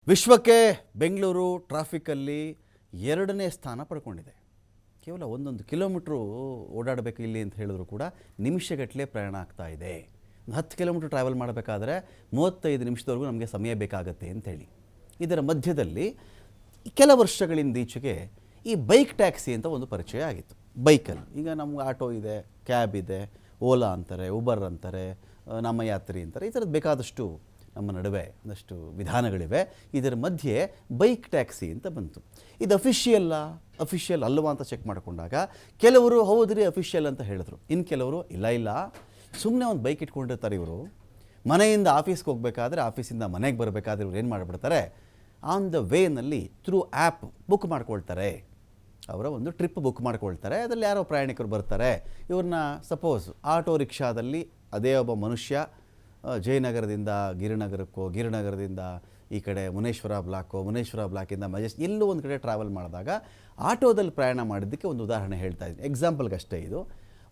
ವಿಶ್ವಕ್ಕೆ ಬೆಂಗಳೂರು ಟ್ರಾಫಿಕಲ್ಲಿ ಎರಡನೇ ಸ್ಥಾನ ಪಡ್ಕೊಂಡಿದೆ. ಕೇವಲ 1 ಕಿಲೋಮೀಟ್ರು ಓಡಾಡಬೇಕು ಇಲ್ಲಿ ಅಂತ ಹೇಳಿದ್ರು ಕೂಡ ನಿಮಿಷಗಟ್ಟಲೆ ಪ್ರಯಾಣ ಆಗ್ತಾ ಇದೆ. 10 ಕಿಲೋಮೀಟ್ರ್ ಟ್ರಾವೆಲ್ ಮಾಡಬೇಕಾದ್ರೆ 35 ನಿಮಿಷದವರೆಗೂ ನಮಗೆ ಸಮಯ ಬೇಕಾಗತ್ತೆ ಅಂಥೇಳಿ. ಇದರ ಮಧ್ಯದಲ್ಲಿ ಕೆಲ ವರ್ಷಗಳಿಂದ ಈಚೆಗೆ ಈ ಬೈಕ್ ಟ್ಯಾಕ್ಸಿ ಅಂತ ಒಂದು ಪರಿಚಯ ಆಗಿತ್ತು. ಬೈಕಲ್ಲಿ ಈಗ ನಮ್ಗೆ ಆಟೋ ಇದೆ, ಕ್ಯಾಬ್ ಇದೆ, ಓಲಾ ಅಂತಾರೆ, ಉಬರ್ ಅಂತಾರೆ, ನಮ್ಮ ಯಾತ್ರಿ ಅಂತಾರೆ. ಈ ಥರದ್ದು ಬೇಕಾದಷ್ಟು ನಮ್ಮ ನಡುವೆ ಒಂದಷ್ಟು ವಿಧಾನಗಳಿವೆ. ಇದರ ಮಧ್ಯೆ ಬೈಕ್ ಟ್ಯಾಕ್ಸಿ ಅಂತ ಬಂತು. ಇದು ಅಫಿಷಿಯಲ್ ಅಲ್ವಾ ಅಂತ ಚೆಕ್ ಮಾಡಿಕೊಂಡಾಗ ಕೆಲವರು ಹೌದ್ರಿ ಅಫಿಷಿಯಲ್ ಅಂತ ಹೇಳಿದ್ರು. ಇನ್ನು ಕೆಲವರು ಇಲ್ಲ ಸುಮ್ಮನೆ ಒಂದು ಬೈಕ್ ಇಟ್ಕೊಂಡಿರ್ತಾರೆ ಇವರು. ಮನೆಯಿಂದ ಆಫೀಸ್ಗೆ ಹೋಗಬೇಕಾದ್ರೆ, ಆಫೀಸಿಂದ ಮನೆಗೆ ಬರಬೇಕಾದ್ರೆ ಇವ್ರು ಏನು ಮಾಡಿಬಿಡ್ತಾರೆ, ಆನ್ ದ ವೇನಲ್ಲಿ ಥ್ರೂ ಆ್ಯಪ್ ಬುಕ್ ಮಾಡ್ಕೊಳ್ತಾರೆ. ಅವರ ಒಂದು ಟ್ರಿಪ್ ಬುಕ್ ಮಾಡ್ಕೊಳ್ತಾರೆ. ಅದರಲ್ಲಿ ಯಾರೋ ಪ್ರಯಾಣಿಕರು ಬರ್ತಾರೆ. ಇವ್ರನ್ನ ಸಪೋಸ್ ಆಟೋ ರಿಕ್ಷಾದಲ್ಲಿ ಅದೇ ಒಬ್ಬ ಮನುಷ್ಯ ಜಯನಗರದಿಂದ ಗಿರಿನಗರಕ್ಕೋ, ಗಿರಿನಗರದಿಂದ ಈ ಕಡೆ ಮುನೇಶ್ವರ ಬ್ಲಾಕಿಂದ ಎಲ್ಲೋ ಒಂದು ಕಡೆ ಟ್ರಾವೆಲ್ ಮಾಡಿದಾಗ ಆಟೋದಲ್ಲಿ ಪ್ರಯಾಣ ಮಾಡಿದ್ದಕ್ಕೆ ಒಂದು ಉದಾಹರಣೆ ಹೇಳ್ತಾ ಇದ್ದೀನಿ, ಎಕ್ಸಾಂಪಲ್ಗಷ್ಟೇ. ಇದು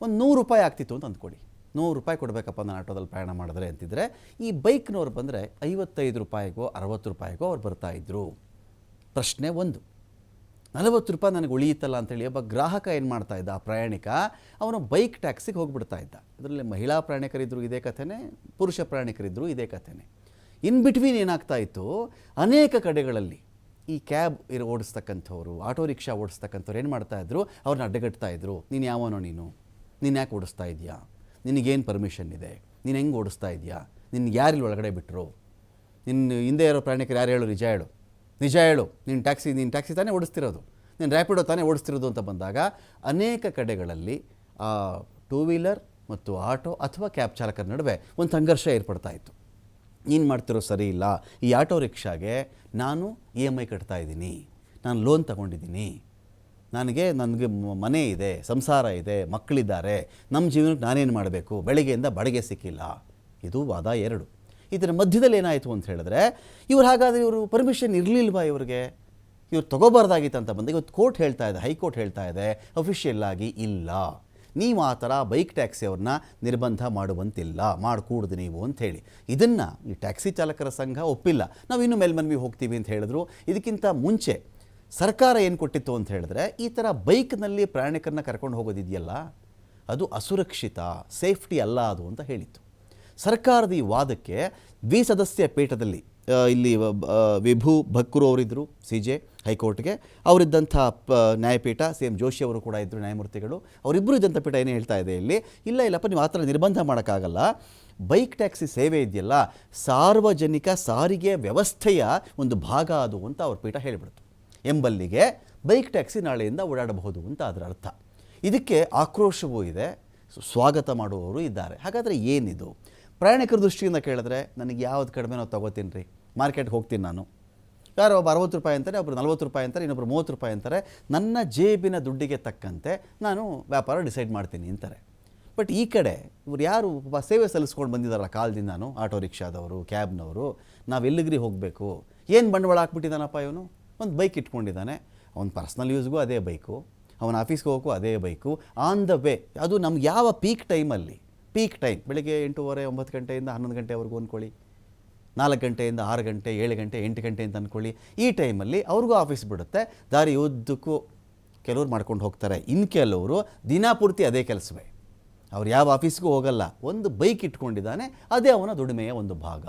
ಒಂದು 100 ರೂಪಾಯಿ ಆಗ್ತಿತ್ತು ಅಂತ ಅಂದ್ಕೊಳ್ಳಿ. 100 ರೂಪಾಯಿ ಕೊಡಬೇಕಪ್ಪ ನಾನು ಆಟೋದಲ್ಲಿ ಪ್ರಯಾಣ ಮಾಡಿದ್ರೆ ಅಂತಿದ್ರೆ, ಈ ಬೈಕ್ನವ್ರು ಬಂದರೆ 55 ರೂಪಾಯಿಗೋ 60 ರೂಪಾಯಿಗೋ ಅವ್ರು ಬರ್ತಾಯಿದ್ರು. ಪ್ರಶ್ನೆ ಒಂದು, 40 ರೂಪಾಯಿ ನನಗೆ ಉಳಿಯುತ್ತಲ್ಲ ಅಂತೇಳಿ ಒಬ್ಬ ಗ್ರಾಹಕ ಏನು ಮಾಡ್ತಾ ಇದ್ದ, ಆ ಪ್ರಯಾಣಿಕ ಅವನು ಬೈಕ್ ಟ್ಯಾಕ್ಸಿಗೆ ಹೋಗಿಬಿಡ್ತಾ ಇದ್ದ. ಇದರಲ್ಲಿ ಮಹಿಳಾ ಪ್ರಯಾಣಿಕರಿದ್ದರು ಇದೇ ಕಥೆನೇ, ಪುರುಷ ಪ್ರಯಾಣಿಕರಿದ್ದರು ಇದೇ ಕಥೆನೇ. ಇನ್ ಬಿಟ್ವೀನ್ ಏನಾಗ್ತಾ ಇತ್ತು, ಅನೇಕ ಕಡೆಗಳಲ್ಲಿ ಈ ಕ್ಯಾಬ್ ಓಡಿಸ್ತಕ್ಕಂಥವ್ರು, ಆಟೋ ರಿಕ್ಷಾ ಓಡಿಸ್ತಕ್ಕಂಥವ್ರು ಏನು ಮಾಡ್ತಾಯಿದ್ರು, ಅವ್ರನ್ನ ಅಡ್ಡಗಟ್ತಾ ಇದ್ರು. ನೀನು ಯಾವನೋ, ನೀನು ಯಾಕೆ ಓಡಿಸ್ತಾ ಇದೆಯಾ, ನಿನಗೇನು ಪರ್ಮಿಷನ್ ಇದೆ, ನೀನು ಹೆಂಗೆ ಓಡಿಸ್ತಾ ಇದೆಯಾ, ನಿನ್ಗೆ ಯಾರಿಲ್ಲಿ ಒಳಗಡೆ ಬಿಟ್ಟರು, ನಿನ್ನ ಹಿಂದೆ ಇರೋ ಪ್ರಯಾಣಿಕರು ಯಾರು ಹೇಳು, ನಿಜ ಹೇಳು, ನೀನು ಟ್ಯಾಕ್ಸಿ ತಾನೇ ಓಡಿಸ್ತಿರೋದು, ನೀನು ರ್ಯಾಪಿಡೋ ತಾನೇ ಓಡಿಸ್ತಿರೋದು ಅಂತ ಬಂದಾಗ ಅನೇಕ ಕಡೆಗಳಲ್ಲಿ ಟೂ ವೀಲರ್ ಮತ್ತು ಆಟೋ ಅಥವಾ ಕ್ಯಾಬ್ ಚಾಲಕರ ನಡುವೆ ಒಂದು ಸಂಘರ್ಷ ಏರ್ಪಡ್ತಾ ಇತ್ತು. ನೀನು ಮಾಡ್ತಿರೋ ಸರಿ ಇಲ್ಲ, ಈ ಆಟೋ ರಿಕ್ಷಾಗೆ ನಾನು EMI ಕಟ್ತಾ ಇದ್ದೀನಿ, ನಾನು ಲೋನ್ ತಗೊಂಡಿದ್ದೀನಿ, ನನಗೆ ಮನೆ ಇದೆ, ಸಂಸಾರ ಇದೆ, ಮಕ್ಕಳಿದ್ದಾರೆ, ನಮ್ಮ ಜೀವನಕ್ಕೆ ನಾನೇನು ಮಾಡಬೇಕು, ಬೆಳಗ್ಗೆಯಿಂದ ಬಾಡಿಗೆ ಸಿಕ್ಕಿಲ್ಲ. ಇದು ವಾದ 2. ಇದರ ಮಧ್ಯದಲ್ಲಿ ಏನಾಯಿತು ಅಂತ ಹೇಳಿದ್ರೆ, ಇವರು ಪರ್ಮಿಷನ್ ಇರಲಿಲ್ವಾ, ಇವ್ರು ತೊಗೋಬಾರ್ದಾಗಿತ್ತು ಅಂತ ಬಂದಾಗ ಇವತ್ತು ಕೋರ್ಟ್ ಹೇಳ್ತಾ ಇದೆ, ಹೈಕೋರ್ಟ್ ಹೇಳ್ತಾ ಇದೆ ಅಫಿಷಿಯಲ್ ಆಗಿ ಇಲ್ಲ, ನೀವು ಆ ಥರ ಬೈಕ್ ಟ್ಯಾಕ್ಸಿ ಅವ್ರನ್ನ ನಿರ್ಬಂಧ ಮಾಡುವಂತಿಲ್ಲ, ಮಾಡಿಕೂಡ್ದು ನೀವು ಅಂಥೇಳಿ. ಇದನ್ನು ಈ ಟ್ಯಾಕ್ಸಿ ಚಾಲಕರ ಸಂಘ ಒಪ್ಪಿಲ್ಲ. ನಾವು ಇನ್ನೂ ಮೇಲ್ಮನವಿ ಹೋಗ್ತೀವಿ ಅಂತ ಹೇಳಿದ್ರು. ಇದಕ್ಕಿಂತ ಮುಂಚೆ ಸರ್ಕಾರ ಏನು ಕೊಟ್ಟಿತ್ತು ಅಂತ ಹೇಳಿದ್ರೆ, ಈ ಥರ ಬೈಕ್ನಲ್ಲಿ ಪ್ರಯಾಣಿಕರನ್ನ ಕರ್ಕೊಂಡು ಹೋಗೋದಿದೆಯಲ್ಲ, ಅದು ಅಸುರಕ್ಷಿತ, ಸೇಫ್ಟಿ ಅಲ್ಲ ಅದು ಅಂತ ಹೇಳಿತ್ತು. ಸರ್ಕಾರದ ಈ ವಾದಕ್ಕೆ ದ್ವಿಸದಸ್ಯ ಪೀಠದಲ್ಲಿ ಇಲ್ಲಿ ವಿಭು ಭಕ್ಕರು ಅವರಿದ್ದರು, CJ ಹೈಕೋರ್ಟ್ಗೆ, ಅವರಿದ್ದಂಥ ನ್ಯಾಯಪೀಠ CM ಜೋಶಿ ಅವರು ಕೂಡ ಇದ್ದರು ನ್ಯಾಯಮೂರ್ತಿಗಳು. ಅವರಿಬ್ಬರು ಇದ್ದಂಥ ಪೀಠ ಏನು ಹೇಳ್ತಾ ಇದೆ, ಇಲ್ಲಿ ಇಲ್ಲಪ್ಪ ನೀವು ಆ ಥರ ನಿರ್ಬಂಧ ಮಾಡೋಕ್ಕಾಗಲ್ಲ, ಬೈಕ್ ಟ್ಯಾಕ್ಸಿ ಸೇವೆ ಇದೆಯಲ್ಲ ಸಾರ್ವಜನಿಕ ಸಾರಿಗೆ ವ್ಯವಸ್ಥೆಯ ಒಂದು ಭಾಗ ಅದು ಅಂತ ಅವ್ರ ಪೀಠ ಹೇಳಿಬಿಡ್ತು. ಎಂಬಲ್ಲಿಗೆ ಬೈಕ್ ಟ್ಯಾಕ್ಸಿ ನಾಳೆಯಿಂದ ಓಡಾಡಬಹುದು ಅಂತ ಅದರ ಅರ್ಥ. ಇದಕ್ಕೆ ಆಕ್ರೋಶವೂ ಇದೆ, ಸ್ವಾಗತ ಮಾಡುವವರು ಇದ್ದಾರೆ. ಹಾಗಾದರೆ ಏನಿದು? ಪ್ರಯಾಣಿಕರ ದೃಷ್ಟಿಯಿಂದ ಕೇಳಿದ್ರೆ, ನನಗೆ ಯಾವ್ದು ಕಡಿಮೆ ನಾವು ತೊಗೋತೀನಿ ರೀ, ಮಾರ್ಕೆಟ್ಗೆ ಹೋಗ್ತೀನಿ ನಾನು, ಯಾರೋ ಒಬ್ಬ 60 ರೂಪಾಯಿ ಅಂತಾರೆ, ಒಬ್ಬರು 40 ರೂಪಾಯಿ ಅಂತಾರೆ, ಇನ್ನೊಬ್ಬರು 30 ರೂಪಾಯಿ ಅಂತಾರೆ, ನನ್ನ ಜೇಬಿನ ದುಡ್ಡಿಗೆ ತಕ್ಕಂತೆ ನಾನು ವ್ಯಾಪಾರ ಡಿಸೈಡ್ ಮಾಡ್ತೀನಿ ಅಂತಾರೆ. ಬಟ್ ಈ ಕಡೆ ಇವ್ರು ಯಾರು ಸೇವೆ ಸಲ್ಲಿಸ್ಕೊಂಡು ಬಂದಿದ್ದಾರಲ್ಲ ಕಾಲದಿಂದಾನು, ಆಟೋ ರಿಕ್ಷಾದವರು, ಕ್ಯಾಬ್ನವರು, ನಾವೆಲ್ಲಿಗ್ರಿ ಹೋಗಬೇಕು, ಏನು ಬಂಡವಾಳ ಹಾಕ್ಬಿಟ್ಟಿದ್ದಾನಪ್ಪ ಇವನು, ಒಂದು ಬೈಕ್ ಇಟ್ಕೊಂಡಿದ್ದಾನೆ, ಅವನ ಪರ್ಸ್ನಲ್ ಯೂಸ್ಗೂ ಅದೇ ಬೈಕು, ಅವನ ಆಫೀಸ್ಗೆ ಹೋಗೋಕ್ಕೂ ಅದೇ ಬೈಕು, ಆನ್ ದ ವೇ. ಅದು ನಮ್ಗೆ ಯಾವ ಪೀಕ್ ಟೈಮ್ ಬೆಳಗ್ಗೆ 8:30 9 ಗಂಟೆಯಿಂದ 11 ಗಂಟೆವರೆಗೂ ಅಂದ್ಕೊಳ್ಳಿ, 4 ಗಂಟೆಯಿಂದ 6 ಗಂಟೆ 7 ಗಂಟೆ 8 ಗಂಟೆ ಅಂತ ಅಂದ್ಕೊಳ್ಳಿ. ಈ ಟೈಮಲ್ಲಿ ಅವ್ರಿಗೂ ಆಫೀಸ್ ಬಿಡುತ್ತೆ, ದಾರಿ ಉದ್ದಕ್ಕೂ ಕೆಲವ್ರು ಮಾಡ್ಕೊಂಡು ಹೋಗ್ತಾರೆ. ಇನ್ನು ಕೆಲವರು ದಿನಪೂರ್ತಿ ಅದೇ ಕೆಲಸವೇ, ಅವ್ರು ಯಾವ ಆಫೀಸ್ಗೂ ಹೋಗಲ್ಲ, ಒಂದು ಬೈಕ್ ಇಟ್ಕೊಂಡಿದ್ದಾನೆ, ಅದೇ ಅವನ ದುಡಿಮೆಯ ಒಂದು ಭಾಗ.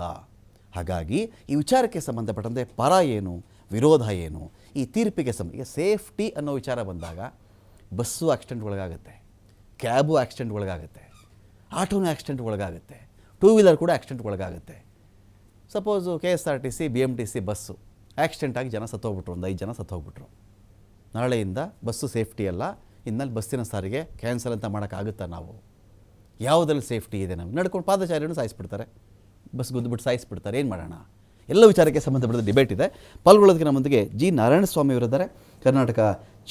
ಹಾಗಾಗಿ ಈ ವಿಚಾರಕ್ಕೆ ಸಂಬಂಧಪಟ್ಟಂತೆ ಪರ ಏನು, ವಿರೋಧ ಏನು, ಈ ತೀರ್ಪಿಗೆ ಈಗ ಸೇಫ್ಟಿ ಅನ್ನೋ ವಿಚಾರ ಬಂದಾಗ ಬಸ್ಸು ಆಕ್ಸಿಡೆಂಟ್ ಒಳಗಾಗುತ್ತೆ, ಕ್ಯಾಬು ಆಕ್ಸಿಡೆಂಟ್ ಒಳಗಾಗುತ್ತೆ, ಆಟೋನು ಆಕ್ಸಿಡೆಂಟ್ ಒಳಗಾಗುತ್ತೆ, ಟೂ ವೀಲರ್ ಕೂಡ ಆಕ್ಸಿಡೆಂಟ್ ಒಳಗಾಗುತ್ತೆ. Suppose KSRTC BMTC bus accident ಆಗಿ ಜನ ಸತ್ತೋಗ್ಬಿಟ್ರು, ಒಂದು 5 ಜನ ಸತ್ತೋಗ್ಬಿಟ್ರು. ನಾಳೆಯಿಂದ ಬಸ್ಸು ಸೇಫ್ಟಿ ಅಲ್ಲ, ಇನ್ಮೇಲೆ ಬಸ್ಸಿನ ಸಾರಿಗೆ ಕ್ಯಾನ್ಸಲ್ ಅಂತ ಮಾಡೋಕ್ಕಾಗುತ್ತಾ ನಾವು? ಯಾವುದ್ರಲ್ಲಿ ಸೇಫ್ಟಿ ಇದೆ? ನಮ್ಗೆ ನಡ್ಕೊಂಡು ಪಾದಚಾರಿಯನ್ನು ಸಾಯಿಸ್ಬಿಡ್ತಾರೆ, ಬಸ್ ಗುದ್ದುಬಿಟ್ಟು ಸಾಯಿಸ್ಬಿಡ್ತಾರೆ, ಏನು ಮಾಡೋಣ? ಎಲ್ಲ ವಿಚಾರಕ್ಕೆ ಸಂಬಂಧಪಟ್ಟ ಡಿಬೇಟ್ ಇದೆ. ಪಾಲ್ಗೊಳ್ಳೋದಕ್ಕೆ ನಮ್ಮೊಂದಿಗೆ G. ನಾರಾಯಣಸ್ವಾಮಿ ಅವರಿದ್ದಾರೆ, ಕರ್ನಾಟಕ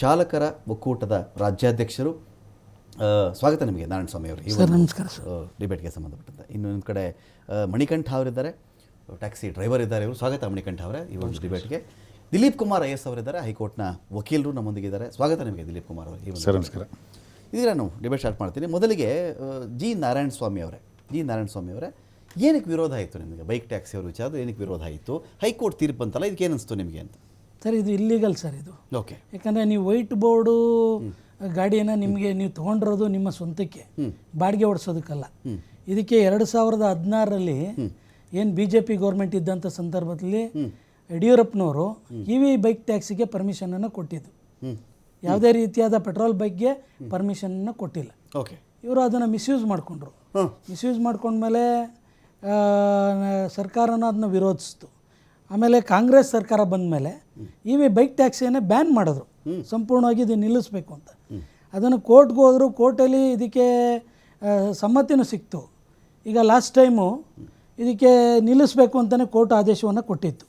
ಚಾಲಕರ ಒಕ್ಕೂಟದ ರಾಜ್ಯಾಧ್ಯಕ್ಷರು. ಸ್ವಾಗತ ನಿಮಗೆ ನಾರಾಯಣಸ್ವಾಮಿ ಅವರು. ಸರ್ ನಮಸ್ಕಾರ. ಡಿಬೇಟ್ಗೆ ಸಂಬಂಧಪಟ್ಟಂತೆ ಇನ್ನೊಂದು ಕಡೆ ಮಣಿಕಂಠ ಅವರಿದ್ದಾರೆ, ಟ್ಯಾಕ್ಸಿ ಡ್ರೈವರ್ ಇದ್ದಾರೆ. ಇವರು ಸ್ವಾಗತ ಮಣಿಕಂಠ ಅವರೇ ಈ ಒಂದು ಡಿಬೇಟ್ಗೆ. ದಿಲೀಪ್ ಕುಮಾರ್ IAS ಅವರಿದ್ದಾರೆ, ಹೈಕೋರ್ಟ್ನ ವಕೀಲರು ನಮ್ಮೊಂದಿಗಿದ್ದಾರೆ. ಸ್ವಾಗತ ನಿಮಗೆ ದಿಲೀಪ್ ಕುಮಾರ್ ಅವರು. ಸರ್ ನಮಸ್ಕಾರ. ಈಗ ನಾನು ಡಿಬೇಟ್ ಸ್ಟಾರ್ಟ್ ಮಾಡ್ತೀನಿ. ಮೊದಲಿಗೆ G. ನಾರಾಯಣಸ್ವಾಮಿ ಅವರೇ, ಏನಕ್ಕೆ ವಿರೋಧ ಆಯಿತು ನಿಮಗೆ ಬೈಕ್ ಟ್ಯಾಕ್ಸಿ ಅವ್ರ ವಿಚಾರ ಏನಕ್ಕೆ ವಿರೋಧ ಆಯಿತು? ಹೈಕೋರ್ಟ್ ತೀರ್ಪು ಅಂತಲ್ಲ, ಇದಕ್ಕೆ ಏನಿಸ್ತು ನಿಮಗೆ ಅಂತ? ಸರ್ ಇದು ಇಲ್ಲಿಗಲ್ ಸರ್ ಇದು. ಓಕೆ. ಯಾಕಂದರೆ ನೀವು ವೈಟ್ ಬೋರ್ಡು ಗಾಡಿಯನ್ನು ನಿಮಗೆ ನೀವು ತೊಗೊಂಡಿರೋದು ನಿಮ್ಮ ಸ್ವಂತಕ್ಕೆ, ಬಾಡಿಗೆ ಓಡಿಸೋದಕ್ಕಲ್ಲ. ಇದಕ್ಕೆ 2016ರಲ್ಲಿ ಏನು BJP ಗೌರ್ಮೆಂಟ್ ಇದ್ದಂಥ ಸಂದರ್ಭದಲ್ಲಿ ಯಡಿಯೂರಪ್ಪನವರು EV ಬೈಕ್ ಟ್ಯಾಕ್ಸಿಗೆ ಪರ್ಮಿಷನನ್ನು ಕೊಟ್ಟಿದ್ದು. ಯಾವುದೇ ರೀತಿಯಾದ ಪೆಟ್ರೋಲ್ ಬೈಕ್ಗೆ ಪರ್ಮಿಷನನ್ನು ಕೊಟ್ಟಿಲ್ಲ. ಓಕೆ. ಇವರು ಅದನ್ನು ಮಿಸ್ಯೂಸ್ ಮಾಡಿಕೊಂಡ್ರು. ಮಿಸ್ಯೂಸ್ ಮಾಡ್ಕೊಂಡ್ಮೇಲೆ ಸರ್ಕಾರನ ಅದನ್ನ ವಿರೋಧಿಸ್ತು. ಆಮೇಲೆ ಕಾಂಗ್ರೆಸ್ ಸರ್ಕಾರ ಬಂದ ಮೇಲೆ EV ಬೈಕ್ ಟ್ಯಾಕ್ಸಿಯನ್ನೇ ಬ್ಯಾನ್ ಮಾಡಿದ್ರು, ಸಂಪೂರ್ಣವಾಗಿ ಇದು ನಿಲ್ಲಿಸಬೇಕು ಅಂತ. ಅದನ್ನು ಕೋರ್ಟ್ಗೆ ಹೋದರು, ಕೋರ್ಟಲ್ಲಿ ಇದಕ್ಕೆ ಸಮ್ಮತಿನೂ ಸಿಕ್ತು. ಈಗ ಲಾಸ್ಟ್ ಟೈಮು ಇದಕ್ಕೆ ನಿಲ್ಲಿಸಬೇಕು ಅಂತಲೇ ಕೋರ್ಟ್ ಆದೇಶವನ್ನು ಕೊಟ್ಟಿತ್ತು.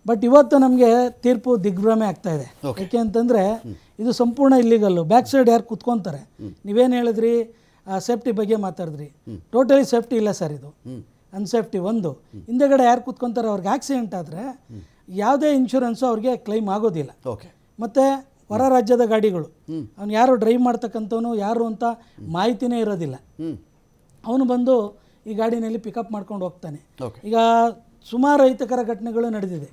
ಬಟ್ ಇವತ್ತು ನಮಗೆ ತೀರ್ಪು ದಿಗ್ಭ್ರಮೆ ಆಗ್ತಾಯಿದೆ. ಯಾಕೆ ಅಂತಂದರೆ ಇದು ಸಂಪೂರ್ಣ ಇಲ್ಲಿಗಲ್ಲು. ಬ್ಯಾಕ್ ಸೈಡ್ ಯಾರು ಕುತ್ಕೊತಾರೆ? ನೀವೇನು ಹೇಳಿದ್ರಿ, ಸೇಫ್ಟಿ ಬಗ್ಗೆ ಮಾತಾಡಿದ್ರಿ. ಟೋಟಲಿ ಸೇಫ್ಟಿ ಇಲ್ಲ ಸರ್, ಇದು ಅನ್ಸೇಫ್ಟಿ. ಒಂದು ಹಿಂದೆಗಡೆ ಯಾರು ಕುತ್ಕೊತಾರೆ, ಅವ್ರಿಗೆ ಆಕ್ಸಿಡೆಂಟ್ ಆದರೆ ಯಾವುದೇ ಇನ್ಶೂರೆನ್ಸು ಅವ್ರಿಗೆ ಕ್ಲೈಮ್ ಆಗೋದಿಲ್ಲ. ಓಕೆ. ಮತ್ತು ಹೊರ ರಾಜ್ಯದ ಗಾಡಿಗಳು, ಅವ್ನು ಯಾರು ಡ್ರೈವ್ ಮಾಡ್ತಕ್ಕಂಥವನು ಯಾರು ಅಂತ ಮಾಹಿತಿನೇ ಇರೋದಿಲ್ಲ. ಅವನು ಬಂದು ಈ ಗಾಡಿನಲ್ಲಿ ಪಿಕಪ್ ಮಾಡ್ಕೊಂಡು ಹೋಗ್ತಾನೆ. ಈಗ ಸುಮಾರು ಅಹಿತಕರ ಘಟನೆಗಳು ನಡೆದಿದೆ,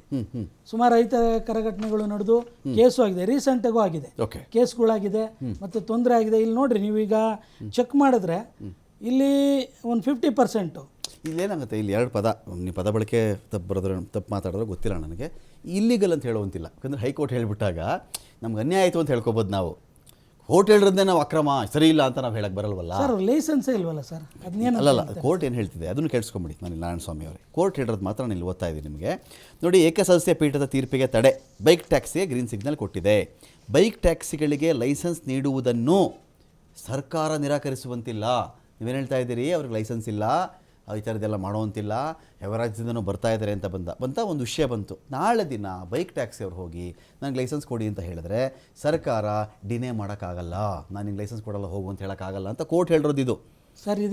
ನಡೆದು ಕೇಸು ಆಗಿದೆ, ರೀಸೆಂಟಾಗೂ ಆಗಿದೆ, ಕೇಸ್ಗಳಾಗಿದೆ ಮತ್ತು ತೊಂದರೆ ಆಗಿದೆ. ಇಲ್ಲಿ ನೋಡ್ರಿ, ನೀವೀಗ ಚೆಕ್ ಮಾಡಿದ್ರೆ ಇಲ್ಲಿ ಒಂದು 50%. ಇಲ್ಲೇನಾಗುತ್ತೆ, ಇಲ್ಲಿ ಎರಡು ಪದ, ನೀವು ಪದ ಬಳಕೆ ತಪ್ಪು ಮಾತಾಡಿದ್ರೆ ಗೊತ್ತಿಲ್ಲ ನನಗೆ. ಇಲ್ಲಿಗಲ್ ಅಂತ ಹೇಳುವಂತಿಲ್ಲ, ಯಾಕಂದರೆ ಹೈಕೋರ್ಟ್ ಹೇಳಿಬಿಟ್ಟಾಗ ನಮ್ಗೆ ಅನ್ಯಾಯ ಆಯಿತು ಅಂತ ಹೇಳ್ಕೊಬೋದು ನಾವು. ಕೋರ್ಟ್ ಹೇಳಿರೋದೇ ನಾವು ಅಕ್ರಮ ಸರಿ ಇಲ್ಲ ಅಂತ ನಾವು ಹೇಳಕ್ಕೆ ಬರಲ್ವಲ್ಲ ಸರ್. ಲೈಸೆನ್ಸೇ ಇಲ್ವಲ್ಲ ಸರ್, ಅದನ್ನೇನು ಅಲ್ಲಲ್ಲ. ಕೋರ್ಟ್ ಏನು ಹೇಳ್ತಿದೆ ಅದನ್ನು ಕೇಳಿಸ್ಕೊಂಬಿಡಿ. ನಾನು ನಾರಾಯಣಸ್ವಾಮಿ ಅವರೇ ಕೋರ್ಟ್ ಹೇಳಿರೋದು ಮಾತ್ರ ನಾನು ಇಲ್ಲಿ ಓದ್ತಾ ಇದ್ದೀನಿ ನಿಮಗೆ. ನೋಡಿ, ಏಕಸದಸ್ಯ ಪೀಠದ ತೀರ್ಪಿಗೆ ತಡೆ, ಬೈಕ್ ಟ್ಯಾಕ್ಸಿಗೆ ಗ್ರೀನ್ ಸಿಗ್ನಲ್ ಕೊಟ್ಟಿದೆ. ಬೈಕ್ ಟ್ಯಾಕ್ಸಿಗಳಿಗೆ ಲೈಸೆನ್ಸ್ ನೀಡುವುದನ್ನು ಸರ್ಕಾರ ನಿರಾಕರಿಸುವಂತಿಲ್ಲ. ನೀವೇನು ಹೇಳ್ತಾ ಇದ್ದೀರಿ, ಅವ್ರಿಗೆ ಲೈಸೆನ್ಸ್ ಇಲ್ಲ, ಈ ಥರದ್ದೆಲ್ಲ ಮಾಡೋವಂತಿಲ್ಲ, ಯಾವ ರಾಜ್ಯದಿಂದನೂ ಬರ್ತಾ ಇದ್ದಾರೆ ಅಂತ ಬಂತ ಒಂದು ವಿಷಯ ಬಂತು. ನಾಳೆ ದಿನ ಬೈಕ್ ಟ್ಯಾಕ್ಸಿ ಅವ್ರು ಹೋಗಿ ನನಗೆ ಲೈಸೆನ್ಸ್ ಕೊಡಿ ಅಂತ ಹೇಳಿದ್ರೆ ಸರ್ಕಾರ ಡಿನೇ ಮಾಡೋಕ್ಕಾಗಲ್ಲ, ನಾನು ನಿಂಗೆ ಲೈಸೆನ್ಸ್ ಕೊಡಲ್ಲ ಹೋಗು ಅಂತ ಹೇಳೋಕ್ಕಾಗಲ್ಲ ಅಂತ ಕೋರ್ಟ್ ಹೇಳಿರೋದು ಇದು.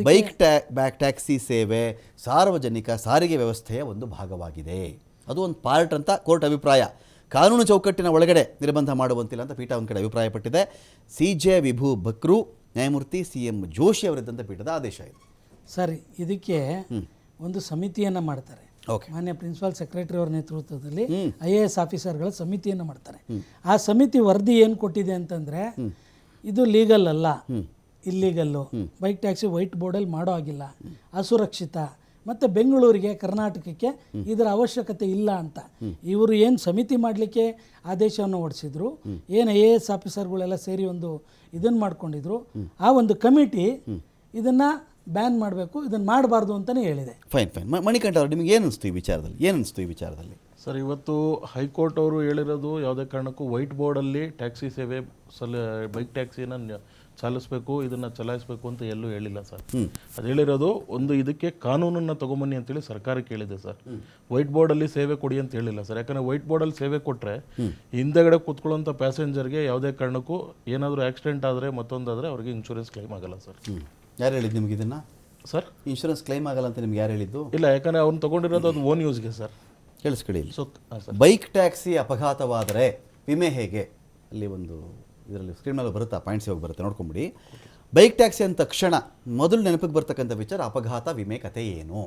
ಬೈಕ್ ಟ್ಯಾಕ್ಸಿ ಸೇವೆ ಸಾರ್ವಜನಿಕ ಸಾರಿಗೆ ವ್ಯವಸ್ಥೆಯ ಒಂದು ಭಾಗವಾಗಿದೆ, ಅದು ಒಂದು ಪಾರ್ಟ್ ಅಂತ ಕೋರ್ಟ್ ಅಭಿಪ್ರಾಯ. ಕಾನೂನು ಚೌಕಟ್ಟಿನ ಒಳಗಡೆ ನಿರ್ಬಂಧ ಮಾಡುವಂತಿಲ್ಲ ಅಂತ ಪೀಠ ಒಂದು ಕಡೆ ಅಭಿಪ್ರಾಯಪಟ್ಟಿದೆ. CJ ವಿಭು ಬಕ್ರು, ನ್ಯಾಯಮೂರ್ತಿ CM ಜೋಶಿ ಅವರಿದ್ದಂಥ ಪೀಠದ ಆದೇಶ ಇದು. ಸರಿ, ಇದಕ್ಕೆ ಒಂದು ಸಮಿತಿಯನ್ನು ಮಾಡ್ತಾರೆ. ಮಾನ್ಯ ಪ್ರಿನ್ಸಿಪಾಲ್ ಸೆಕ್ರೆಟರಿ ಅವರ ನೇತೃತ್ವದಲ್ಲಿ IAS ಆಫೀಸರ್ಗಳ ಸಮಿತಿಯನ್ನು ಮಾಡ್ತಾರೆ. ಆ ಸಮಿತಿ ವರದಿ ಏನು ಕೊಟ್ಟಿದೆ ಅಂತಂದರೆ, ಇದು ಲೀಗಲ್ ಅಲ್ಲ, ಇಲ್ಲಿಗಲ್ಲು. ಬೈಕ್ ಟ್ಯಾಕ್ಸಿ ವೈಟ್ ಬೋರ್ಡಲ್ಲಿ ಮಾಡೋ ಆಗಿಲ್ಲ, ಅಸುರಕ್ಷಿತ, ಮತ್ತು ಬೆಂಗಳೂರಿಗೆ ಕರ್ನಾಟಕಕ್ಕೆ ಇದರ ಅವಶ್ಯಕತೆ ಇಲ್ಲ ಅಂತ ಇವರು ಏನು ಸಮಿತಿ ಮಾಡಲಿಕ್ಕೆ ಆದೇಶವನ್ನು ಹೊರಡಿಸಿದ್ರು, ಏನು IAS ಆಫೀಸರ್ಗಳೆಲ್ಲ ಸೇರಿ ಒಂದು ಇದನ್ನು ಮಾಡ್ಕೊಂಡಿದ್ರು, ಆ ಒಂದು ಕಮಿಟಿ ಇದನ್ನು ಬ್ಯಾನ್ ಮಾಡಬೇಕು, ಇದನ್ನು ಮಾಡಬಾರ್ದು ಅಂತಲೇ ಹೇಳಿದೆ. ಫೈನ್. ಮಣಿಕಂಠ ಅವರು, ನಿಮಗೆ ಏನು ಅನಿಸ್ತು ಈ ವಿಚಾರದಲ್ಲಿ? ಸರ್, ಇವತ್ತು ಹೈಕೋರ್ಟ್ ಅವರು ಹೇಳಿರೋದು ಯಾವುದೇ ಕಾರಣಕ್ಕೂ ವೈಟ್ ಬೋರ್ಡಲ್ಲಿ ಟ್ಯಾಕ್ಸಿ ಸೇವೆ ಬೈಕ್ ಟ್ಯಾಕ್ಸಿಯನ್ನು ಚಾಲಿಸಬೇಕು, ಇದನ್ನು ಚಲಾಯಿಸಬೇಕು ಅಂತ ಎಲ್ಲೂ ಹೇಳಿಲ್ಲ ಸರ್. ಅದು ಹೇಳಿರೋದು ಒಂದು ಇದಕ್ಕೆ ಕಾನೂನನ್ನು ತೊಗೊಂಬನ್ನಿ ಅಂತೇಳಿ ಸರ್ಕಾರಕ್ಕೆ ಹೇಳಿದೆ ಸರ್. ವೈಟ್ ಬೋರ್ಡಲ್ಲಿ ಸೇವೆ ಕೊಡಿ ಅಂತ ಹೇಳಿಲ್ಲ ಸರ್. ಯಾಕಂದರೆ ವೈಟ್ ಬೋರ್ಡಲ್ಲಿ ಸೇವೆ ಕೊಟ್ಟರೆ ಹಿಂದೆಗಡೆ ಕೂತ್ಕೊಳ್ಳೋಂಥ ಪ್ಯಾಸೆಂಜರ್ಗೆ ಯಾವುದೇ ಕಾರಣಕ್ಕೂ ಏನಾದರೂ ಆಕ್ಸಿಡೆಂಟ್ ಆದರೆ ಮತ್ತೊಂದಾದರೆ ಅವ್ರಿಗೆ ಇನ್ಶೂರೆನ್ಸ್ ಕ್ಲೈಮ್ ಆಗಲ್ಲ ಸರ್. ಯಾರು ಹೇಳಿದ್ದು ನಿಮ್ಗೆ ಇದನ್ನು ಸರ್? ಇನ್ಶೂರೆನ್ಸ್ ಕ್ಲೈಮ್ ಆಗಲ್ಲ ಅಂತ ನಿಮ್ಗೆ ಯಾರು ಹೇಳಿದ್ದು? ಇಲ್ಲ, ಯಾಕಂದರೆ ಅವ್ನು ತೊಗೊಂಡಿರೋದು ಅದು ಓನ್ ಯೂಸ್ಗೆ ಸರ್. ಕೇಳಿಸ್ಕೊಳ್ಳಿ. ಬೈಕ್ ಟ್ಯಾಕ್ಸಿ ಅಪಘಾತವಾದರೆ ವಿಮೆ ಹೇಗೆ, ಅಲ್ಲಿ ಒಂದು ಇದರಲ್ಲಿ ಸ್ಕ್ರೀನ್ ಮೇಲೆ ಬರುತ್ತಾ, ಪಾಯಿಂಟ್ಸ್ ಹೋಗಿ ಬರುತ್ತೆ, ನೋಡ್ಕೊಂಬಿಡಿ. ಬೈಕ್ ಟ್ಯಾಕ್ಸಿ ಅಂದ ತಕ್ಷಣ ಮೊದಲು ನೆನಪಿಗೆ ಬರ್ತಕ್ಕಂಥ ವಿಚಾರ ಅಪಘಾತ ವಿಮೆ ಕತೆ ಏನು.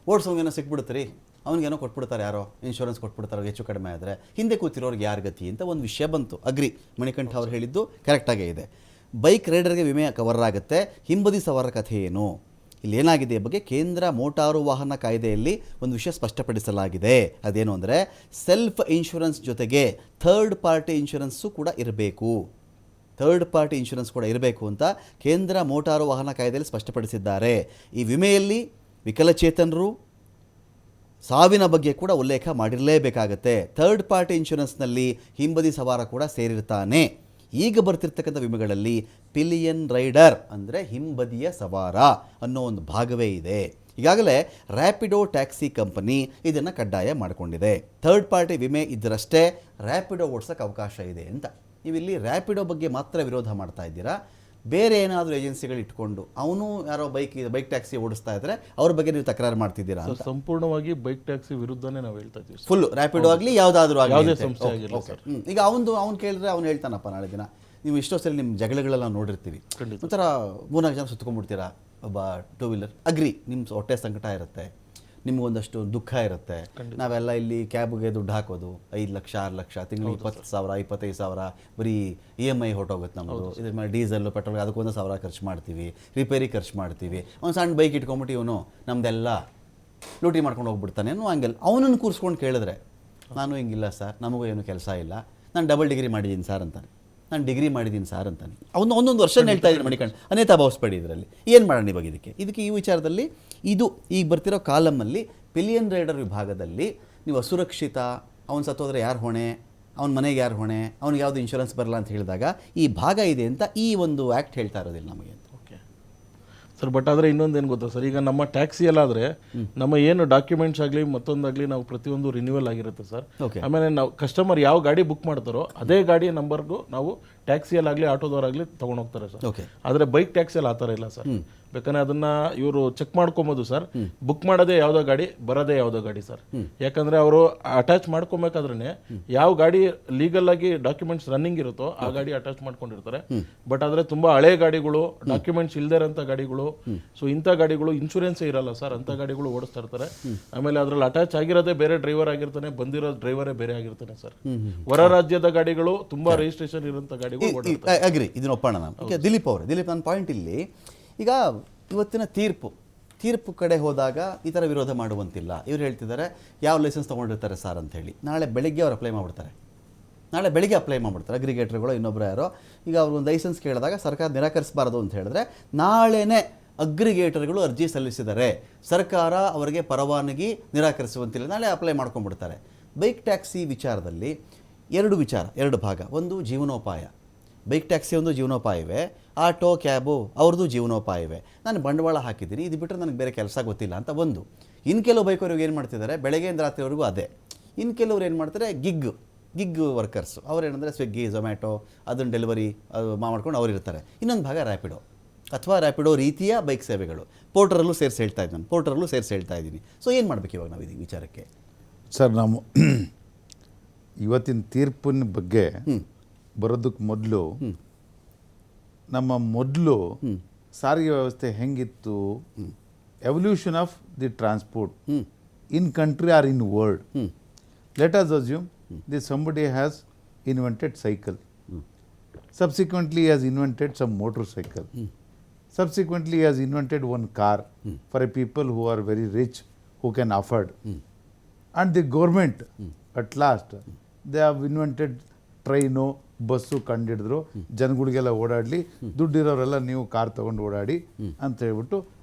ಓಡಿಸೋಂಗೇನೋ ಸಿಕ್ಬಿಡುತ್ತೆ, ಅವ್ನಿಗೇನೋ ಕೊಟ್ಬಿಡ್ತಾರೆ, ಯಾರೋ ಇನ್ಶೂರೆನ್ಸ್ ಕೊಟ್ಬಿಡ್ತಾರೆ ಹೆಚ್ಚು ಕಡಿಮೆ ಆದರೆ, ಹಿಂದೆ ಕೂತಿರೋರಿಗೆ ಯಾರು ಗತಿ ಅಂತ ಒಂದು ವಿಷಯ ಬಂತು. ಅಗ್ರಿ, ಮಣಿಕಂಠ ಅವ್ರು ಹೇಳಿದ್ದು ಕರೆಕ್ಟಾಗೇ ಇದೆ. ಬೈಕ್ ರೈಡರ್ಗೆ ವಿಮೆ ಕವರ್ ಆಗುತ್ತೆ, ಹಿಂಬದಿ ಸವಾರರ ಕಥೆ ಏನು, ಇಲ್ಲಿ ಏನಾಗಿದೆ ಬಗ್ಗೆ ಕೇಂದ್ರ ಮೋಟಾರು ವಾಹನ ಕಾಯ್ದೆಯಲ್ಲಿ ಒಂದು ವಿಷಯ ಸ್ಪಷ್ಟಪಡಿಸಲಾಗಿದೆ. ಅದೇನು ಅಂದರೆ ಸೆಲ್ಫ್ ಇನ್ಶೂರೆನ್ಸ್ ಜೊತೆಗೆ ಥರ್ಡ್ ಪಾರ್ಟಿ ಇನ್ಶೂರೆನ್ಸು ಕೂಡ ಇರಬೇಕು, ಅಂತ ಕೇಂದ್ರ ಮೋಟಾರು ವಾಹನ ಕಾಯ್ದೆಯಲ್ಲಿ ಸ್ಪಷ್ಟಪಡಿಸಿದ್ದಾರೆ. ಈ ವಿಮೆಯಲ್ಲಿ ವಿಕಲಚೇತನರು ಸಾವಿನ ಬಗ್ಗೆ ಕೂಡ ಉಲ್ಲೇಖ ಮಾಡಿರಲೇಬೇಕಾಗತ್ತೆ. ಥರ್ಡ್ ಪಾರ್ಟಿ ಇನ್ಶೂರೆನ್ಸ್ನಲ್ಲಿ ಹಿಂಬದಿ ಸವಾರ ಕೂಡ ಸೇರಿರ್ತಾನೆ. ಈಗ ಬರ್ತಿರ್ತಕ್ಕಂಥ ವಿಮೆಗಳಲ್ಲಿ ಪಿಲಿಯನ್ ರೈಡರ್ ಅಂದರೆ ಹಿಂಬದಿಯ ಸವಾರ ಅನ್ನೋ ಒಂದು ಭಾಗವೇ ಇದೆ. ಈಗಾಗಲೇ ರ್ಯಾಪಿಡೋ ಟ್ಯಾಕ್ಸಿ ಕಂಪನಿ ಇದನ್ನು ಕಡ್ಡಾಯ ಮಾಡಿಕೊಂಡಿದೆ. ಥರ್ಡ್ ಪಾರ್ಟಿ ವಿಮೆ ಇದ್ದರಷ್ಟೇ ರ್ಯಾಪಿಡೋ ಓಡಿಸೋಕ್ಕೆ ಅವಕಾಶ ಇದೆ ಅಂತ. ನೀವಿಲ್ಲಿ ರ್ಯಾಪಿಡೋ ಬಗ್ಗೆ ಮಾತ್ರ ವಿರೋಧ ಮಾಡ್ತಾ ಇದ್ದೀರಾ, ಬೇರೆ ಏನಾದರೂ ಏಜೆನ್ಸಿಗಳು ಇಟ್ಕೊಂಡು ಅವನು ಯಾರೋ ಬೈಕ್ ಟ್ಯಾಕ್ಸಿ ಓಡಿಸ್ತಾ ಇದ್ರೆ ಅವ್ರ ಬಗ್ಗೆ ನೀವು ತಕರಾರು ಮಾಡ್ತಿದ್ದೀರಾ? ಸಂಪೂರ್ಣವಾಗಿ ಬೈಕ್ ಟ್ಯಾಕ್ಸಿ ವಿರುದ್ಧನೇ ನಾವು ಹೇಳ್ತಾ ಇದ್ದೀವಿ. ಫುಲ್ ರ್ಯಾಪಿಡೋ ಆಗಲಿ ಯಾವುದಾದ್ರೂ ಆಗಲಿ ಸಂಸ್ಥೆ ಆಗಿಲ್ಲ ಸರ್. ಈಗ ಅವ್ನು ಕೇಳಿದ್ರೆ ಅವ್ನು ಹೇಳ್ತಾನಪ್ಪ, ನಾಳೆ ದಿನ ನೀವು ಇಷ್ಟೋ ಸಲ ನಿಮ್ಮ ಜಗಳಗಳೆಲ್ಲ ನೋಡಿರ್ತೀವಿ, ಒಂಥರ 3-4 ಜನ ಸುತ್ಕೊಂಡ್ಬಿಡ್ತೀರಾ, ಒಬ್ಬ ಟೂ ವೀಲರ್ ಅಗ್ರಿ, ನಿಮ್ಮ ಹೊಟ್ಟೆ ಸಂಕಟ ಇರುತ್ತೆ, ನಿಮಗೊಂದಷ್ಟು ದುಃಖ ಇರುತ್ತೆ. ನಾವೆಲ್ಲ ಇಲ್ಲಿ ಕ್ಯಾಬ್ಗೆ ದುಡ್ಡು ಹಾಕೋದು 5 ಲಕ್ಷ 6 ಲಕ್ಷ, ತಿಂಗಳು 20,000 25,000 ಬರೀ EMI ಹೊಟ್ಟೋಗುತ್ತೆ ನಮ್ಮದು. ಇದ್ರ ಮೇಲೆ ಡೀಸೆಲ್ ಪೆಟ್ರೋಲ್ ಅದಕ್ಕೆ 1,000 ಖರ್ಚು ಮಾಡ್ತೀವಿ, ರಿಪೇರಿ ಖರ್ಚು ಮಾಡ್ತೀವಿ. ಒಂದು ಸಣ್ಣ ಬೈಕ್ ಇಟ್ಕೊಂಬಿಟ್ಟು ಇವನು ನಮ್ಮದೆಲ್ಲ ಲೂಟಿ ಮಾಡ್ಕೊಂಡು ಹೋಗ್ಬಿಡ್ತಾನೆ ಅನ್ನೋ ಹಂಗೆಲ್ಲ ಅವನನ್ನು ಕೂರಿಸ್ಕೊಂಡು ಕೇಳಿದ್ರೆ, ನಾನು ಹಿಂಗಿಲ್ಲ ಸರ್, ನಮಗೂ ಏನು ಕೆಲಸ ಇಲ್ಲ, ನಾನು ಡಬಲ್ ಡಿಗ್ರಿ ಮಾಡಿದ್ದೀನಿ ಸರ್ ಅಂತಾನೆ, ನಾನು ಡಿಗ್ರಿ ಮಾಡಿದ್ದೀನಿ ಸರ್ ಅಂತಾನೆ. ಒಂದೊಂದು ವರ್ಷ ಹೇಳ್ತಾ ಇದ್ದೀನಿ ಮಣಿಕಂಡು, ಅನೇತಾ ಭಾವಿಸ್ಬೇಡಿ. ಇದರಲ್ಲಿ ಏನು ಮಾಡೋಣ ಇವಾಗ ಇದಕ್ಕೆ ಈ ವಿಚಾರದಲ್ಲಿ ಇದು ಈಗ ಬರ್ತಿರೋ ಕಾಲಮಲ್ಲಿ ಪಿಲಿಯನ್ ರೈಡರ್ ವಿಭಾಗದಲ್ಲಿ ನೀವು ಅಸುರಕ್ಷಿತ, ಅವ್ನು ಸತ್ತೋದ್ರೆ ಯಾರು ಹೊಣೆ, ಅವ್ನ ಮನೆಗೆ ಯಾರು ಹೊಣೆ, ಅವ್ನಿಗೆ ಯಾವುದು ಇನ್ಶೂರೆನ್ಸ್ ಬರಲ್ಲ ಅಂತ ಹೇಳಿದಾಗ ಈ ಭಾಗ ಇದೆ ಅಂತ ಈ ಒಂದು ಆ್ಯಕ್ಟ್ ಹೇಳ್ತಾ ಇರೋದಿಲ್ಲ ನಮಗೆ ಅಂತ. ಓಕೆ ಸರ್, ಬಟ್ ಆದರೆ ಇನ್ನೊಂದೇನು ಗೊತ್ತಾ ಸರ್, ಈಗ ನಮ್ಮ ಟ್ಯಾಕ್ಸಿಯಲ್ಲಾದರೆ ನಮ್ಮ ಏನು ಡಾಕ್ಯುಮೆಂಟ್ಸ್ ಆಗಲಿ ಮತ್ತೊಂದಾಗಲಿ ನಾವು ಪ್ರತಿಯೊಂದು ರಿನ್ಯೂವಲ್ ಆಗಿರುತ್ತೆ ಸರ್. ಆಮೇಲೆ ನಾವು ಕಸ್ಟಮರ್ ಯಾವ ಗಾಡಿ ಬುಕ್ ಮಾಡ್ತಾರೋ ಅದೇ ಗಾಡಿಯ ನಂಬರ್ಗೂ ನಾವು ಟ್ಯಾಕ್ಸಿಯಲ್ಲಾಗಲಿ ಆಟೋದವರಾಗಲಿ ತೊಗೊಂಡೋಗ್ತಾರೆ ಸರ್. ಆದರೆ ಬೈಕ್ ಟ್ಯಾಕ್ಸಿಯಲ್ಲಿ ಆ ಥರ ಇಲ್ಲ ಸರ್. ಬೇಕಂದ್ರೆ ಅದನ್ನ ಇವರು ಚೆಕ್ ಮಾಡ್ಕೊಬೋದು ಸರ್. ಬುಕ್ ಮಾಡೋದೇ ಯಾವುದೋ ಗಾಡಿ, ಬರೋದೇ ಯಾವುದೋ ಗಾಡಿ ಸರ್. ಯಾಕಂದ್ರೆ ಅವರು ಅಟ್ಯಾಚ್ ಮಾಡ್ಕೊಬೇಕಾದ್ರೆ ಯಾವ ಗಾಡಿ ಲೀಗಲ್ ಆಗಿ ಡಾಕ್ಯುಮೆಂಟ್ಸ್ ರನ್ನಿಂಗ್ ಇರುತ್ತೋ ಆ ಗಾಡಿ ಅಟ್ಯಾಚ್ ಮಾಡ್ಕೊಂಡಿರ್ತಾರೆ. ಬಟ್ ಆದ್ರೆ ತುಂಬಾ ಹಳೆ ಗಾಡಿಗಳು, ಡಾಕ್ಯುಮೆಂಟ್ಸ್ ಇಲ್ದೇ ಇರೋಂಥ ಗಾಡಿಗಳು, ಸೊ ಇಂಥ ಗಾಡಿಗಳು ಇನ್ಶೂರೆನ್ಸೇ ಇರಲ್ಲ ಸರ್, ಅಂತ ಗಾಡಿಗಳು ಓಡಿಸ್ತಾ ಇರ್ತಾರೆ. ಆಮೇಲೆ ಅದ್ರಲ್ಲಿ ಅಟ್ಯಾಚ್ ಆಗಿರೋದೇ ಬೇರೆ ಡ್ರೈವರ್ ಆಗಿರ್ತಾನೆ, ಬಂದಿರೋ ಡ್ರೈವರೇ ಬೇರೆ ಆಗಿರ್ತಾನೆ ಸರ್. ಹೊರ ರಾಜ್ಯದ ಗಾಡಿಗಳು, ತುಂಬಾ ರಿಜಿಸ್ಟ್ರೇಷನ್ ಇರೋಂಥ ಗಾಡಿಗಳು. ಅಗ್ರಿ, ಇದನ್ನ ಒಪ್ಪೋಣ ನಾನು. ದಿಲೀಪ್ ಅವರೇ, ದಿಲೀಪ್ ನನ್ನ ಪಾಯಿಂಟ್ ಇಲ್ಲಿ, ಈಗ ಇವತ್ತಿನ ತೀರ್ಪು ಕಡೆ ಹೋದಾಗ ಈ ಥರ ವಿರೋಧ ಮಾಡುವಂತಿಲ್ಲ. ಇವ್ರು ಹೇಳ್ತಿದ್ದಾರೆ ಯಾವ ಲೈಸೆನ್ಸ್ ತೊಗೊಂಡಿರ್ತಾರೆ ಸರ್ ಅಂತ ಹೇಳಿ, ನಾಳೆ ಬೆಳಗ್ಗೆ ಅವ್ರು ಅಪ್ಲೈ ಮಾಡ್ಬಿಡ್ತಾರೆ ಅಗ್ರಿಗೇಟರ್ಗಳು ಇನ್ನೊಬ್ಬರು ಯಾರೋ. ಈಗ ಅವ್ರಿಗೊಂದು ಲೈಸೆನ್ಸ್ ಕೇಳಿದಾಗ ಸರ್ಕಾರ ನಿರಾಕರಿಸಬಾರದು ಅಂತ ಹೇಳಿದ್ರೆ ನಾಳೆನೇ ಅಗ್ರಿಗೇಟರ್ಗಳು ಅರ್ಜಿ ಸಲ್ಲಿಸಿದ್ದಾರೆ, ಸರ್ಕಾರ ಅವರಿಗೆ ಪರವಾನಗಿ ನಿರಾಕರಿಸುವಂತಿಲ್ಲ, ನಾಳೆ ಅಪ್ಲೈ ಮಾಡ್ಕೊಂಡ್ಬಿಡ್ತಾರೆ. ಬೈಕ್ ಟ್ಯಾಕ್ಸಿ ವಿಚಾರದಲ್ಲಿ ಎರಡು ಭಾಗ. ಒಂದು ಜೀವನೋಪಾಯ, ಬೈಕ್ ಟ್ಯಾಕ್ಸಿ ಒಂದು ಜೀವನೋಪಾಯವೇ, ಆಟೋ ಕ್ಯಾಬು ಅವ್ರದ್ದು ಜೀವನೋಪಾಯವೇ. ನಾನು ಬಂಡವಾಳ ಹಾಕಿದ್ದೀನಿ, ಇದು ಬಿಟ್ಟರೆ ನನಗೆ ಬೇರೆ ಕೆಲಸ ಗೊತ್ತಿಲ್ಲ ಅಂತ ಒಂದು. ಇನ್ನು ಕೆಲವು ಬೈಕವ್ರಿಗೆ ಏನು ಮಾಡ್ತಿದ್ದಾರೆ, ಬೆಳಗ್ಗೆಯಿಂದ ರಾತ್ರಿವರೆಗೂ ಅದೇ. ಇನ್ನು ಕೆಲವ್ರು ಏನು ಮಾಡ್ತಾರೆ, ಗಿಗ್ ವರ್ಕರ್ಸು, ಅವ್ರೇನಂದರೆ ಸ್ವಿಗ್ಗಿ ಝೊಮ್ಯಾಟೊ ಅದನ್ನು ಡೆಲಿವರಿ ಮಾಡ್ಕೊಂಡು ಅವ್ರು ಇರ್ತಾರೆ. ಇನ್ನೊಂದು ಭಾಗ ರ್ಯಾಪಿಡೋ ಅಥವಾ ರ್ಯಾಪಿಡೋ ರೀತಿಯ ಬೈಕ್ ಸೇವೆಗಳು. ಪೋರ್ಟರಲ್ಲೂ ಸೇರಿಸಿ ಹೇಳ್ತಾ ಇದ್ದೀನಿ. ಸೊ ಏನು ಮಾಡಬೇಕು ಇವಾಗ ನಾವು ಈ ವಿಚಾರಕ್ಕೆ? ಸರ್, ನಾವು ಇವತ್ತಿನ ತೀರ್ಪಿನ ಬಗ್ಗೆ ಬರೋದಕ್ಕೆ ಮೊದಲು ಮೊದಲು ಸಾರಿಗೆ ವ್ಯವಸ್ಥೆ ಹೆಂಗಿತ್ತು, evolution of the transport in country or in world. Let us assume somebody has invented cycle, subsequently he has invented some motorcycle, subsequently he has invented one car for a people who are very rich, who can afford, and the government at last they have invented train bus ಕಂಡಿಡಿದ್ರು, ಜನಗಳಿಗೆಲ್ಲ ಓಡಾಡಲಿ, ದುಡ್ಡಿರೋರೆಲ್ಲ ನೀವು car ತೊಗೊಂಡು ಓಡಾಡಿ ಅಂತ ಹೇಳ್ಬಿಟ್ಟು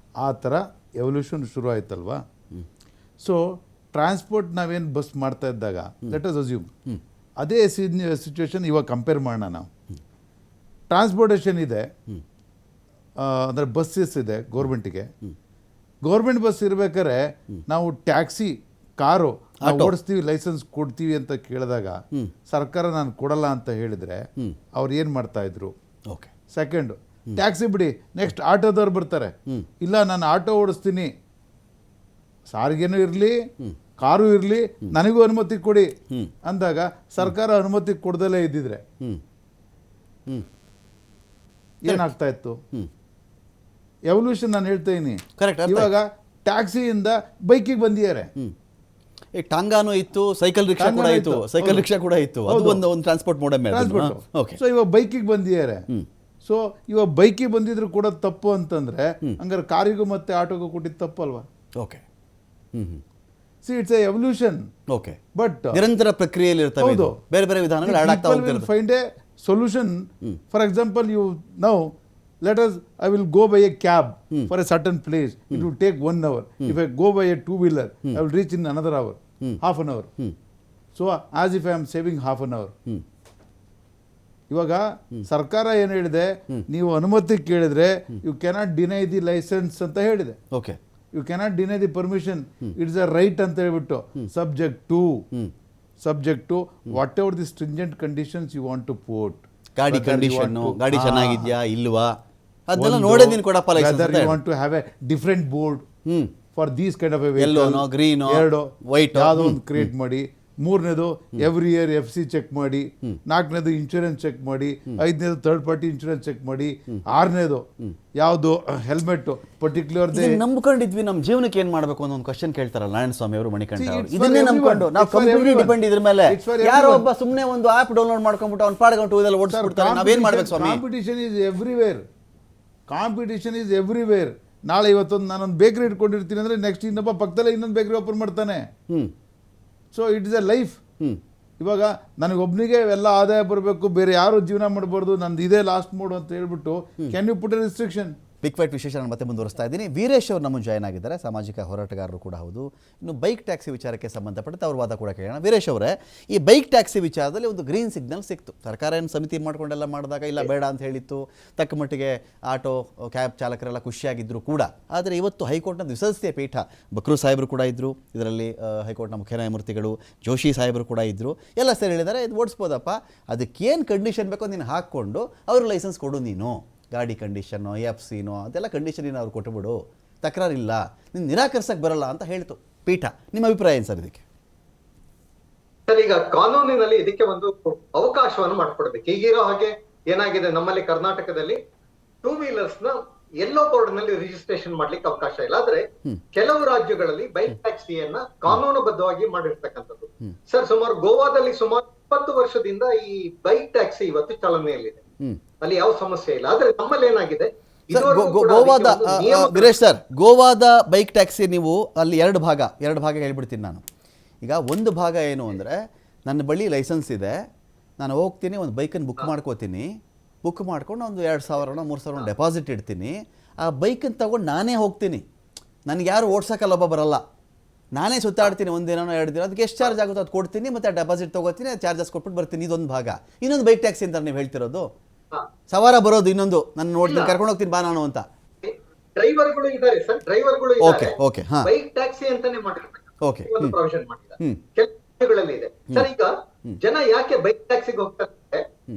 ಆ ಥರ ಎವಲ್ಯೂಷನ್ ಶುರು ಆಯ್ತಲ್ವಾ. ಸೊ ಟ್ರಾನ್ಸ್ಪೋರ್ಟ್ ನಾವೇನು ಬಸ್ ಮಾಡ್ತಾ ಇದ್ದಾಗ ಲೆಟ್ ಅಸ್ ಅಸ್ಯೂಮ್ ಅದೇ ಸಿಚುವೇಶನ್ ಇವಾಗ ಕಂಪೇರ್ ಮಾಡೋಣ. ನಾವು ಟ್ರಾನ್ಸ್ಪೋರ್ಟೇಷನ್ ಇದೆ, ಅಂದರೆ ಬಸ್ಸಸ್ ಇದೆ ಗೌರ್ಮೆಂಟಿಗೆ. ಗೌರ್ಮೆಂಟ್ ಬಸ್ ಇರ್ಬೇಕಾದ್ರೆ ನಾವು ಟ್ಯಾಕ್ಸಿ ಕಾರು ಓಡಿಸ್ತೀವಿ, ಲೈಸೆನ್ಸ್ ಕೊಡ್ತೀವಿ ಅಂತ ಕೇಳಿದಾಗ ಸರ್ಕಾರ ನಾನು ಕೊಡಲ್ಲ ಅಂತ ಹೇಳಿದ್ರೆ ಅವ್ರು ಏನು ಮಾಡ್ತಾ ಇದ್ರು? ಸೆಕೆಂಡ್, ಟ್ಯಾಕ್ಸಿ ಬಿಡಿ, ನೆಕ್ಸ್ಟ್ ಆಟೋದವ್ರು ಬರ್ತಾರೆ, ಇಲ್ಲ ನಾನು ಆಟೋ ಓಡಿಸ್ತೀನಿ, ಸಾರಿಗೆನೂ ಇರಲಿ ಕಾರು ಇರಲಿ, ನನಗೂ ಅನುಮತಿ ಕೊಡಿ ಅಂದಾಗ ಸರ್ಕಾರ ಅನುಮತಿ ಕೊಡ್ದಲೇ ಇದ್ದಿದ್ರೆ ಏನಾಗ್ತಾ ಇತ್ತು? ಎವಲ್ಯೂಷನ್ ನಾನು ಹೇಳ್ತಾ ಇದೀನಿ. ಇವಾಗ ಟ್ಯಾಕ್ಸಿಯಿಂದ ಬೈಕಿಗೆ ಬಂದಿದ್ದಾರೆ. ಟಾಂಗಾನು ಇತ್ತು, ಸೈಕಲ್ ರಿಕ್ಷಾ ಕೂಡ ಇತ್ತು. ಅದು ಒಂದು ಟ್ರಾನ್ಸ್ಪೋರ್ಟ್ ಮೋಡ್ ಮೇಲೆ. ಸೊ ಇವಾಗ ಬೈಕಿಗೆ ಬಂದಿದ್ದಾರೆ. ಸೊ ಇವಾಗ ಬೈಕಿಗೆ ಬಂದಿದ್ರು ಕೂಡ ತಪ್ಪು ಅಂತಂದ್ರೆ ಹಂಗಾರೆ ಕಾರಿಗೂ ಮತ್ತೆ ಆಟೋಗೂ ಕೊಟ್ಟಿದ್ದು ತಪ್ಪು ಅಲ್ವಾ? Okay. See, it's a evolution. Okay. But ನಿರಂತರ ಪ್ರಕ್ರಿಯೆಯಲ್ಲಿ ಇರ್ತವೆ ಇದು. ಬೇರೆ ಬೇರೆ ವಿಧಾನಗಳು ಆಡ್ ಆಗ್ತಾ ಹೋಗ್ತಿರುತ್ತೆ. People will find a solution. For example, I will go by a cab for a certain place. It will take 1 hour. If I go by a two-wheeler, I will reach in another hour, half an hour. So as if I am saving half an hour. ಇವಾಗ ಸರ್ಕಾರ ಏನು ಹೇಳಿದೆ, ನೀವು ಅನುಮತಿ ಕೇಳಿದ್ರೆ you cannot deny the license ಅಂತ ಹೇಳಿದೆ. Okay. You cannot deny the permission, it's a right ಅಂತ ಹೇಳ್ಬಿಟ್ಟು subject to whatever the stringent conditions you want to port. ಗಾಡಿ ಕಂಡೀಷನ್, ಗಾಡಿ ಚೆನ್ನಾಗಿದ್ಯಾ ಇಲ್ವಾ ಅದೆಲ್ಲ ನೋಡೇ ನೀನು ಕೊಡಪ್ಪ ಲೈಸೆನ್ಸ್ ಅಂತ. You want to have a different board for these kind of a ಯೆಲ್ಲೋನೋ ಗ್ರೀನೋ ಎರಡೋ ವೈಟ್ ಯಾವುದೋ ಒಂದು ಕ್ರಿಯೇಟ್ ಮಾಡಿ ಮೂರನೇದು ಎವ್ರಿ ಇಯರ್ FC ಚೆಕ್ ಮಾಡಿ, ನಾಲ್ಕನೇದು ಇನ್ಶೂರೆನ್ಸ್ ಚೆಕ್ ಮಾಡಿ, ಐದನೇದು ಥರ್ಡ್ ಪಾರ್ಟಿ ಇನ್ಶೂರೆನ್ಸ್ ಚೆಕ್ ಮಾಡಿ, ಆರನೇದು ಯಾವುದು ಹೆಲ್ಮೆಟ್ ಪರ್ಟಿಕ್ಯುಲರ್ ನಂಬ್ಕೊಂಡಿದ್ವಿ ನಮ್ಮ ಜೀವನಕ್ಕೆ ಏನ್ ಮಾಡ್ಬೇಕು ಅನ್ನೋ ಒಂದು ಕ್ವಶನ್ ಕೇಳ್ತಾರಲ್ಲ ನಾರಾಯಣ ಸ್ವಾಮಿ ಅವರು ಮಣಿಕಂಠ See, ಅವರು. it's for ಇದನ್ನೇ everyone. ನಂಬ್ಕೊಂಡು ನಾವು It's for completely everyone. Depend ಇದ್ರ ಮೇಲೆ. It's for ಯಾರೋ everyone. ಒಬ್ಬ ಸುಮ್ಮನೆ ಒಂದು ಆಪ್ ಡೌನ್ಲೋಡ್ ಮಾಡ್ಕೊಂಡ್ಬಿಟ್ಟು ಅವ್ನ ಪಾಡ್ಕೊಂಡು ಇದೆಲ್ಲ ಓಡಿಸ್ಬಿಡ್ತಾರೆ. ನಾವೇನ್ ಮಾಡ್ಬೇಕು ಸ್ವಾಮಿ? Competition is everywhere. Competition is everywhere. ನಾಳೆ ಇವತ್ತೊಂದು ನಾನೊಂದು ಬೇಕ್ರಿ ಇಟ್ಕೊಂಡಿರ್ತೀನಿ ಅಂದರೆ ನೆಕ್ಸ್ಟ್ ಇನ್ನೊಬ್ಬ ಪಕ್ಕದಲ್ಲೇ ಇನ್ನೊಂದು ಬೇಕ್ರಿ ಓಪನ್ ಮಾಡ್ತಾನೆ. So it is A life. ಇವಾಗ ನನಗೊಬ್ಬನಿಗೆ ಎಲ್ಲ ಆದಾಯ ಬರಬೇಕು, ಬೇರೆ ಯಾರು ಜೀವನ ಮಾಡಬಾರ್ದು, ನಂದು ಇದೇ ಲಾಸ್ಟ್ ಮೋಡ್ ಅಂತ ಹೇಳ್ಬಿಟ್ಟು can you put a restriction? Big fight ವಿಶೇಷ ನಾನು ಮತ್ತೆ ಮುಂದುವರಿಸ್ತಾ ಇದ್ದೀನಿ. ವೀರೇಶ್ ಅವರು ನಮ್ಮ ಜಾಯ್ನ್ ಆಗಿದ್ದಾರೆ, ಸಾಮಾಜಿಕ ಹೋರಾಟಗಾರರು ಕೂಡ ಹೌದು. ಇನ್ನು ಬೈಕ್ ಟ್ಯಾಕ್ಸಿ ವಿಚಾರಕ್ಕೆ ಸಂಬಂಧಪಟ್ಟಂತೆ ಅವ್ರ ವಾದ ಕೂಡ ಕೇಳೋಣ. ವೀರೇಶ್ ಅವರೇ, ಈ ಬೈಕ್ ಟ್ಯಾಕ್ಸಿ ವಿಚಾರದಲ್ಲಿ ಒಂದು ಗ್ರೀನ್ ಸಿಗ್ನಲ್ ಸಿಕ್ತು. ಸರ್ಕಾರ ಏನು ಸಮಿತಿ ಮಾಡ್ಕೊಂಡೆಲ್ಲ ಮಾಡಿದಾಗ ಇಲ್ಲ ಬೇಡ ಅಂತ ಹೇಳಿತ್ತು. ತಕ್ಕ ಮಟ್ಟಿಗೆ ಆಟೋ ಕ್ಯಾಬ್ ಚಾಲಕರೆಲ್ಲ ಖುಷಿಯಾಗಿದ್ದರು ಕೂಡ. ಆದರೆ ಇವತ್ತು ಹೈಕೋರ್ಟ್ನ ದ್ವಿಸದಸ್ಯ ಪೀಠ, ಬಕ್ರೂ ಸಾಹೇಬರು ಕೂಡ ಇದ್ದರು ಇದರಲ್ಲಿ, ಹೈಕೋರ್ಟ್ನ ಮುಖ್ಯ ನ್ಯಾಯಮೂರ್ತಿಗಳು ಜೋಶಿ ಸಾಹೇಬರು ಕೂಡ ಇದ್ದರು. ಎಲ್ಲ ಸೇರಿ ಹೇಳಿದ್ದಾರೆ ಇದು ಓಡಿಸ್ಬೋದಪ್ಪ, ಅದಕ್ಕೇನು ಕಂಡೀಷನ್ ಬೇಕೋ ನೀನು ಹಾಕ್ಕೊಂಡು ಅವ್ರ ಲೈಸೆನ್ಸ್ ಕೊಡು, ನೀನು ಗಾಡಿ ಕಂಡೀಷನ್ನು FC ಅದೆಲ್ಲ ಕಂಡೀಷನ್ ಅವ್ರು ಕೊಟ್ಟುಬಿಡು, ತಕರಾರಿಲ್ಲ, ನೀನು ನಿರಾಕರಿಸಕ್ಕೆ ಬರಲ್ಲ ಅಂತ ಹೇಳ್ತು ಪೀಠ. ನಿಮ್ಮ ಅಭಿಪ್ರಾಯ ಏನು ಸರ್ ಇದಕ್ಕೆ? ಸರ್, ಈಗ ಕಾನೂನಿನಲ್ಲಿ ಇದಕ್ಕೆ ಒಂದು ಅವಕಾಶವನ್ನು ಮಾಡ್ಕೊಡ್ಬೇಕು. ಈಗಿರೋ ಹಾಗೆ ಏನಾಗಿದೆ ನಮ್ಮಲ್ಲಿ ಕರ್ನಾಟಕದಲ್ಲಿ 2 ವೀಲರ್ಸ್ ನ ಎಲ್ಲೋ ಬೋರ್ಡ್ ನಲ್ಲಿ ರಿಜಿಸ್ಟ್ರೇಷನ್ ಮಾಡ್ಲಿಕ್ಕೆ ಅವಕಾಶ ಇಲ್ಲ. ಆದ್ರೆ ಕೆಲವು ರಾಜ್ಯಗಳಲ್ಲಿ ಬೈಕ್ ಟ್ಯಾಕ್ಸಿಯನ್ನ ಕಾನೂನುಬದ್ಧವಾಗಿ ಮಾಡಿರ್ತಕ್ಕಂಥದ್ದು. ಸರ್, ಸುಮಾರು ಗೋವಾದಲ್ಲಿ ಸುಮಾರು 20 ವರ್ಷದಿಂದ ಈ ಬೈಕ್ ಟ್ಯಾಕ್ಸಿ ಇವತ್ತು ಚಾಲನೆಯಲ್ಲಿದೆ. ಅಲ್ಲಿ ಯಾವ ಸಮಸ್ಯೆ ಇಲ್ಲ. ಆದ್ರೆ ನಮ್ಮಲ್ಲಿ ಏನಾಗಿದೆ, ಗೋವಾದ ವೀರೇಶ್ ಸರ್, ಗೋವಾದ ಬೈಕ್ ಟ್ಯಾಕ್ಸಿ ನೀವು ಅಲ್ಲಿ ಎರಡು ಭಾಗ ಹೇಳ್ಬಿಡ್ತೀನಿ ನಾನು. ಈಗ ಒಂದು ಭಾಗ ಏನು ಅಂದರೆ, ನನ್ನ ಬಳಿ ಲೈಸೆನ್ಸ್ ಇದೆ, ನಾನು ಹೋಗ್ತೀನಿ ಒಂದು ಬೈಕನ್ನು ಬುಕ್ ಮಾಡ್ಕೋತೀನಿ, ಬುಕ್ ಮಾಡ್ಕೊಂಡು ಒಂದು 2,000-3,000 ಡೆಪಾಸಿಟ್ ಇಡ್ತೀನಿ, ಆ ಬೈಕನ್ನು ತಗೊಂಡು ನಾನೇ ಹೋಗ್ತೀನಿ, ನನಗೆ ಯಾರು ಓಡ್ಸೋಕ್ಕಲ್ಲೊಬ್ಬ ಬರಲ್ಲ, ನಾನೇ ಸುತ್ತಾಡ್ತೀನಿ, ಒಂದು ದಿನನೋ 2 ದಿನ, ಅದಕ್ಕೆ ಎಷ್ಟು ಚಾರ್ಜ್ ಆಗುತ್ತೋ ಅದು ಕೊಡ್ತೀನಿ, ಮತ್ತು ಆ ಡೆಪಾಸಿಟ್ ತೊಗೋತೀನಿ, ಚಾರ್ಜಸ್ ಕೊಟ್ಬಿಟ್ಟು ಬರ್ತೀನಿ. ಇದೊಂದು ಭಾಗ. ಇನ್ನೊಂದು ಬೈಕ್ ಟ್ಯಾಕ್ಸಿ ಅಂತ ನೀವು ಹೇಳ್ತಿರೋದು, ಸವಾರ ಬರೋದು ಇನ್ನೊಂದು, ನನ್ನ ನೋಡ್ತೀನಿ ಕರ್ಕೊಂಡು ಹೋಗ್ತೀನಿ ಬಾ ನಾನು ಅಂತ. ಡ್ರೈವರ್ಗಳು ಇದ್ದಾರೆ ಸರ್, ಡ್ರೈವರ್ಗಳು ಓಕೆ ಹಾ, ಬೈಕ್ ಟ್ಯಾಕ್ಸಿ ಅಂತಾನೆ ಮಾಡಿರ್ತಾರೆ. ಓಕೆ, ಒಂದು ಪ್ರೊವಿಷನ್ ಮಾಡಿದ್ದಾರೆ, ಕೆಲವು ಇದೆ ಸರ್. ಈಗ ಜನ ಯಾಕೆ ಬೈಕ್ ಟ್ಯಾಕ್ಸಿಗೆ ಹೋಗ್ತಾರೆ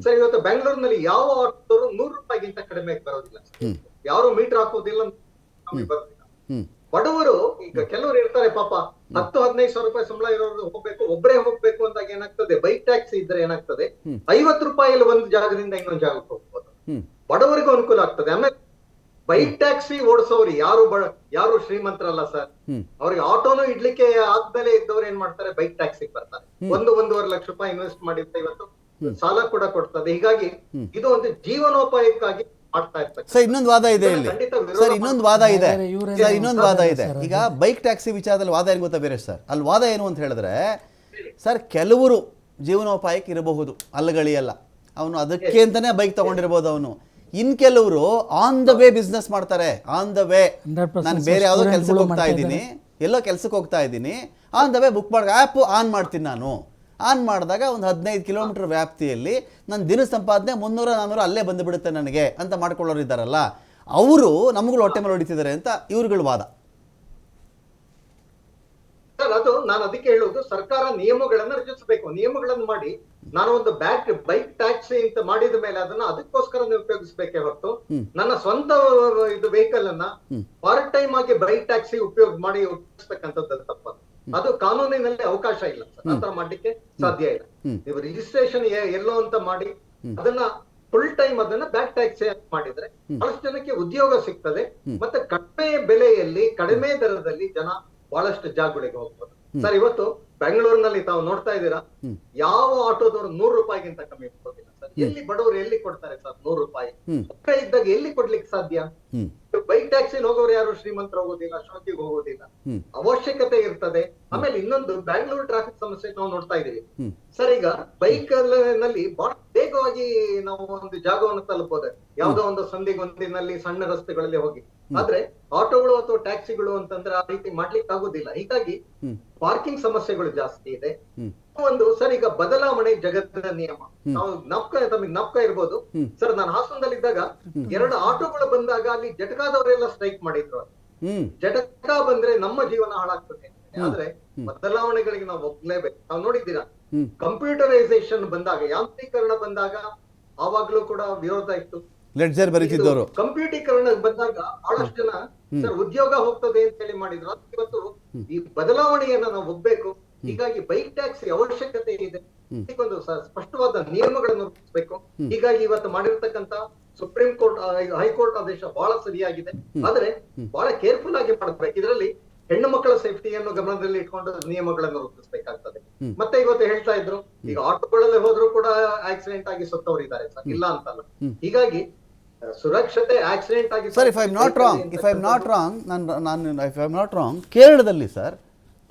ಸರ್? ಇವತ್ತು ಬೆಂಗಳೂರಿನಲ್ಲಿ ಯಾವ ಆಟೋರು 100 ರೂಪಾಯಿಗಿಂತ ಕಡಿಮೆ ಬರೋದಿಲ್ಲ, ಯಾರು ಮೀಟರ್ ಹಾಕೋದಿಲ್ಲ, ಬರೋದಿಲ್ಲ. ಬಡವರು ಈಗ ಕೆಲವರು ಇರ್ತಾರೆ ಪಾಪ, 10-15 ಸಾವಿರ ರೂಪಾಯಿ ಸಂಬಳ ಇರೋರು ಹೋಗ್ಬೇಕು, ಒಬ್ಬರೇ ಹೋಗ್ಬೇಕು ಅಂದಾಗ ಏನಾಗ್ತದೆ, ಬೈಕ್ ಟ್ಯಾಕ್ಸಿ ಇದ್ರೆ ಏನಾಗ್ತದೆ, 50 ರೂಪಾಯಿಯಲ್ಲಿ ಒಂದು ಜಾಗದಿಂದ ಇನ್ನೊಂದು ಜಾಗಕ್ಕೆ ಹೋಗ್ಬೋದು, ಬಡವರಿಗೂ ಅನುಕೂಲ ಆಗ್ತದೆ. ಆಮೇಲೆ ಬೈಕ್ ಟ್ಯಾಕ್ಸಿ ಓಡಿಸೋರು ಯಾರು ಶ್ರೀಮಂತರಲ್ಲ ಸರ್. ಅವ್ರಿಗೆ ಆಟೋನು ಇಡ್ಲಿಕ್ಕೆ ಆದ್ಮೇಲೆ ಇದ್ದವ್ರು ಏನ್ ಮಾಡ್ತಾರೆ, ಬೈಕ್ ಟ್ಯಾಕ್ಸಿಗೆ ಬರ್ತಾರೆ. 1-1.5 ಲಕ್ಷ ರೂಪಾಯಿ ಇನ್ವೆಸ್ಟ್ ಮಾಡಿದ್ರೆ ಇವತ್ತು ಸಾಲ ಕೂಡ ಕೊಡ್ತದೆ. ಹೀಗಾಗಿ ಇದು ಒಂದು ಜೀವನೋಪಾಯಕ್ಕಾಗಿ ಮಾಡ್ತಾ ಇರ್ತಾರೆ. ಸರ್, ಇನ್ನೊಂದು ವಾದ ಇದೆ ಇಲ್ಲಿ ಸರ್, ಇನ್ನೊಂದು ವಾದ ಇದೆ. ಈಗ ಬೈಕ್ ಟ್ಯಾಕ್ಸಿ ವಿಚಾರದಲ್ಲಿ ವಾದ ಏನು ಗೊತ್ತಾ ವೀರೇಶ್ ಸರ್? ಅಲ್ಲಿ ವಾದ ಏನು ಅಂತ ಹೇಳಿದ್ರೆ, ಸರ್ ಕೆಲವರು ಜೀವನೋಪಾಯಕ್ಕೆ ಇರಬಹುದು, ಅಲ್ಲಗಳಿಯಲ್ಲ, ಅವನು ಅದಕ್ಕೆ ಅಂತಾನೆ ಬೈಕ್ ತಗೊಂಡಿರ್ಬೋದು ಅವನು. ಇನ್ ಕೆಲವರು ಆನ್ ದ ವೇ ಬಿಸ್ನೆಸ್ ಮಾಡ್ತಾರೆ. ಆನ್ ದ ವೇ, ನಾನು ಬೇರೆ ಯಾವುದೋ ಕೆಲಸಕ್ಕೆ ಹೋಗ್ತಾ ಇದ್ದೀನಿ, ಎಲ್ಲೋ ಕೆಲಸಕ್ಕೆ ಹೋಗ್ತಾ ಇದ್ದೀನಿ, ಆನ್ ದ ವೇ ಬುಕ್ ಮಾಡಿ ಆ್ಯಪ್ ಆನ್ ಮಾಡ್ತೀನಿ. ನಾನು ಆನ್ ಮಾಡಿದಾಗ ಒಂದು 15 ಕಿಲೋಮೀಟರ್ ವ್ಯಾಪ್ತಿಯಲ್ಲಿ ನನ್ನ ದಿನ ಸಂಪಾದನೆ 300-400 ಅಲ್ಲೇ ಬಂದುಬಿಡುತ್ತೆ ನನಗೆ ಅಂತ ಮಾಡ್ಕೊಳ್ಳೋರು ಇದ್ದಾರಲ್ಲ, ಅವರು ನಮಗೂ ಹೊಟ್ಟೆ ಮೇಲೆ ಹೊಡಿತಿದ್ದಾರೆ ಅಂತ ಇವ್ರುಗಳ ವಾದ. ಸರ್, ಅದು ನಾನು ಅದಕ್ಕೆ ಹೇಳುವುದು, ಸರ್ಕಾರ ನಿಯಮಗಳನ್ನ ರಚಿಸಬೇಕು. ನಿಯಮಗಳನ್ನು ಮಾಡಿ, ನಾನು ಒಂದು ಬೈಕ್ ಟ್ಯಾಕ್ಸಿ ಅಂತ ಮಾಡಿದ ಮೇಲೆ ಅದನ್ನ ಅದಕ್ಕೋಸ್ಕರ ಉಪಯೋಗಿಸಬೇಕೇ ಹೊರತು ನನ್ನ ಸ್ವಂತ ಇದು ವೆಹಿಕಲ್ ಅನ್ನ ಪಾರ್ಟ್ ಟೈಮ್ ಆಗಿ ಬೈಕ್ ಟ್ಯಾಕ್ಸಿ ಉಪಯೋಗಿಸ್ತಕ್ಕಂಥದ್ದು ತಪ್ಪದು. ಅದು ಕಾನೂನಿನಲ್ಲಿ ಅವಕಾಶ ಇಲ್ಲ ಸರ್, ಆತರ ಮಾಡ್ಲಿಕ್ಕೆ ಸಾಧ್ಯ ಇಲ್ಲ. ನೀವು ರಿಜಿಸ್ಟ್ರೇಷನ್ ಎಲ್ಲೋ ಅಂತ ಮಾಡಿ ಅದನ್ನ ಫುಲ್ ಟೈಮ್ ಅದನ್ನ ಬ್ಯಾಕ್ ಟ್ಯಾಕ್ಸಿ ಮಾಡಿದ್ರೆ ಬಹಳಷ್ಟು ಜನಕ್ಕೆ ಉದ್ಯೋಗ ಸಿಗ್ತದೆ, ಮತ್ತೆ ಕಡಿಮೆ ಬೆಲೆಯಲ್ಲಿ ಕಡಿಮೆ ದರದಲ್ಲಿ ಜನ ಬಹಳಷ್ಟು ಜಾಗಗಳಿಗೆ ಹೋಗ್ಬೋದು. ಸರ್, ಇವತ್ತು ಬೆಂಗಳೂರಿನಲ್ಲಿ ತಾವು ನೋಡ್ತಾ ಇದ್ದೀರಾ, ಯಾವ ಆಟೋದವರು 100 ರೂಪಾಯಿಗಿಂತ ಕಮ್ಮಿ ಕೊಡೋದಿಲ್ಲ ಸರ್. ಎಲ್ಲಿ ಬಡವರು ಎಲ್ಲಿ ಕೊಡ್ತಾರೆ ಸರ್ 100 ರೂಪಾಯಿ? ಇದ್ದಾಗ ಎಲ್ಲಿ ಕೊಡ್ಲಿಕ್ಕೆ ಸಾಧ್ಯ? ಬೈಕ್ ಟ್ಯಾಕ್ಸಿ ಹೋಗೋರು ಯಾರು ಶ್ರೀಮಂತರು ಹೋಗೋದಿಲ್ಲ, ಶೋಕಿಗೆ ಹೋಗೋದಿಲ್ಲ, ಅವಶ್ಯಕತೆ ಇರ್ತದೆ. ಆಮೇಲೆ ಇನ್ನೊಂದು, ಬ್ಯಾಂಗ್ಳೂರ್ ಟ್ರಾಫಿಕ್ ಸಮಸ್ಯೆ ನಾವು ನೋಡ್ತಾ ಇದೀವಿ ಸರ್. ಈಗ ಬೈಕ್ ನಲ್ಲಿ ಬಹಳ ವೇಗವಾಗಿ ನಾವು ಒಂದು ಜಾಗವನ್ನು ತಲುಪೋದೆ, ಯಾವ್ದೋ ಒಂದು ಸಂದಿಗೊಂದಿನಲ್ಲಿ ಸಣ್ಣ ರಸ್ತೆಗಳಲ್ಲಿ ಹೋಗಿ. ಆದ್ರೆ ಆಟೋಗಳು ಅಥವಾ ಟ್ಯಾಕ್ಸಿಗಳು ಅಂತಂದ್ರೆ ಆ ರೀತಿ ಮಾಡ್ಲಿಕ್ಕೆ ಆಗುದಿಲ್ಲ. ಹೀಗಾಗಿ ಪಾರ್ಕಿಂಗ್ ಸಮಸ್ಯೆಗಳು ಜಾಸ್ತಿ ಇದೆ. ಒಂದು ಸರ್, ಈಗ ಬದಲಾವಣೆ ಜಗತ್ತಿನ ನಿಯಮ. ನಾವು ತಮಗೆ ಜ್ಞಾಪಕ ಇರ್ಬೋದು ಸರ್, ನಾನು ಹಾಸನದಲ್ಲಿದ್ದಾಗ 2 ಆಟೋಗಳು ಬಂದಾಗ ಅಲ್ಲಿ ಜಟಕಾದವರೆಲ್ಲ ಸ್ಟ್ರೈಕ್ ಮಾಡಿದ್ರು. ಜಟಕ ಬಂದ್ರೆ ನಮ್ಮ ಜೀವನ ಹಾಳಾಗ್ತದೆ. ಆದ್ರೆ ಬದಲಾವಣೆಗಳಿಗೆ ನಾವು ಒಪ್ಲೇಬೇಕು. ನಾವು ನೋಡಿದ್ದೀರಾ, ಕಂಪ್ಯೂಟರೈಸೇಷನ್ ಬಂದಾಗ, ಯಾಂತ್ರೀಕರಣ ಬಂದಾಗ ಆವಾಗ್ಲೂ ಕೂಡ ವಿರೋಧ ಇತ್ತು. ಲೆಡ್ಜರ್ ಬರೀತಿದ್ದವರು. ಕಂಪ್ಯೂಟೀಕರಣ ಬಂದಾಗ ಬಹಳಷ್ಟು ಜನ ಸರ್ ಉದ್ಯೋಗ ಹೋಗ್ತದೆ ಅಂತ ಹೇಳಿ ಮಾಡಿದ್ರು. ಇವತ್ತು ಈ ಬದಲಾವಣೆಯನ್ನ ನಾವು ಒಪ್ಬೇಕು. ಹೀಗಾಗಿ ಬೈಕ್ ಟ್ಯಾಕ್ಸಿ ಅವಶ್ಯಕತೆ ಇದೆ. ಇದಕ್ಕೊಂದು ಸ್ಪಷ್ಟವಾದ ನಿಯಮಗಳನ್ನು ರೂಪಿಸಬೇಕು. ಹೀಗಾಗಿ ಇವತ್ತು ಮಾಡಿರ್ತಕ್ಕಂತ ಸುಪ್ರೀಂ ಕೋರ್ಟ್ ಹೈಕೋರ್ಟ್ ಆದೇಶ ಬಹಳ ಸರಿಯಾಗಿದೆ. ಆದ್ರೆ ಬಹಳ ಕೇರ್ಫುಲ್ ಆಗಿ ಮಾಡಬೇಕು. ಇದರಲ್ಲಿ ಹೆಣ್ಣು ಮಕ್ಕಳ ಸೇಫ್ಟಿಯನ್ನು ಗಮನದಲ್ಲಿ ಇಟ್ಕೊಂಡು ನಿಯಮಗಳನ್ನು ರೂಪಿಸಬೇಕಾಗ್ತದೆ. ಮತ್ತೆ ಇವತ್ತು ಹೇಳ್ತಾ ಇದ್ರು, ಈಗ ಆಟೋಗಳಲ್ಲಿ ಹೋದ್ರು ಕೂಡ ಆಕ್ಸಿಡೆಂಟ್ ಆಗಿ ಸತ್ತವರಿದ್ದಾರೆ ಸರ್, ಇಲ್ಲ ಅಂತಲ್ಲ. ಹೀಗಾಗಿ ಸುರಕ್ಷತೆ ಆಕ್ಸಿಡೆಂಟ್ ಆಗಿ sir, if I am not wrong, ಕೇರಳದಲ್ಲಿ ಸರ್,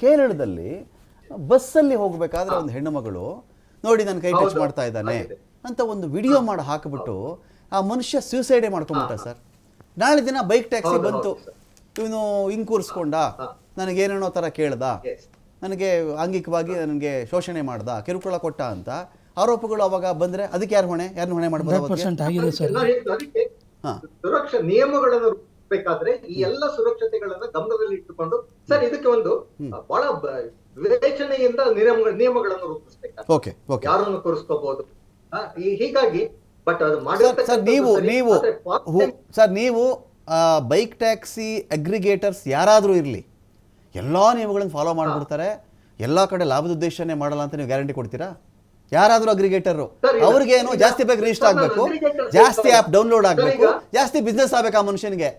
ಕೇರಳದಲ್ಲಿ ಬಸ್ಸಲ್ಲಿ ಹೋಗ್ಬೇಕಾದ್ರೆ ಒಂದು ಹೆಣ್ಣು ಮಗಳು ನೋಡಿ ನನ್ನ ಕೈ ಟಚ್ ಮಾಡ್ತಾ ಇದ್ದಾನೆ ಅಂತ ಒಂದು ವಿಡಿಯೋ ಮಾಡಿ ಹಾಕಿಬಿಟ್ಟು ಆ ಮನುಷ್ಯ ಸೂಸೈಡೇ ಮಾಡ್ಕೊಂಡ್ಬಿಟ್ಟ ಸರ್. ನಾಳೆ ದಿನ ಬೈಕ್ ಟ್ಯಾಕ್ಸಿ ಬಂತು, ಇವನು ಹಿಂಗೆ ಕೂರಿಸ್ಕೊಂಡ, ನನಗೇನೇನೋ ಥರ ಕೇಳ್ದ, ನನಗೆ ಆಂಗಿಕವಾಗಿ ನನಗೆ ಶೋಷಣೆ ಮಾಡ್ದ, ಕಿರುಕುಳ ಕೊಟ್ಟ ಅಂತ ಆರೋಪಗಳು ಅವಾಗ ಬಂದ್ರೆ ಅದಕ್ಕೆ ಯಾರನ್ನ ಹೊಣೆ ಮಾಡ್ಬೋದು? ಅದಕ್ಕೆ ಸುರಕ್ಷಾ ನಿಯಮಗಳನ್ನು ರೂಪಿಸಬೇಕಾದ್ರೆ ಈ ಎಲ್ಲ ಸುರಕ್ಷತೆಗಳನ್ನ ಗಮನದಲ್ಲಿ ಇಟ್ಟುಕೊಂಡು ಸರ್ ಇದಕ್ಕೆ ಒಂದು ಬಹಳ ವಿವೇಚನೆಯಿಂದ ನಿಯಮಗಳನ್ನು ರೂಪಿಸಬೇಕಾಗ್ತದೆ. ಓಕೆ ಓಕೆ, ಯಾರನ್ನು ಕೂರಿಸ್ಕೋಬಹುದು. ಹೀಗಾಗಿ ಬಟ್ ಅದು ನೀವು ಬೈಕ್ ಟ್ಯಾಕ್ಸಿ ಅಗ್ರಿಗೇಟರ್ಸ್ ಯಾರಾದರೂ ಇರಲಿ, ಎಲ್ಲ ನಿಯಮಗಳನ್ನು ಫಾಲೋ ಮಾಡಿಬಿಡ್ತಾರೆ, ಎಲ್ಲ ಕಡೆ ಲಾಭದ ಉದ್ದೇಶನೇ ಮಾಡಲ್ಲ ಅಂತ ನೀವು ಗ್ಯಾರಂಟಿ ಕೊಡ್ತೀರಾ? ಯಾರಾದರೂ ಅಗ್ರಿಗೇಟರ್ ಅವ್ರಿಗೇನು ಜಾಸ್ತಿ ಬೇಗ ರಿಜಿಸ್ಟರ್ ಆಗಬೇಕು, ಜಾಸ್ತಿ ಆ್ಯಪ್ ಡೌನ್ಲೋಡ್ ಆಗಬೇಕು, ಜಾಸ್ತಿ ಬಿಸ್ನೆಸ್ ಆಗಬೇಕು ಆ ಮನುಷ್ಯನಿಗೆ.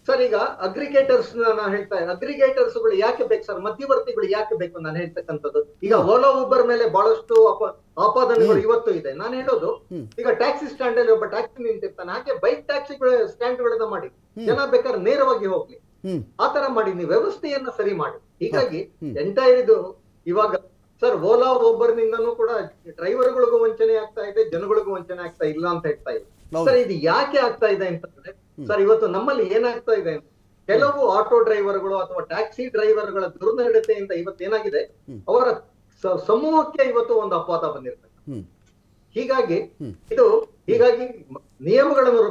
ಸರ್ ಈಗ ಅಗ್ರಿಗೇಟರ್ಸ್ ನಾನು ಹೇಳ್ತಾ ಇದ್ದೀನಿ, ಅಗ್ರಿಗೇಟರ್ಸ್ಗಳು ಯಾಕೆ ಬೇಕು ಸರ್? ಮಧ್ಯವರ್ತಿಗಳು ಯಾಕೆ ಬೇಕು ನಾನು ಹೇಳ್ತಕ್ಕಂಥದ್ದು. ಈಗ ಓಲಾ ಊಬರ್ ಮೇಲೆ ಬಹಳಷ್ಟು ಆಪಾದನೆಗಳು ಇವತ್ತು ಇದೆ. ನಾನು ಹೇಳೋದು, ಈಗ ಟ್ಯಾಕ್ಸಿ ಸ್ಟ್ಯಾಂಡ್ ಅಲ್ಲಿ ಒಬ್ಬ ಟ್ಯಾಕ್ಸಿ ನಿಂತಿರ್ತಾನೆ, ಹಾಗೆ ಬೈಕ್ ಟ್ಯಾಕ್ಸಿಗಳ ಸ್ಟ್ಯಾಂಡ್ ಗಳನ್ನ ಮಾಡಿ, ಜನ ಬೇಕಾದ್ರೆ ನೇರವಾಗಿ ಹೋಗ್ಲಿ, ಆತರ ಮಾಡಿ ನೀವು ವ್ಯವಸ್ಥೆಯನ್ನ ಸರಿ ಮಾಡಿ. ಹೀಗಾಗಿ ಎಂಟೈರ್ ಇದು ಇವಾಗ ಸರ್ ಓಲಾ ಊಬರ್ ನಿಂದನೂ ಕೂಡ ಡ್ರೈವರ್ಗಳಿಗೂ ವಂಚನೆ ಆಗ್ತಾ ಇದೆ, ಜನಗಳಿಗೂ ವಂಚನೆ ಆಗ್ತಾ ಇಲ್ಲ ಅಂತ ಹೇಳ್ತಾ ಇದೆ. ಸರ್ ಇದು ಯಾಕೆ ಆಗ್ತಾ ಇದೆ ಅಂತಂದ್ರೆ ಸರ್ ಇವತ್ತು ನಮ್ಮಲ್ಲಿ ಏನಾಗ್ತಾ ಇದೆ, ಕೆಲವು ಆಟೋ ಡ್ರೈವರ್ಗಳು ಅಥವಾ ಟ್ಯಾಕ್ಸಿ ಡ್ರೈವರ್ಗಳ ದುರ್ನಡತೆಯಿಂದ ಇವತ್ತು ಏನಾಗಿದೆ, ಅವರ ಸಮೂಹಕ್ಕೆ ಇವತ್ತು ಒಂದು ಅಪವಾದ ಬಂದಿರ್ತದೆ. ಹೀಗಾಗಿ ನಿಯಮಗಳನ್ನು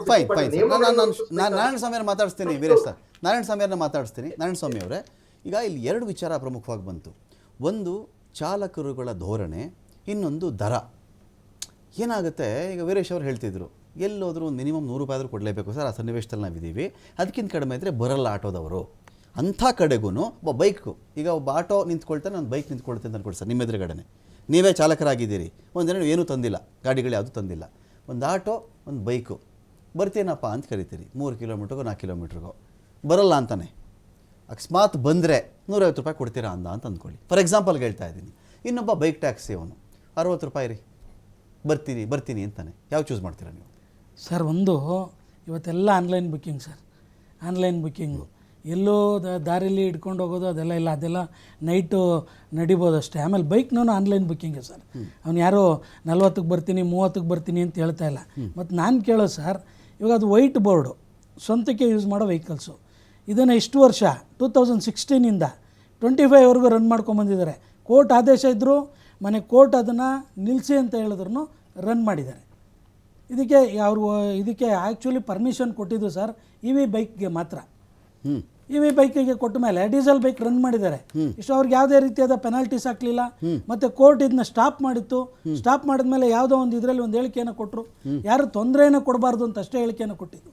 ನಾರಾಯಣ ಸ್ವಾಮಿಯವ್ರನ್ನ ಮಾತಾಡಿಸ್ತೀನಿ, ವೀರೇಶ್ ಸರ್, ನಾರಾಯಣ ಸ್ವಾಮಿಯವ್ರನ್ನ ಮಾತಾಡಿಸ್ತೀನಿ. ನಾರಾಯಣ ಸ್ವಾಮಿ ಅವರೇ, ಈಗ ಇಲ್ಲಿ ಎರಡು ವಿಚಾರ ಪ್ರಮುಖವಾಗಿ ಬಂತು. ಒಂದು ಚಾಲಕರುಗಳ ಧೋರಣೆ, ಇನ್ನೊಂದು ದರ. ಏನಾಗುತ್ತೆ, ಈಗ ವೀರೇಶ್ ಅವರು ಹೇಳ್ತಿದ್ರು, ಎಲ್ಲೋದ್ರೂ ಒಂದು ಮಿನಿಮಮ್ 100 ರೂಪಾಯಿ ಆದರೂ ಕೊಡಲೇಬೇಕು ಸರ್, ಆ ಸನ್ನಿವೇಶದಲ್ಲಿ ನಾವಿದ್ದೀವಿ, ಅದಕ್ಕಿಂತ ಕಡಿಮೆ ಇದ್ದರೆ ಬರಲ್ಲ ಆಟೋದವರು. ಅಂಥ ಕಡೆಗೂ ಒಬ್ಬ ಬೈಕು, ಈಗ ಒಬ್ಬ ಆಟೋ ನಿಂತ್ಕೊಳ್ತಾನೆ, ನಾನು ಬೈಕ್ ನಿಂತ್ಕೊಳ್ತೇನೆ ಅಂತ ಅನ್ಕೊಳ್ರಿ ಸರ್, ನಿಮ್ಮ ಎದುರುಗಡೆ ನೀವೇ ಚಾಲಕರಾಗಿದ್ದೀರಿ, ಒಂದು ದಿನ ಏನೂ ತಂದಿಲ್ಲ, ಗಾಡಿಗಳು ಯಾವುದೂ ತಂದಿಲ್ಲ, ಒಂದು ಆಟೋ ಒಂದು ಬೈಕು, ಬರ್ತೀನಪ್ಪ ಅಂತ ಕರಿತೀರಿ, 3 ಕಿಲೋಮೀಟ್ರಿಗೋ 4 ಕಿಲೋಮೀಟ್ರಿಗೋ, ಬರಲ್ಲ ಅಂತಾನೆ. ಅಕಸ್ಮಾತ್ ಬಂದರೆ 150 ರೂಪಾಯಿ ಕೊಡ್ತೀರಾ ಅಂತ ಅಂದ್ಕೊಳ್ಳಿ, ಫಾರ್ ಎಕ್ಸಾಂಪಲ್ಗೆ ಹೇಳ್ತಾ ಇದ್ದೀನಿ. ಇನ್ನೊಬ್ಬ ಬೈಕ್ ಟ್ಯಾಕ್ಸಿ ಅವನು 60 ರೂಪಾಯಿ ರೀ, ಬರ್ತೀನಿ ಅಂತಾನೆ, ಯಾವ ಚೂಸ್ ಮಾಡ್ತೀರಾ ನೀವು? ಸರ್ ಒಂದು ಇವತ್ತೆಲ್ಲ online booking sir, online booking, ಎಲ್ಲೋ ದಾರಿಲಿ ಇಟ್ಕೊಂಡು ಹೋಗೋದು ಅದೆಲ್ಲ ಇಲ್ಲ, ಅದೆಲ್ಲ ನೈಟು ನಡಿಬೋದು ಅಷ್ಟೇ. ಆಮೇಲೆ ಬೈಕ್ನೂ ಆನ್ಲೈನ್ ಬುಕ್ಕಿಂಗು ಸರ್. ಅವ್ನು ಯಾರೋ 40ಕ್ಕೆ ಬರ್ತೀನಿ 30ಕ್ಕೆ ಬರ್ತೀನಿ ಅಂತ ಹೇಳ್ತಾ ಇಲ್ಲ. ಮತ್ತು ನಾನು ಕೇಳೋದು ಸರ್, ಇವಾಗ ಅದು ವೈಟ್ ಬೋರ್ಡು ಸ್ವಂತಕ್ಕೆ ಯೂಸ್ ಮಾಡೋ ವೆಹಿಕಲ್ಸು, ಇದನ್ನು ಇಷ್ಟು ವರ್ಷ 2016ಇಂದ 25ವರೆಗೂ ರನ್ ಮಾಡ್ಕೊಂಬಂದಿದ್ದಾರೆ. ಕೋರ್ಟ್ ಆದೇಶ ಇದ್ದರೂ ಕೋರ್ಟ್ ಅದನ್ನು ನಿಲ್ಲಿಸಿ ಅಂತ ಹೇಳಿದ್ರು ರನ್ ಮಾಡಿದ್ದಾರೆ. ಇದಕ್ಕೆ ಆ್ಯಕ್ಚುಲಿ ಪರ್ಮಿಷನ್ ಕೊಟ್ಟಿದ್ದು ಸರ್ ಇ ವಿ ಬೈಕ್ಗೆ ಮಾತ್ರ. ಇ ವಿ ಬೈಕಿಗೆ ಕೊಟ್ಟ ಮೇಲೆ ಡೀಸೆಲ್ ಬೈಕ್ ರನ್ ಮಾಡಿದ್ದಾರೆ. ಇಷ್ಟು ಅವ್ರಿಗೆ ಯಾವುದೇ ರೀತಿಯಾದ ಪೆನಾಲ್ಟೀಸ್ ಹಾಕಲಿಲ್ಲ. ಮತ್ತು ಕೋರ್ಟ್ ಇದನ್ನ ಸ್ಟಾಪ್ ಮಾಡಿತ್ತು. ಸ್ಟಾಪ್ ಮಾಡಿದ್ಮೇಲೆ ಯಾವುದೋ ಒಂದು ಇದರಲ್ಲಿ ಒಂದು ಹೇಳಿಕೆಯನ್ನು ಕೊಟ್ಟರು, ಯಾರು ತೊಂದರೆಯನ್ನು ಕೊಡಬಾರ್ದು ಅಂತ ಅಷ್ಟೇ ಹೇಳಿಕೆಯನ್ನು ಕೊಟ್ಟಿದ್ದು.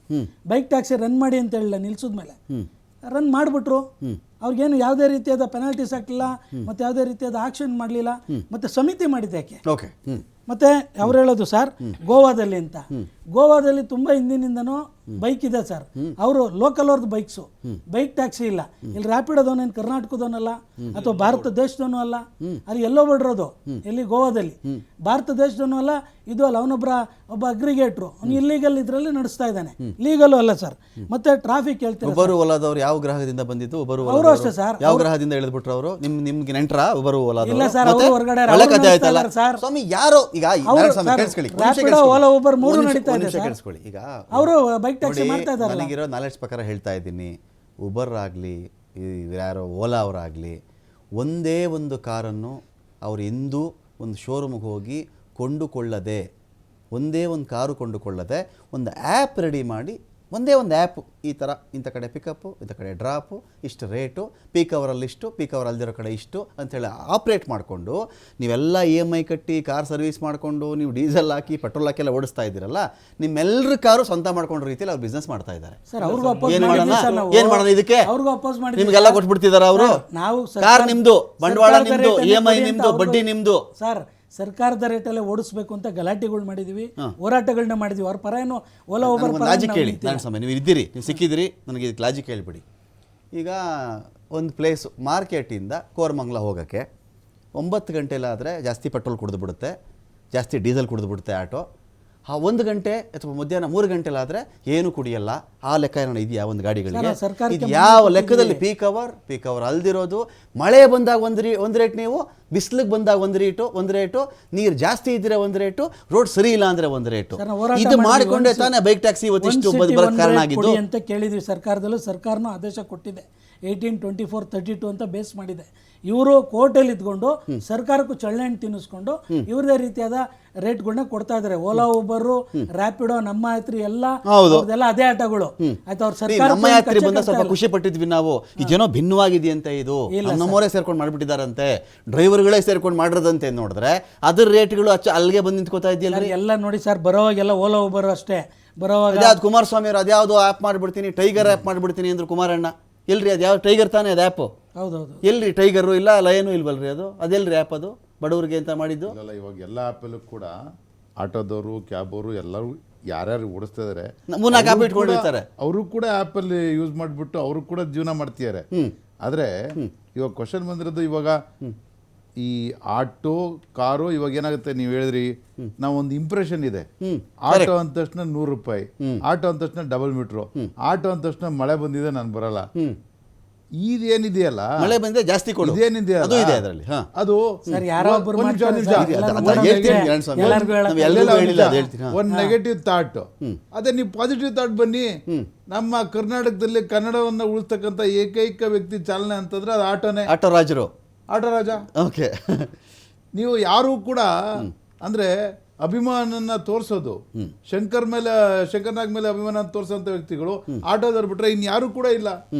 ಬೈಕ್ ಟ್ಯಾಕ್ಸಿ ರನ್ ಮಾಡಿ ಅಂತ ಹೇಳಿಲ್ಲ, ನಿಲ್ಸಿದ್ಮೇಲೆ ರನ್ ಮಾಡಿಬಿಟ್ರು. ಅವ್ರಿಗೇನು ಯಾವುದೇ ರೀತಿಯಾದ ಪೆನಾಲ್ಟೀಸ್ ಹಾಕಲಿಲ್ಲ, ಮತ್ತು ಯಾವುದೇ ರೀತಿಯಾದ ಆಕ್ಷನ್ ಮಾಡಲಿಲ್ಲ. ಮತ್ತು ಸಮಿತಿ ಮಾಡಿದೆ ಯಾಕೆ. ಓಕೆ. ಮತ್ತು ಅವ್ರು ಹೇಳೋದು ಸರ್ ಗೋವಾದಲ್ಲಿ ಅಂತ, ಗೋವಾದಲ್ಲಿ ತುಂಬ ಹಿಂದಿನಿಂದನೂ ಬೈಕ್ ಇದೆ ಸರ್. ಅವರು ಲೋಕಲ್ ಅವ್ರದ್ದು ಬೈಕ್ಸು, ಬೈಕ್ ಟ್ಯಾಕ್ಸಿ ಇಲ್ಲ. ಇಲ್ಲಿ ರ್ಯಾಪಿಡೋದವನೇನು ಕರ್ನಾಟಕದವನಲ್ಲ ಅಥವಾ ಭಾರತ ದೇಶದವನು ಅಲ್ಲ, ಅಲ್ಲಿ ಎಲ್ಲೋ ಬಿಡಿರೋದು, ಎಲ್ಲಿ ಗೋವಾದಲ್ಲಿ. ಭಾರತ ದೇಶದವನು ಅಲ್ಲ, ಇದು ಅಲ್ಲ, ಒಬ್ಬ ಅಗ್ರಿಗೇಟ್ರು, ಅವನು ಇಲ್ಲೀಗಲ್ ಇದರಲ್ಲಿ ನಡೆಸ್ತಾ ಇದ್ದಾನೆ, ಲೀಗಲು ಅಲ್ಲ ಸರ್. ಮತ್ತೆ ಟ್ರಾಫಿಕ್ ಹೇಳ್ತಾರೆ. ಒಬ್ಬರು ಓಲಾದವ್ರು ಯಾವ ಗ್ರಹದಿಂದ ಬಂದಿದ್ದು? ಅವರು ಅಷ್ಟೇ ಸರ್. ಯಾವ ಗ್ರಹದಿಂದ ಹೇಳಿದ್ಬಿಟ್ರು ಅವರು? ನಿಮ್ಗೆ ನೆಂಟ್ರ ಒಬ್ಬರು ಓಲಾದವರು? ಇಲ್ಲ ಸರ್, ಅವರು ಹೊರಗಡೆ ಸ್ವಾಮಿ ಯಾರೋ ಈಗ ಅವರು ಬೈಕ್ ಟ್ಯಾಕ್ಸಿ ಮಾಡ್ತಾ ಇದ್ದಾರೆ. ನನಗಿರೋ ನಾಲೆಡ್ಜ್ ಪ್ರಕಾರ ಹೇಳ್ತಾ ಇದ್ದೀನಿ, ಉಬರ್ ಆಗಲಿ ಯಾರೋ ಓಲಾ ಅವರಾಗಲಿ ಒಂದೇ ಒಂದು ಕಾರನ್ನು ಅವ್ರು ಎಂದೂ ಒಂದು ಶೋರೂಮ್ಗೆ ಹೋಗಿ ಕೊಂಡುಕೊಳ್ಳದೆ, ಒಂದೇ ಒಂದು ಕಾರು ಕೊಂಡುಕೊಳ್ಳದೆ ಒಂದು ಆ್ಯಪ್ ರೆಡಿ ಮಾಡಿ ಒಂದೇ ಒಂದು ಆ್ಯಪು ಈ ಥರ ಇಂಥ ಕಡೆ ಪಿಕಪ್ಪು ಇಂಥ ಕಡೆ ಡ್ರಾಪು ಇಷ್ಟು ರೇಟು ಪೀಕ್ ಅವರಲ್ಲಿ ಇಷ್ಟು ಪೀಕ್ ಅವರ್ ಅಲ್ದಿರೋ ಕಡೆ ಇಷ್ಟು ಅಂಥೇಳಿ ಆಪ್ರೇಟ್ ಮಾಡಿಕೊಂಡು ನೀವೆಲ್ಲ EMI ಕಟ್ಟಿ ಕಾರ್ ಸರ್ವಿಸ್ ಮಾಡಿಕೊಂಡು ನೀವು ಡೀಸೆಲ್ ಹಾಕಿ ಪೆಟ್ರೋಲ್ ಹಾಕಿ ಓಡಿಸ್ತಾ ಇದ್ದೀರಲ್ಲ, ನಿಮ್ಮೆಲ್ಲರ ಕಾರು ಸ್ವಂತ ಮಾಡ್ಕೊಂಡ ರೀತಿಯಲ್ಲಿ ಅವ್ರು ಬಿಸ್ನೆಸ್ ಮಾಡ್ತಾ ಇದ್ದಾರೆ. ಸರ್ ಅವ್ರಿಗೂ ಅಪೋಸ್ ಏನು ಮಾಡಿದ್ವಿ ಮಾಡೋಣ ಸರ್ ನಾವು. ಏನು ಮಾಡೋಣ ಇದಕ್ಕೆ? ಅವ್ರಿಗೂ ಅಪೋಸ್ ಮಾಡಿದ್ವಿ. ನಿಮಗೆಲ್ಲ ಕೊಟ್ಬಿಡ್ತಿದಾರ ಅವರು? ನಾವು ಕಾರ್ ನಿಮ್ಮದು, ಬಂಡವಾಳ ನಿಮ್ಮದು, ಸರ್ಕಾರದ EMI ರೇಟಲ್ಲಿ ನಿಮ್ಮದು, ಕೊಡಿ ಬಡ್ಡಿ ಅಂತ ನಿಮ್ಮದು. ಸರ್ ಸರ್ಕಾರದ ರೇಟಲ್ಲೇ ಓಡಿಸ್ಬೇಕು ಅಂತ ಗಲಾಟೆಗಳು ಮಾಡಿದ್ವಿ, ಹೋರಾಟಗಳನ್ನ ಮಾಡಿದ್ವಿ. ಅವ್ರ ಪರ ಏನು ಓಲಾ ಊಬರ್ ಪರ ಲಾಜಿಕ್ ಹೇಳಿ. ನಾನು ಸಮಯ ನೀವು ಇದ್ದೀರಿ, ನೀವು ಸಿಕ್ಕಿದಿರಿ, ನನಗೆ ಇದಕ್ಕೆ ಲಾಜಿಕ್ ಹೇಳಿಬಿಡಿ. ಈಗ ಒಂದು ಪ್ಲೇಸು ಮಾರ್ಕೆಟಿಂದ ಕೋರಮಂಗಲ ಹೋಗೋಕ್ಕೆ 9 ಗಂಟೆಲಾದರೆ ಜಾಸ್ತಿ ಪೆಟ್ರೋಲ್ ಕುಡಿದು ಬಿಡುತ್ತೆ, ಜಾಸ್ತಿ ಡೀಸೆಲ್ ಕುಡಿದು ಬಿಡುತ್ತೆ ಆಟೋ. 1 ಗಂಟೆ ಅಥವಾ ಮಧ್ಯಾಹ್ನ 3 ಗಂಟೆಲಾದರೆ ಏನು ಕುಡಿಯಲ್ಲ. ಆ ಲೆಕ್ಕ ಏನೋ ಇದೆಯಾ ಒಂದು ಗಾಡಿಗಳಿಗೆ? ಇದು ಯಾವ ಲೆಕ್ಕದಲ್ಲಿ ಪೀಕ್ ಅವರ್ ಅಲ್ದಿರೋದು? ಮಳೆ ಬಂದಾಗ ಒಂದು ರೇಟ್, ನೀವು ಬಿಸಿಲಿಗೆ ಬಂದಾಗ ಒಂದು ರೇಟು, ನೀರು ಜಾಸ್ತಿ ಇದ್ದರೆ ಒಂದು ರೇಟು, ರೋಡ್ ಸರಿ ಇಲ್ಲ ಅಂದರೆ ಒಂದು ರೇಟು. ಇದು ಮಾಡಿಕೊಂಡೇ ತಾನೇ ಬೈಕ್ ಟ್ಯಾಕ್ಸಿ ಇವತ್ತಿಷ್ಟು ಬರೋಕ್ಕೆ ಕಾರಣ ಆಗಿದ್ದು ಅಂತ ಕೇಳಿದ್ವಿ. ಸರ್ಕಾರದಲ್ಲೂ ಸರ್ಕಾರನೂ ಆದೇಶ ಕೊಟ್ಟಿದೆ, 18/24/32 ಅಂತ ಬೇಸ್ ಮಾಡಿದೆ. ಇವರು ಕೋರ್ಟಲ್ಲಿ ಇದ್ಕೊಂಡು ಸರ್ಕಾರಕ್ಕೂ ಚಳ್ಳಹಣ್ಣು ತಿನ್ನಿಸ್ಕೊಂಡು ಇವ್ರದೇ ರೀತಿಯಾದ ರೇಟ್ಗಳನ್ನ ಕೊಡ್ತಾ ಇದ್ದಾರೆ. ಓಲಾ ಊಬರು, ರ್ಯಾಪಿಡೋ, ನಮ್ಮ ಯಾತ್ರಿ ಎಲ್ಲ ಅದೇ ಆಟಗಳು ಆಯ್ತು. ಅವ್ರ ಸರ್ಕಾರ ನಮ್ಮ ಯಾತ್ರಿ ಬಂದ ಸ್ವಲ್ಪ ಖುಷಿ ಪಟ್ಟಿದ್ವಿ ನಾವು. ಇದೇನೋ ಭಿನ್ನವಾಗಿದೆಯಂತೆ, ಇದು ನಮ್ಮವರೇ ಸೇರ್ಕೊಂಡು ಮಾಡ್ಬಿಟ್ಟಿದಾರಂತೆ, ಡ್ರೈವರ್ಗಳೇ ಸೇರ್ಕೊಂಡು ಮಾಡಿರೋದಂತೆ. ನೋಡಿದ್ರೆ ಅದ್ರ ರೇಟ್ಗಳು ಅಲ್ಲಿಗೆ ಬಂದು ನಿಂತ್ಕೋತಾ ಇದೆಯಲ್ಲ ಎಲ್ಲ ನೋಡಿ ಸರ್. ಬರೋವಾಗೆಲ್ಲ ಓಲಾ ಊಬರ್ ಅಷ್ಟೇ ಬರೋವಾಗ ಅದ್ಯಾವ್ದು ಕುಮಾರಸ್ವಾಮಿ ಅವರು ಅದ್ಯಾವುದೋ ಆ್ಯಪ್ ಮಾಡಿಬಿಡ್ತೀನಿ, ಟೈಗರ್ ಆ್ಯಪ್ ಮಾಡಿಬಿಡ್ತೀನಿ ಅಂದ್ರು ಕುಮಾರಣ್ಣ. ಎಲ್ರಿ ಅದು ಯಾವ ಟೈಗರ್ ತಾನೇ ಅದು ಆ್ಯಪು? ಹೌದೌದು. ಎಲ್ರಿ ಟೈಗರು ಇಲ್ಲ, ಲಯನು ಇಲ್ವಲ್ರಿ ಅದು? ಅದೆಲ್ರಿ ಆ್ಯಪ್ ಅದು ಬಡವರಿಗೆ ಅಂತ ಮಾಡಿದ್ದು? ಅಲ್ಲ, ಇವಾಗ ಎಲ್ಲ ಆ್ಯಪಲ್ಲೂ ಕೂಡ ಆಟೋದವರು, ಕ್ಯಾಬ್ ಅವರು ಎಲ್ಲರೂ ಯಾರ್ಯಾರು ಓಡಿಸ್ತಾ ಇದಾರೆ 3-4 ಆ್ಯಪ್ ಇಟ್ಕೊಂಡಿರ್ತಾರೆ. ಅವರು ಕೂಡ ಆ್ಯಪಲ್ಲಿ ಯೂಸ್ ಮಾಡಿಬಿಟ್ಟು ಅವರು ಕೂಡ ಜೀವನ ಮಾಡ್ತಿದ್ದಾರೆ. ಆದರೆ ಇವಾಗ ಕ್ವಶನ್ ಬಂದಿರೋದು, ಇವಾಗ ಈ ಆಟೋ ಕಾರು ಇವಾಗ ಏನಾಗುತ್ತೆ, ನೀವು ಹೇಳಿದ್ರಿ ನಾವು ಒಂದು ಇಂಪ್ರೆಷನ್ ಇದೆ. ಆಟೋ ಅಂದ ತಕ್ಷಣ 100 ರೂಪಾಯಿ, ಆಟೋ ಅಂದ ತಕ್ಷಣ ಡಬಲ್ ಮೀಟ್ರು, ಆಟೋ ಅಂದ ತಕ್ಷಣ ಮಳೆ ಬಂದಿದೆ ನಾನು ಬರಲ್ಲ. ಇದೇನಿದೆಯಲ್ಲ, ಮಳೆ ಬಂದ್ರೆ ಜಾಸ್ತಿ ಕೊಡು, ಇದೇನಿದೆಯಲ್ಲ ಅದು ಇದೆ ಅದರಲ್ಲಿ. ಅದು ಸರ್ ಯಾರೋ ಒಬ್ರು ಒಂದು ನೆಗೆಟಿವ್ ಥಾಟ್. ಅದೇ ನೀವು ಪಾಸಿಟಿವ್ ಥಾಟ್ ಬನ್ನಿ. ನಮ್ಮ ಕರ್ನಾಟಕದಲ್ಲಿ ಕನ್ನಡವನ್ನ ಉಳಿಸ್ತಕ್ಕಂಥ ಏಕೈಕ ವ್ಯಕ್ತಿ ಚಾಲನೆ ಅಂತಂದ್ರೆ ಅದು ಆಟೋನೇ. ಆಟೋ ರಾಜರು, ಆಟೋ ರಾಜ. ಓಕೆ. ನೀವು ಯಾರು ಕೂಡ ಅಂದ್ರೆ ಅಭಿಮಾನನ ತೋರಿಸೋದು, ಶಂಕರ್ನಾಗ್ ಮೇಲೆ ಅಭಿಮಾನ ತೋರಿಸೋಂಥ ವ್ಯಕ್ತಿಗಳು ಆಟೋದವ್ರು ಬಿಟ್ರೆ ಇನ್ಯಾರು ಕೂಡ ಇಲ್ಲ.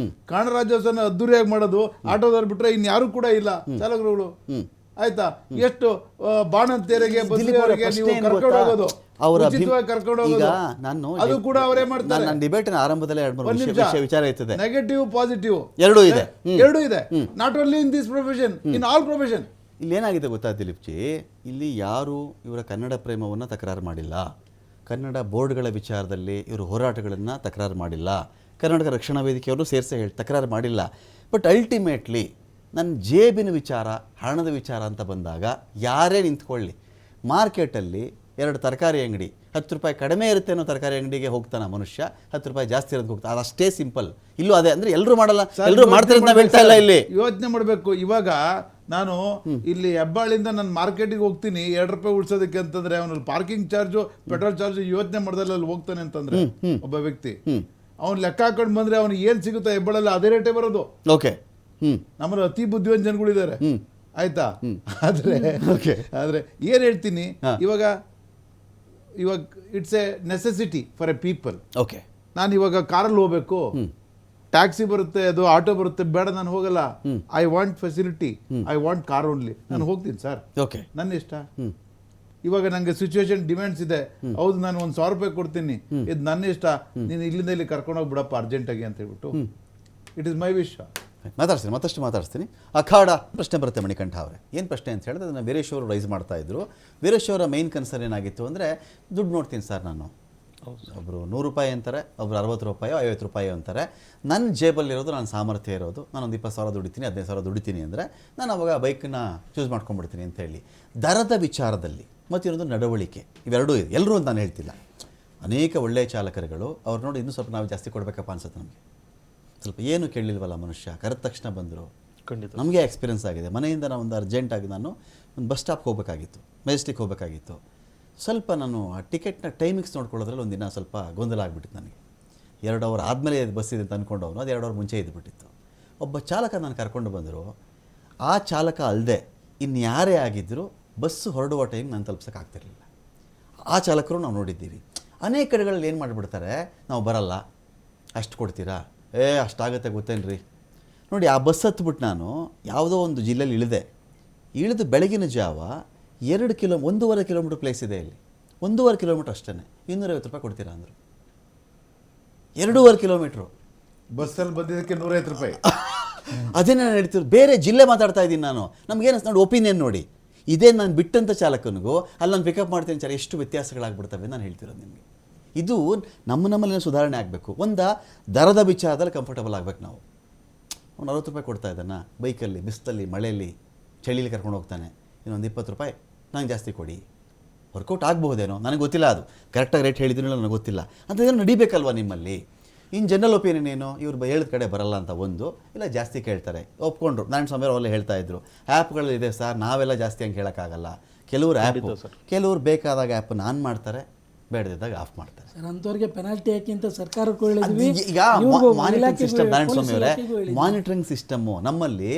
ಕನ್ನಡ ರಾಜ್ಯೋತ್ಸವನ ಅದ್ದೂರಿಯಾಗಿ ಮಾಡೋದು ಆಟೋದವ್ರು ಬಿಟ್ರೆ ಇನ್ಯಾರು ಕೂಡ ಇಲ್ಲ ಚಾಲಕರುಗಳು. ಆಯ್ತಾ? ಎಷ್ಟು ಬಾಣಂತಿಯರಿಗೆ ಬಸ್ಸಿಯವರಿಗೆ ನೀವು ಕರ್ಕೊಂಡು ಹೋಗೋದು, ಉಚಿತವಾಗಿ ಕರ್ಕೊಂಡು ಹೋಗೋದು, ಅದು ಕೂಡ ಅವರೇ ಮಾಡ್ತಾರೆ. ನನ್ನ ಡಿಬೇಟಿನ ಆರಂಭದಲ್ಲೇ 2-3 ವಿಚಾರ ಇರ್ತದೆ. ನೆಗೆಟಿವ್ ಪಾಸಿಟಿವ್ ಎರಡೂ ಇದೆ. Not only in this profession, in all profession. ಇಲ್ಲಿ ಏನಾಗಿದೆ ಗೊತ್ತಾ ದಿಲೀಪ್ಜಿ, ಇಲ್ಲಿ ಯಾರು ಇವರ ಕನ್ನಡ ಪ್ರೇಮವನ್ನು ತಕರಾರು ಮಾಡಿಲ್ಲ, ಕನ್ನಡ ಬೋರ್ಡ್ಗಳ ವಿಚಾರದಲ್ಲಿ ಇವರು ಹೋರಾಟಗಳನ್ನು ತಕರಾರು ಮಾಡಿಲ್ಲ, ಕರ್ನಾಟಕ ರಕ್ಷಣಾ ವೇದಿಕೆಯವರು ಸೇರಿಸಿ ತಕರಾರು ಮಾಡಿಲ್ಲ. ಬಟ್ ಅಲ್ಟಿಮೇಟ್ಲಿ ನನ್ನ ಜೇಬಿನ ವಿಚಾರ, ಹಣದ ವಿಚಾರ ಅಂತ ಬಂದಾಗ ಯಾರೇ ನಿಂತ್ಕೊಳ್ಳಿ, ಮಾರ್ಕೆಟಲ್ಲಿ 2 ತರಕಾರಿ ಅಂಗಡಿ 10 ರೂಪಾಯಿ ಕಡಿಮೆ ಇರುತ್ತೆ ಅನ್ನೋ ತರಕಾರಿ ಅಂಗಡಿಗೆ ಹೋಗ್ತಾನೆ ಮನುಷ್ಯ, 10 ರೂಪಾಯಿ ಜಾಸ್ತಿ ಇರೋದಕ್ಕೆ ಹೋಗ್ತಾನೆ. ಅದಷ್ಟೇ ಸಿಂಪಲ್. ಇಲ್ಲೂ ಅದೇ. ಅಂದರೆ ಎಲ್ಲರೂ ಮಾಡಲ್ಲ, ಎಲ್ಲರೂ ಮಾಡ್ತಾರೆ ನಾವು ಹೇಳ್ತಾ ಇಲ್ಲ. ಇಲ್ಲಿ ಯೋಚನೆ ಮಾಡಬೇಕು. ಇವಾಗ ನಾನು ಇಲ್ಲಿ ಹೆಬ್ಬಾಳಿಂದ ನಾನು ಮಾರ್ಕೆಟಿಗೆ ಹೋಗ್ತೀನಿ 2 ರೂಪಾಯಿ ಉಳಿಸೋದಕ್ಕೆ ಅಂತಂದ್ರೆ ಅವನಲ್ಲಿ ಪಾರ್ಕಿಂಗ್ ಚಾರ್ಜು, ಪೆಟ್ರೋಲ್ ಚಾರ್ಜು ಯೋಚನೆ ಮಾಡ್ದಲ್ಲ ಅಲ್ಲಿ ಹೋಗ್ತಾನೆ ಅಂತಂದ್ರೆ ಒಬ್ಬ ವ್ಯಕ್ತಿ ಅವ್ನು ಲೆಕ್ಕ ಹಾಕೊಂಡು ಬಂದ್ರೆ ಅವ್ನಿಗೆ ಏನ್ ಸಿಗುತ್ತೋ ಹೆಬ್ಬಾಳಲ್ಲಿ ಅದೇ ರೇಟೇ ಬರೋದು. ಓಕೆ. ನಮ್ಮಲ್ಲಿ ಅತಿ ಬುದ್ಧಿವಂತ ಜನಗಳಿದ್ದಾರೆ. ಆಯ್ತಾ? ಆದ್ರೆ ಏನ್ ಹೇಳ್ತೀನಿ, ಇವಾಗ it's A necessity for A people. Okay. ನಾನು ಇವಾಗ ಕಾರಲ್ಲಿ ಹೋಗ್ಬೇಕು, ಟ್ಯಾಕ್ಸಿ ಬರುತ್ತೆ, ಅದು ಆಟೋ ಬರುತ್ತೆ, ಬೇಡ ನಾನು ಹೋಗಲ್ಲ. I want facility, I want car only. ನಾನು ಹೋಗ್ತೀನಿ ಸರ್, ಓಕೆ, ನನ್ನ ಇಷ್ಟ. ಇವಾಗ ನಂಗೆ ಸಿಚುವೇಶನ್ ಡಿಮ್ಯಾಂಡ್ಸ್ ಇದೆ, ಹೌದು ನಾನು 1,000 ರೂಪಾಯಿ ಕೊಡ್ತೀನಿ, ಇದು ನನ್ನ ಇಷ್ಟ, ನೀನು ಇಲ್ಲಿಂದ ಇಲ್ಲಿ ಕರ್ಕೊಂಡು ಹೋಗ್ಬಿಡಪ್ಪ ಅರ್ಜೆಂಟಾಗಿ ಅಂತ ಹೇಳ್ಬಿಟ್ಟು, ಇಟ್ ಇಸ್ ಮೈ ವಿಶ್. ಮಾತಾಡ್ತೀನಿ, ಮತ್ತಷ್ಟು ಮಾತಾಡ್ತೀನಿ. ಅಖಾಡ ಪ್ರಶ್ನೆ ಬರುತ್ತೆ ಮಣಿಕಂಠ ಅವರೇ. ಏನು ಪ್ರಶ್ನೆ ಅಂತ ಹೇಳಿದ್ರೆ ಅದನ್ನು ವೀರೇಶ್ ಅವರು ರೈಸ್ ಮಾಡ್ತಾಯಿದ್ರು. ವೀರೇಶ್ ಅವರ ಮೈನ್ ಕನ್ಸರ್ನ್ ಏನಾಗಿತ್ತು ಅಂದರೆ, ದುಡ್ಡು ನೋಡ್ತೀನಿ ಸರ್ ನಾನು, ಒಬ್ಬರು 100 ರೂಪಾಯಿ ಅಂತಾರೆ, ಒಬ್ಬರು 60 ರೂಪಾಯೋ 50 ರೂಪಾಯೋ ಅಂತಾರೆ. ನನ್ನ ಜೇಬಲ್ಲಿರೋದು, ನನ್ನ ಸಾಮರ್ಥ್ಯ ಇರೋದು, ನಾನೊಂದು 20,000 ದುಡಿತೀನಿ, 15,000 ದುಡಿತೀನಿ ಅಂದರೆ ನಾನು ಅವಾಗ ಬೈಕನ್ನ ಚೂಸ್ ಮಾಡ್ಕೊಂಡ್ಬಿಡ್ತೀನಿ ಅಂತ ಹೇಳಿ. ದರದ ವಿಚಾರದಲ್ಲಿ ಮತ್ತಿರೋದು ನಡವಳಿಕೆ, ಇವೆರಡೂ ಇದೆ. ಎಲ್ಲರೂ ಅಂತ ನಾನು ಹೇಳ್ತಿಲ್ಲ, ಅನೇಕ ಒಳ್ಳೆಯ ಚಾಲಕರುಗಳು ಅವ್ರು ನೋಡಿ ಇನ್ನೂ ಸ್ವಲ್ಪ ನಾವು ಜಾಸ್ತಿ ಕೊಡಬೇಕಪ್ಪ ಅನ್ಸುತ್ತೆ ನಮಗೆ. ಸ್ವಲ್ಪ ಏನು ಕೇಳಲಿಲ್ವಲ್ಲ ಮನುಷ್ಯ, ಕರೆದ ತಕ್ಷಣ ಬಂದರು. ಖಂಡಿತ ನಮಗೆ ಎಕ್ಸ್ಪೀರಿಯನ್ಸ್ ಆಗಿದೆ. ಮನೆಯಿಂದ ನಾನು ಒಂದು ಅರ್ಜೆಂಟಾಗಿ ನಾನು ಒಂದು ಬಸ್ ಸ್ಟಾಪ್ಗೆ ಹೋಗಬೇಕಾಗಿತ್ತು, ಮೆಜೆಸ್ಟಿಕ್ ಹೋಗಬೇಕಾಗಿತ್ತು. ಸ್ವಲ್ಪ ನಾನು ಆ ಟಿಕೆಟ್ನ ಟೈಮಿಂಗ್ಸ್ ನೋಡ್ಕೊಳ್ಳೋದ್ರಲ್ಲಿ ಒಂದಿನ ಸ್ವಲ್ಪ ಗೊಂದಲ ಆಗಿಬಿಟ್ಟಿತ್ತು ನನಗೆ. 2 ಅವರ್ ಆದಮೇಲೆ ಬಸ್ ಇದೆ ಅಂತ ಅಂದ್ಕೊಂಡವನು, ಅದು 2 ಅವರ್ ಮುಂಚೆ ಇದ್ದುಬಿಟ್ಟಿತ್ತು. ಒಬ್ಬ ಚಾಲಕ ನಾನು ಕರ್ಕೊಂಡು ಬಂದರು. ಆ ಚಾಲಕ ಅಲ್ಲದೆ ಇನ್ಯಾರೇ ಆಗಿದ್ದರೂ ಬಸ್ಸು ಹೊರಡುವ ಟೈಮ್ ನಾನು ತಲುಪ್ಸೋಕ್ಕಾಗ್ತಿರ್ಲಿಲ್ಲ. ಆ ಚಾಲಕರು ನಾವು ನೋಡಿದ್ದೀವಿ. ಅನೇಕ ಕಡೆಗಳಲ್ಲಿ ಏನು ಮಾಡಿಬಿಡ್ತಾರೆ, ನಾವು ಬರಲ್ಲ, ಅಷ್ಟು ಕೊಡ್ತೀರಾ? ಅಷ್ಟಾಗುತ್ತೆ ಗೊತ್ತೇನ್ರಿ. ನೋಡಿ, ಆ ಬಸ್ ಹತ್ಬಿಟ್ಟು ನಾನು ಯಾವುದೋ ಒಂದು ಜಿಲ್ಲೆಯಲ್ಲಿ ಇಳಿದು ಬೆಳಗಿನ ಜಾವ 1.5 ಕಿಲೋಮೀಟ್ರ್ ಪ್ಲೇಸ್ ಇದೆ ಇಲ್ಲಿ, 1.5 ಕಿಲೋಮೀಟ್ರ್ ಅಷ್ಟೇ, 250 ರೂಪಾಯಿ ಕೊಡ್ತೀರಾ ಅಂದರು. 2.5 ಕಿಲೋಮೀಟ್ರು ಬಸ್ಸಲ್ಲಿ ಬಂದಿದ್ದಕ್ಕೆ 150 ರೂಪಾಯಿ. ಅದೇ ನಾನು ಹೇಳ್ತೀವಿ, ಬೇರೆ ಜಿಲ್ಲೆ ಮಾತಾಡ್ತಾ ಇದ್ದೀನಿ ನಾನು. ನಮಗೇನು ನೋಡಿ, ಒಪಿನಿಯನ್ ನೋಡಿ, ಇದೇ ನಾನು ಬಿಟ್ಟಂಥ ಚಾಲಕನಿಗೂ ಅಲ್ಲಿ ನಾನು ಪಿಕಪ್ ಮಾಡ್ತೀನಿ ಸರ್, ಎಷ್ಟು ವ್ಯತ್ಯಾಸಗಳಾಗ್ಬಿಡ್ತವೆ ನಾನು ಹೇಳ್ತಿರೋದು ನಿಮಗೆ. ಇದು ನಮ್ಮಲ್ಲಿ ಸುಧಾರಣೆ ಆಗಬೇಕು. ದರದ ವಿಚಾರದಲ್ಲಿ ಕಂಫರ್ಟಬಲ್ ಆಗ್ಬೇಕು ನಾವು. ಅವ್ನು 60 ರೂಪಾಯಿ ಕೊಡ್ತಾ ಇದ್ದಾನ ಬೈಕಲ್ಲಿ, ಬಿಸಿಲಲ್ಲಿ, ಮಳೆಯಲ್ಲಿ, ಚಳಿಲಿ ಕರ್ಕೊಂಡು ಹೋಗ್ತಾನೆ, ಇನ್ನೊಂದು 20 ರೂಪಾಯಿ ನಂಗೆ ಜಾಸ್ತಿ ಕೊಡಿ. ವರ್ಕೌಟ್ ಆಗ್ಬಹುದೇನೋ ನನಗೆ ಗೊತ್ತಿಲ್ಲ, ಅದು ಕರೆಕ್ಟಾಗಿ ರೇಟ್ ಹೇಳಿದ್ದೀನೋ ನನಗೆ ಗೊತ್ತಿಲ್ಲ. ಅಂಥದ್ದೇನೋ ನಡಿಬೇಕಲ್ವ ನಿಮ್ಮಲ್ಲಿ. ಇನ್ನು ಜನರಲ್ ಒಪಿನಿಯನ್ ಏನು, ಇವ್ರು ಹೇಳಿದ ಕಡೆ ಬರಲ್ಲ ಅಂತ ಒಂದು, ಇಲ್ಲ ಜಾಸ್ತಿ ಕೇಳ್ತಾರೆ, ಒಪ್ಕೊಂಡ್ರು. ನಾನು ಸಮಯ ಅವರಲ್ಲೇ ಹೇಳ್ತಾ ಇದ್ರು, ಆ್ಯಪ್ಗಳಲ್ಲಿ ಇದೆ ಸರ್, ನಾವೆಲ್ಲ ಜಾಸ್ತಿ ಹಂಗೆ ಹೇಳೋಕ್ಕಾಗಲ್ಲ. ಕೆಲವರು ಕೆಲವ್ರು ಬೇಕಾದಾಗ ಆ್ಯಪನ್ನು ಆನ್ ಮಾಡ್ತಾರೆ, ಬೇಡದಿದ್ದಾಗ ಆಫ್ ಮಾಡ್ತಾರೆ. ಸರ್, ಅಂಥವ್ರಿಗೆ ಪೆನಾಲ್ಟಿ ಹಾಕಿ ಅಂತ ಸರ್ಕಾರಕ್ಕೂ ಹೇಳಿದ್ವಿ. ಈಗ ಮಾನಿಟರಿಂಗ್ ಸಿಸ್ಟಮ್, ನಾರಾಯಣ ಸ್ವಾಮಿ ಅವರೇ, ಮಾನಿಟರಿಂಗ್ ಸಿಸ್ಟಮ್ಮು ನಮ್ಮಲ್ಲಿ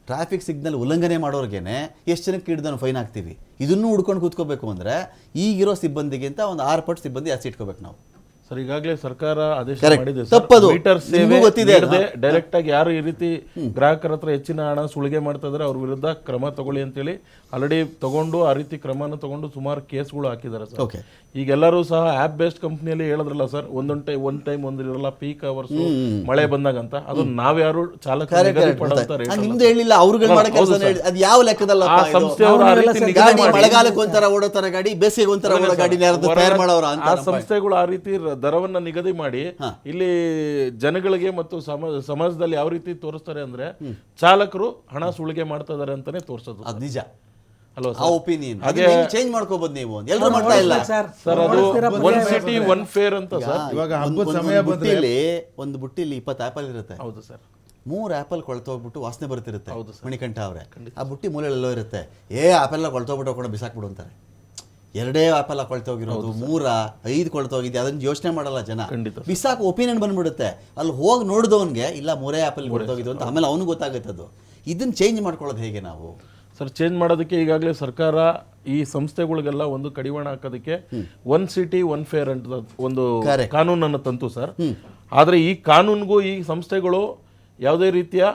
ಟ್ರಾಫಿಕ್ ಸಿಗ್ನಲ್ ಉಲ್ಲಂಘನೆ ಮಾಡೋರ್ಗೇನೆ ಎಷ್ಟು ಜನಕ್ಕೆ ಹಿಡಿದು ಫೈನ್ ಹಾಕ್ತೀವಿ. ಇದನ್ನು ಹುಡ್ಕೊಂಡು ಕೂತ್ಕೋಬೇಕು ಅಂದರೆ ಈಗಿರೋ ಸಿಬ್ಬಂದಿಗಿಂತ ಒಂದು 6 ಪಟ್ಟು ಸಿಬ್ಬಂದಿ ಜಾಸ್ತಿ ಇಟ್ಕೋಬೇಕು ನಾವು. ಸರ್, ಈಗಾಗಲೇ ಸರ್ಕಾರ ಆದೇಶ ಮಾಡಿದೆ ತಪ್ಪದು, ಮೀಟರ್ ಸೇವೆ ನಿಮಗೂ ಗೊತ್ತಿದೆ. ಡೈರೆಕ್ಟ್ ಆಗಿ ಯಾರು ಈ ರೀತಿ ಗ್ರಾಹಕರ ಹತ್ರ ಹೆಚ್ಚಿನ ಹಣ ಸುಲಿಗೆ ಮಾಡ್ತಾ ಇದ್ದಾರೆ ಅವ್ರ ವಿರುದ್ಧ ಕ್ರಮ ತಗೊಳ್ಳಿ ಅಂತೇಳಿ ಆಲ್ರೆಡಿ ತಗೊಂಡು ಆ ರೀತಿ ಕ್ರಮನ ತಗೊಂಡು ಸುಮಾರು ಕೇಸ್ಗಳು ಹಾಕಿದ್ದಾರೆ ಸರ್. ಓಕೆ, ಈಗೆಲ್ಲರೂ ಸಹ ಆಪ್ ಬೇಸ್ಡ್ ಕಂಪ್ನಿಯಲ್ಲಿ ಹೇಳಿದ್ರಲ್ಲ ಸರ್, ಒಂದ್ ಟೈಮ್ ಒಂದಿರಲ್ಲ ಪೀಕ್ ಅವರ್ಸ್ ಮಳೆ ಬಂದಾಗ ಅಂತ, ಅದು ನಾವ್ಯಾರು ಚಾಲಕ ನಿಮ್ದು ಹೇಳಿಲ್ಲ, ಅವ್ರುಗಳು ಮಾಡೋ ಕೆಲಸ ಅದು ಯಾವ ಲೆಕ್ಕದಲ್ಲ. ಮಳೆಗಾಲಕ್ಕೆ ಒಂಥರ ಓಡೋ ತರ ಗಾಡಿ, ಬೇಸಿಗೆ ಒಂಥರ ಓಡೋ ಗಾಡಿ ತಯಾರು ಮಾಡೋರು ಆ ಸಂಸ್ಥೆಗಳು ಆ ರೀತಿ ದರವನ್ನ ನಿಗದಿ ಮಾಡಿ ಇಲ್ಲಿ ಜನಗಳಿಗೆ ಮತ್ತು ಸಮಾಜದಲ್ಲಿ ಯಾವ ರೀತಿ ತೋರಿಸ್ತಾರೆ ಅಂದ್ರೆ ಚಾಲಕರು ಹಣ ಸುಲಿಗೆ ಮಾಡ್ತಾ ಇದಾರೆ ಅಂತಾನೆ ತೋರಿಸೋದು. ಅದು ನಿಜ ಅಲ್ವಾ ಆ ಒಪಿನಿಯನ್. ಚೇಂಜ್ ಮಾಡ್ಕೋಬಹುದು ನೀವು, ಎಲ್ಲರೂ ಮಾಡ್ತಾ ಇಲ್ಲ ಸರ್. ಅದು ಒನ್ ಸಿಟಿ ಒನ್ ಫೇರ್ ಅಂತ ಸರ್. ಇವಾಗ ಹಬ್ಬದ ಸಮಯ ಬಂದ್ರೆ ಒಂದು ಬುಟ್ಟಿಲಿ 20 ಆಪಲ್ ಇರುತ್ತೆ. ಹೌದು ಸರ್. 3 ಆಪಲ್ ಕೊಳ್ತೋಗ್ಬಿಟ್ಟು ವಾಸನೆ ಬರ್ತಿರುತ್ತೆ. ಮಣಿಕಂಠ ಅವರೇ, ಆ ಬುಟ್ಟಿ ಮೂಲೆಯಲ್ಲೆಲ್ಲೋ ಇರುತ್ತೆ. ಆಪೆಲ್ಲ ಕೊಳ್ತೋಗ್ಬಿಟ್ಟು ಕೂಡ ಬಿಸಾಕ್ಬಿಡು ಅಂತಾರೆ. 2 ಆಪೆಲ್ಲ ಕೊಳ್ತೋಗಿರೋದು, 3, 5 ಕೊಳ್ತೋಗಿದೆ, ಅದನ್ನ ಯೋಚನೆ ಮಾಡಲ್ಲ ಜನ. ಬಿಸಾಕ್ ಒಪಿನಿಯನ್ ಬಂದ್ಬಿಡುತ್ತೆ. ಅಲ್ಲಿ ಹೋಗಿ ನೋಡಿದವನ್ಗೆ ಇಲ್ಲ 3 ಆಪಲ್ ಕೊಳ್ತೋಗಿದ್ದು ಅಂತ, ಆಮೇಲೆ ಅವನಿಗೆ ಗೊತ್ತಾಗುತ್ತೆ ಅದು. ಇದನ್ನ ಚೇಂಜ್ ಮಾಡ್ಕೊಳ್ಳೋದು ಹೇಗೆ ನಾವು? ಸರ್, ಚೇಂಜ್ ಮಾಡೋದಕ್ಕೆ ಈಗಾಗಲೇ ಸರ್ಕಾರ ಈ ಸಂಸ್ಥೆಗಳಿಗೆಲ್ಲ ಒಂದು ಕಡಿವಾಣ ಹಾಕೋದಕ್ಕೆ ಒನ್ ಸಿಟಿ ಒನ್ ಫೇರ್ ಅಂತ ಒಂದು ಕಾನೂನನ್ನು ತಂತು ಸರ್. ಆದರೆ ಈ ಕಾನೂನಿಗೂ ಈ ಸಂಸ್ಥೆಗಳು ಯಾವುದೇ ರೀತಿಯ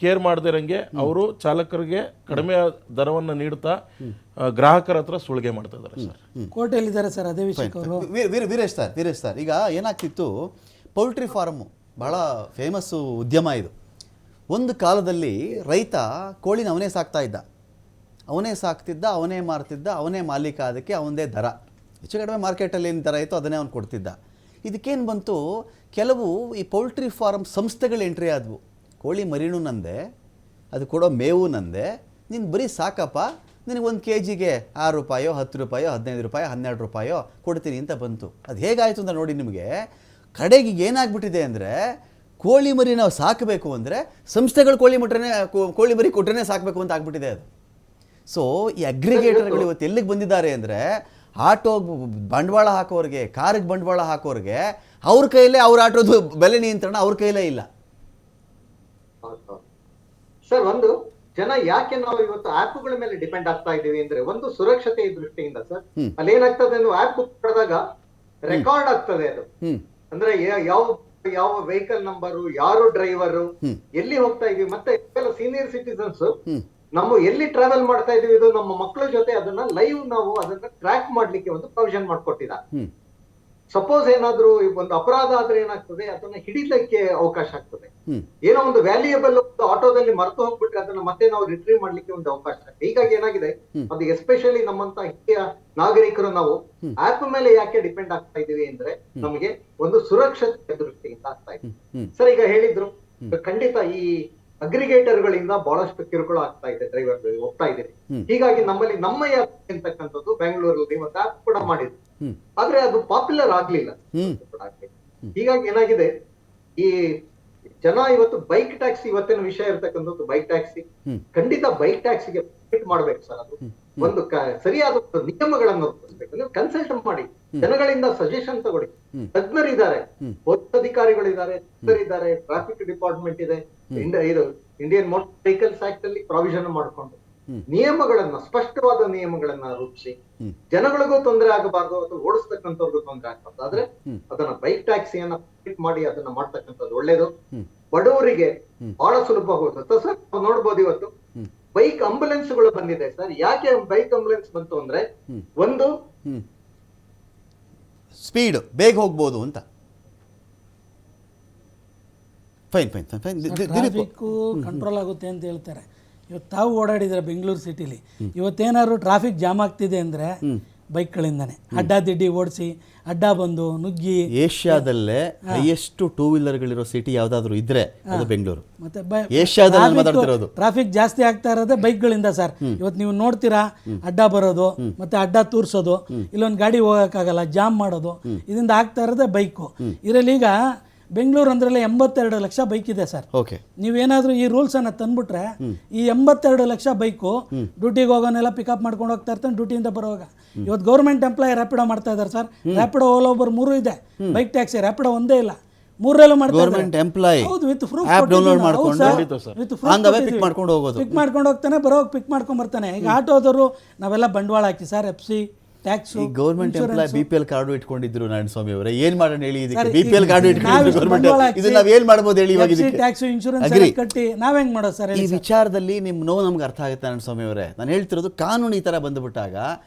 ಕೇರ್ ಮಾಡದಿರಂಗೆ ಅವರು ಚಾಲಕರಿಗೆ ಕಡಿಮೆ ದರವನ್ನು ನೀಡುತ್ತಾ ಗ್ರಾಹಕರ ಹತ್ರ ಸುಲಿಗೆ ಮಾಡ್ತಾ ಇದ್ದಾರೆ ಸರ್. ಕೋರ್ಟಲ್ಲಿದ್ದಾರೆ ಸರ್ ಅದೇ ವಿಷಯಕ್ಕೆ ಅವರು. ವೀರೇಶ್ ಸರ್, ಈಗ ಏನಾಗ್ತಿತ್ತು, ಪೌಲ್ಟ್ರಿ ಫಾರ್ಮು ಭಾಳ ಫೇಮಸ್ಸು ಉದ್ಯಮ ಇದು. ಒಂದು ಕಾಲದಲ್ಲಿ ರೈತ ಕೋಳಿನ ಅವನೇ ಸಾಕ್ತಾ ಇದ್ದ, ಅವನೇ ಸಾಕ್ತಿದ್ದ, ಅವನೇ ಮಾರ್ತಿದ್ದ, ಅವನೇ ಮಾಲೀಕ, ಅದಕ್ಕೆ ಅವನದೇ ದರ. ಹೆಚ್ಚು ಕಡಿಮೆ ಮಾರ್ಕೆಟಲ್ಲಿ ಏನು ದರ ಇತ್ತು ಅದನ್ನೇ ಅವನು ಕೊಡ್ತಿದ್ದ. ಇದಕ್ಕೇನು ಬಂತು, ಕೆಲವು ಈ ಪೌಲ್ಟ್ರಿ ಫಾರ್ಮ್ ಸಂಸ್ಥೆಗಳು ಎಂಟ್ರಿ ಆದವು. ಕೋಳಿ ಮರಿನೂ ನಂದೆ, ಅದು ಕೊಡೋ ಮೇವು ನಂದೆ, ನೀನು ಬರೀ ಸಾಕಪ್ಪ, ನಿನಗೆ 1 kgಗೆ 6 ರೂಪಾಯೋ 10 ರೂಪಾಯೋ 15 ರೂಪಾಯೋ 12 ರೂಪಾಯೋ ಕೊಡ್ತೀನಿ ಅಂತ ಬಂತು. ಅದು ಹೇಗಾಯಿತು ಅಂತ ನೋಡಿ ನಿಮಗೆ. ಕಡೆಗೆ ಏನಾಗ್ಬಿಟ್ಟಿದೆ ಅಂದರೆ, ಕೋಳಿ ಮರಿ ನಾವು ಸಾಕಬೇಕು ಅಂದರೆ ಸಂಸ್ಥೆಗಳು ಕೋಳಿ ಮರಿ ಕೊಟ್ಟರೆ ಸಾಕಬೇಕು ಅಂತ ಆಗ್ಬಿಟ್ಟಿದೆ ಅದು. ಸೊ ಈ ಅಗ್ರಿಗೇಟರ್ಗಳು ಇವತ್ತು ಎಲ್ಲಿಗೆ ಬಂದಿದ್ದಾರೆ ಅಂದರೆ, ಆಟೋ ಬಂಡವಾಳ ಹಾಕೋರಿಗೆ, ಕಾರಿಗೆ ಬಂಡವಾಳ ಹಾಕೋರಿಗೆ ಅವ್ರ ಕೈಲೇ, ಅವ್ರ ಆಟೋದು ಬೆಲೆ ನಿಯಂತ್ರಣ ಅವ್ರ ಕೈಲೇ ಇಲ್ಲ. ಸರ್, ಒಂದು ಜನ ಯಾಕೆ ನಾವು ಇವತ್ತು ಆ್ಯಪ್ಗಳ ಮೇಲೆ ಡಿಪೆಂಡ್ ಆಗ್ತಾ ಇದೀವಿ ಅಂದ್ರೆ, ಒಂದು ಸುರಕ್ಷತೆ ದೃಷ್ಟಿಯಿಂದ ಸರ್. ಅಲ್ಲಿ ಏನಾಗ್ತದೆ ಅಂದ್ರೆ, ಆ್ಯಪ್ ಬುಕ್ ಮಾಡಿದಾಗ ರೆಕಾರ್ಡ್ ಆಗ್ತದೆ ಅದು. ಅಂದ್ರೆ ಯಾವ ವೆಹಿಕಲ್ ನಂಬರು, ಯಾರು ಡ್ರೈವರು, ಎಲ್ಲಿ ಹೋಗ್ತಾ ಇದೀವಿ, ಮತ್ತೆ ಸೀನಿಯರ್ ಸಿಟಿಸನ್ಸ್ ನಾವು ಎಲ್ಲಿ ಟ್ರಾವೆಲ್ ಮಾಡ್ತಾ ಇದೀವಿ, ಇದು ನಮ್ಮ ಮಕ್ಕಳ ಜೊತೆ ಅದನ್ನ ಲೈವ್ ನಾವು ಅದನ್ನ ಟ್ರ್ಯಾಕ್ ಮಾಡ್ಲಿಕ್ಕೆ ಒಂದು ಪ್ರೊವಿಷನ್ ಮಾಡ್ಕೊಟ್ಟಿದ್ದಾರೆ. ಸಪೋಸ್ ಏನಾದ್ರೂ ಒಂದು ಅಪರಾಧ ಆದ್ರೆ ಏನಾಗ್ತದೆ, ಅದನ್ನ ಹಿಡಿಲಿಕ್ಕೆ ಅವಕಾಶ ಆಗ್ತದೆ. ಏನೋ ಒಂದು ವ್ಯಾಲ್ಯೂಯಬಲ್ ಆಟೋದಲ್ಲಿ ಮರೆತು ಹೋಗ್ಬಿಟ್ರೆ ಅದನ್ನ ಮತ್ತೆ ನಾವು ರಿಟ್ರೀವ್ ಮಾಡ್ಲಿಕ್ಕೆ ಒಂದು ಅವಕಾಶ ಆಗ್ತದೆ. ಹೀಗಾಗಿ ಏನಾಗಿದೆ, ಅದು ಎಸ್ಪೆಷಲಿ ನಮ್ಮಂತ ಹಿರಿಯ ನಾಗರಿಕರು ನಾವು ಆಪ್ ಮೇಲೆ ಯಾಕೆ ಡಿಪೆಂಡ್ ಆಗ್ತಾ ಇದೀವಿ ಅಂದ್ರೆ, ನಮಗೆ ಒಂದು ಸುರಕ್ಷತೆ ದೃಷ್ಟಿಯಿಂದ ಆಗ್ತಾ ಇದೆ. ಸರ್, ಈಗ ಹೇಳಿದ್ರು ಖಂಡಿತ ಈ ಅಗ್ರಿಗೇಟರ್ಗಳಿಂದ ಬಹಳಷ್ಟು ಕಿರುಕುಳ ಆಗ್ತಾ ಇದೆ, ಡ್ರೈವರ್ ಹೋಗ್ತಾ ಇದ್ದೀರಿ. ಹೀಗಾಗಿ ನಮ್ಮಲ್ಲಿ ನಮ್ಮ ಆ್ಯಪ್ ಅಂತಕ್ಕಂಥದ್ದು ಬೆಂಗಳೂರಲ್ಲಿ ಒಂದು ಆ್ಯಪ್ ಕೂಡ ಮಾಡಿದ್ರು, ಆದ್ರೆ ಅದು ಪಾಪ್ಯುಲರ್ ಆಗ್ಲಿಲ್ಲ. ಹೀಗಾಗಿ ಏನಾಗಿದೆ, ಈ ಜನ ಇವತ್ತು ಬೈಕ್ ಟ್ಯಾಕ್ಸಿ, ಇವತ್ತಿನ ವಿಷಯ ಇರ್ತಕ್ಕಂಥದ್ದು ಬೈಕ್ ಟ್ಯಾಕ್ಸಿ. ಖಂಡಿತ ಬೈಕ್ ಟ್ಯಾಕ್ಸಿಗೆ ಮಾಡ್ಬೇಕು ಸರ್. ಅದು ಒಂದು ಸರಿಯಾದ ನಿಯಮಗಳನ್ನು ರೂಪಿಸ್ಬೇಕು. ನೀವು ಕನ್ಸಲ್ಟ್ ಮಾಡಿ, ಜನಗಳಿಂದ ಸಜೆಷನ್ ತಗೊಳ್ಳಿ. ತಜ್ಞರಿದ್ದಾರೆ, ಪೊಲೀಸ್ ಅಧಿಕಾರಿಗಳಿದ್ದಾರೆ, ತಜ್ಞರಿದ್ದಾರೆ, ಟ್ರಾಫಿಕ್ ಡಿಪಾರ್ಟ್ಮೆಂಟ್ ಇದೆ, ಇದು ಇಂಡಿಯನ್ ಮೋಟಾರ್ ವೆಹಿಕಲ್ಸ್ ಆಕ್ಟ್ ಅಲ್ಲಿ ಪ್ರಾವಿಷನ್ ಮಾಡಿಕೊಂಡು ನಿಯಮಗಳನ್ನ, ಸ್ಪಷ್ಟವಾದ ನಿಯಮಗಳನ್ನ ರೂಪಿಸಿ ಜನಗಳಿಗೂ ತೊಂದರೆ ಆಗಬಾರ್ದು ಅಥವಾ ಓಡಿಸ್ತಕ್ಕಂಥವ್ರಿಗೂ ತೊಂದರೆ ಆಗಬಾರ್ದು. ಆದ್ರೆ ಅದನ್ನ ಬೈಕ್ ಟ್ಯಾಕ್ಸಿಯನ್ನ ಮಾಡಿ ಅದನ್ನ ಮಾಡ್ತಕ್ಕಂಥದ್ದು ಒಳ್ಳೇದು. ಬಡವರಿಗೆ ಬಹಳ ಸುಲಭ ಹೋಗುತ್ತೆ ಸರ್. ನಾವು ನೋಡ್ಬೋದು ಇವತ್ತು ಬೈಕ್ ಆಂಬುಲೆನ್ಸ್ಗಳು ಬಂದಿದೆ ಸರ್. ಯಾಕೆ ಬೈಕ್ ಆಂಬುಲೆನ್ಸ್ ಬಂತು ಅಂದ್ರೆ, ಒಂದು ಸ್ಪೀಡ್ ಬೇಗ ಹೋಗ್ಬೋದು ಅಂತ. Fine fine fine fine Dilip traffic control ಆಗುತ್ತೆ ಅಂತ ಹೇಳ್ತಾರೆ. ಇವತ್ತು ತಾವು ಓಡಾಡಿದ್ರೆ ಬೆಂಗಳೂರು ಸಿಟಿಲಿ, ಇವತ್ತೇನಾದ್ರು ಟ್ರಾಫಿಕ್ ಜಾಮ್ ಆಗ್ತಿದೆ ಅಂದರೆ ಬೈಕ್ಗಳಿಂದನೇ ಅಡ್ಡಾದಿಡ್ಡಿ ಓಡಿಸಿ, ಅಡ್ಡ ಬಂದು ನುಗ್ಗಿ. ಏಷ್ಯಾದಲ್ಲೇ ಹೈಯೆಸ್ಟ್ ಟೂ ವೀಲರ್ಗಳಿರೋ ಸಿಟಿ ಯಾವ್ದಾದ್ರು ಇದ್ರೆ ಅದು ಬೆಂಗಳೂರು. ಮತ್ತೆ ಏಷ್ಯಾದಲ್ಲಿ ಮಾತಾಡ್ತಿರೋದು ಟ್ರಾಫಿಕ್ ಜಾಸ್ತಿ ಆಗ್ತಾ ಇರೋದೇ ಬೈಕ್ಗಳಿಂದ ಸರ್. ಇವತ್ತು ನೀವು ನೋಡ್ತೀರಾ, ಅಡ್ಡ ಬರೋದು ಮತ್ತೆ ಅಡ್ಡ ತೂರ್ಸೋದು, ಇಲ್ಲೊಂದು ಗಾಡಿ ಹೋಗೋಕ್ಕಾಗಲ್ಲ, ಜಾಮ್ ಮಾಡೋದು, ಇದರಿಂದ ಆಗ್ತಾ ಇರೋದೇ ಬೈಕು. ಇದರಲ್ಲಿ ಈಗ ಬೆಂಗಳೂರು ಅಂದ್ರಲ್ಲೇ 82 ಲಕ್ಷ ಬೈಕ್ ಇದೆ ಸರ್. ಓಕೆ, ನೀವೇನಾದ್ರೂ ಈ ರೂಲ್ಸ್ ಅನ್ನ ತಂದ್ಬಿಟ್ರೆ ಈ 82 ಲಕ್ಷ ಬೈಕು ಡ್ಯೂಟಿಗೆ ಹೋಗೋನೆಲ್ಲ ಪಿಕಪ್ ಮಾಡ್ಕೊಂಡು ಹೋಗ್ತಾ ಇರ್ತಾನೆ ಡ್ಯೂಟಿಯಿಂದ ಬರುವಾಗ. ಇವತ್ತು ಗೌರ್ಮೆಂಟ್ ಎಂಪ್ಲಾಯ್ ರ್ಯಾಪಿಡೋ ಮಾಡ್ತಾ ಇದ್ದಾರೆ ಸರ್. ರ್ಯಾಪಿಡೋ, ಓಲಾ, ಉಬರ್ 3 ಇದೆ. ಬೈಕ್ ಟ್ಯಾಕ್ಸಿ, ರ್ಯಾಪಿಡೋ ಒಂದೇ ಇಲ್ಲ, 3ರಲ್ಲೂ ಮಾಡ್ತಾರೆ. ಗೌರ್ಮೆಂಟ್ ಎಂಪ್ಲಾಯ್ ಹೌದು, ವಿತ್ ಪ್ರೂಫ್ ಡೌನ್ಲೋಡ್ ಪಿಕ್ ಮಾಡ್ಕೊಂಡು ಹೋಗೋದು, ಪಿಕ್ ಮಾಡ್ಕೊಂಡು ಹೋಗ್ತಾನೆ, ಬರೋವಾಗ ಪಿಕ್ ಮಾಡ್ಕೊಂಡು ಬರ್ತಾನೆ. ಈಗ ಆಟೋದವರು ನಾವೆಲ್ಲ ಬಂಡವಾಳ ಹಾಕಿ ಸರ್, FC ಟ್ಯಾಕ್ಸ್. ಈ ಗೌರ್ಮೆಂಟ್ ಎಂಪ್ಲಾಯ್ BPL ಕಾರ್ಡು ಇಟ್ಕೊಂಡಿದ್ರು ನಾರಾಯಣಸ್ವಾಮಿ ಅವರೇ, ಏನ್ ಮಾಡೋಣ ಹೇಳಿ? ಇದಕ್ಕೆ BPL ಕಾರ್ಡು ಇಟ್ಕೊಂಡಿದ್ರು ಗೌರ್ಮೆಂಟ್, ಇದು ನಾವ್ ಏನ್ ಮಾಡ್ಬೋದು ಹೇಳಿ? ಇವಾಗ ಟ್ಯಾಕ್ಸ್, ಇನ್ಶೂರೆನ್ಸ್ ಕಟ್ಟಿ ನಾವ್ ಹೆಂಗ್ ಮಾಡೋದು ಸರ್? ಈ ವಿಚಾರದಲ್ಲಿ ನಿಮ್ ನೋವು ನಮ್ಗೆ ಅರ್ಥ ಆಗುತ್ತೆ ನಾರಾಯಣಸ್ವಾಮಿ ಅವರೇ. ನಾನು ಹೇಳ್ತಿರೋದು ಕಾನೂನು ಈ ತರ ಬಂದುಬಿಟ್ಟಾಗ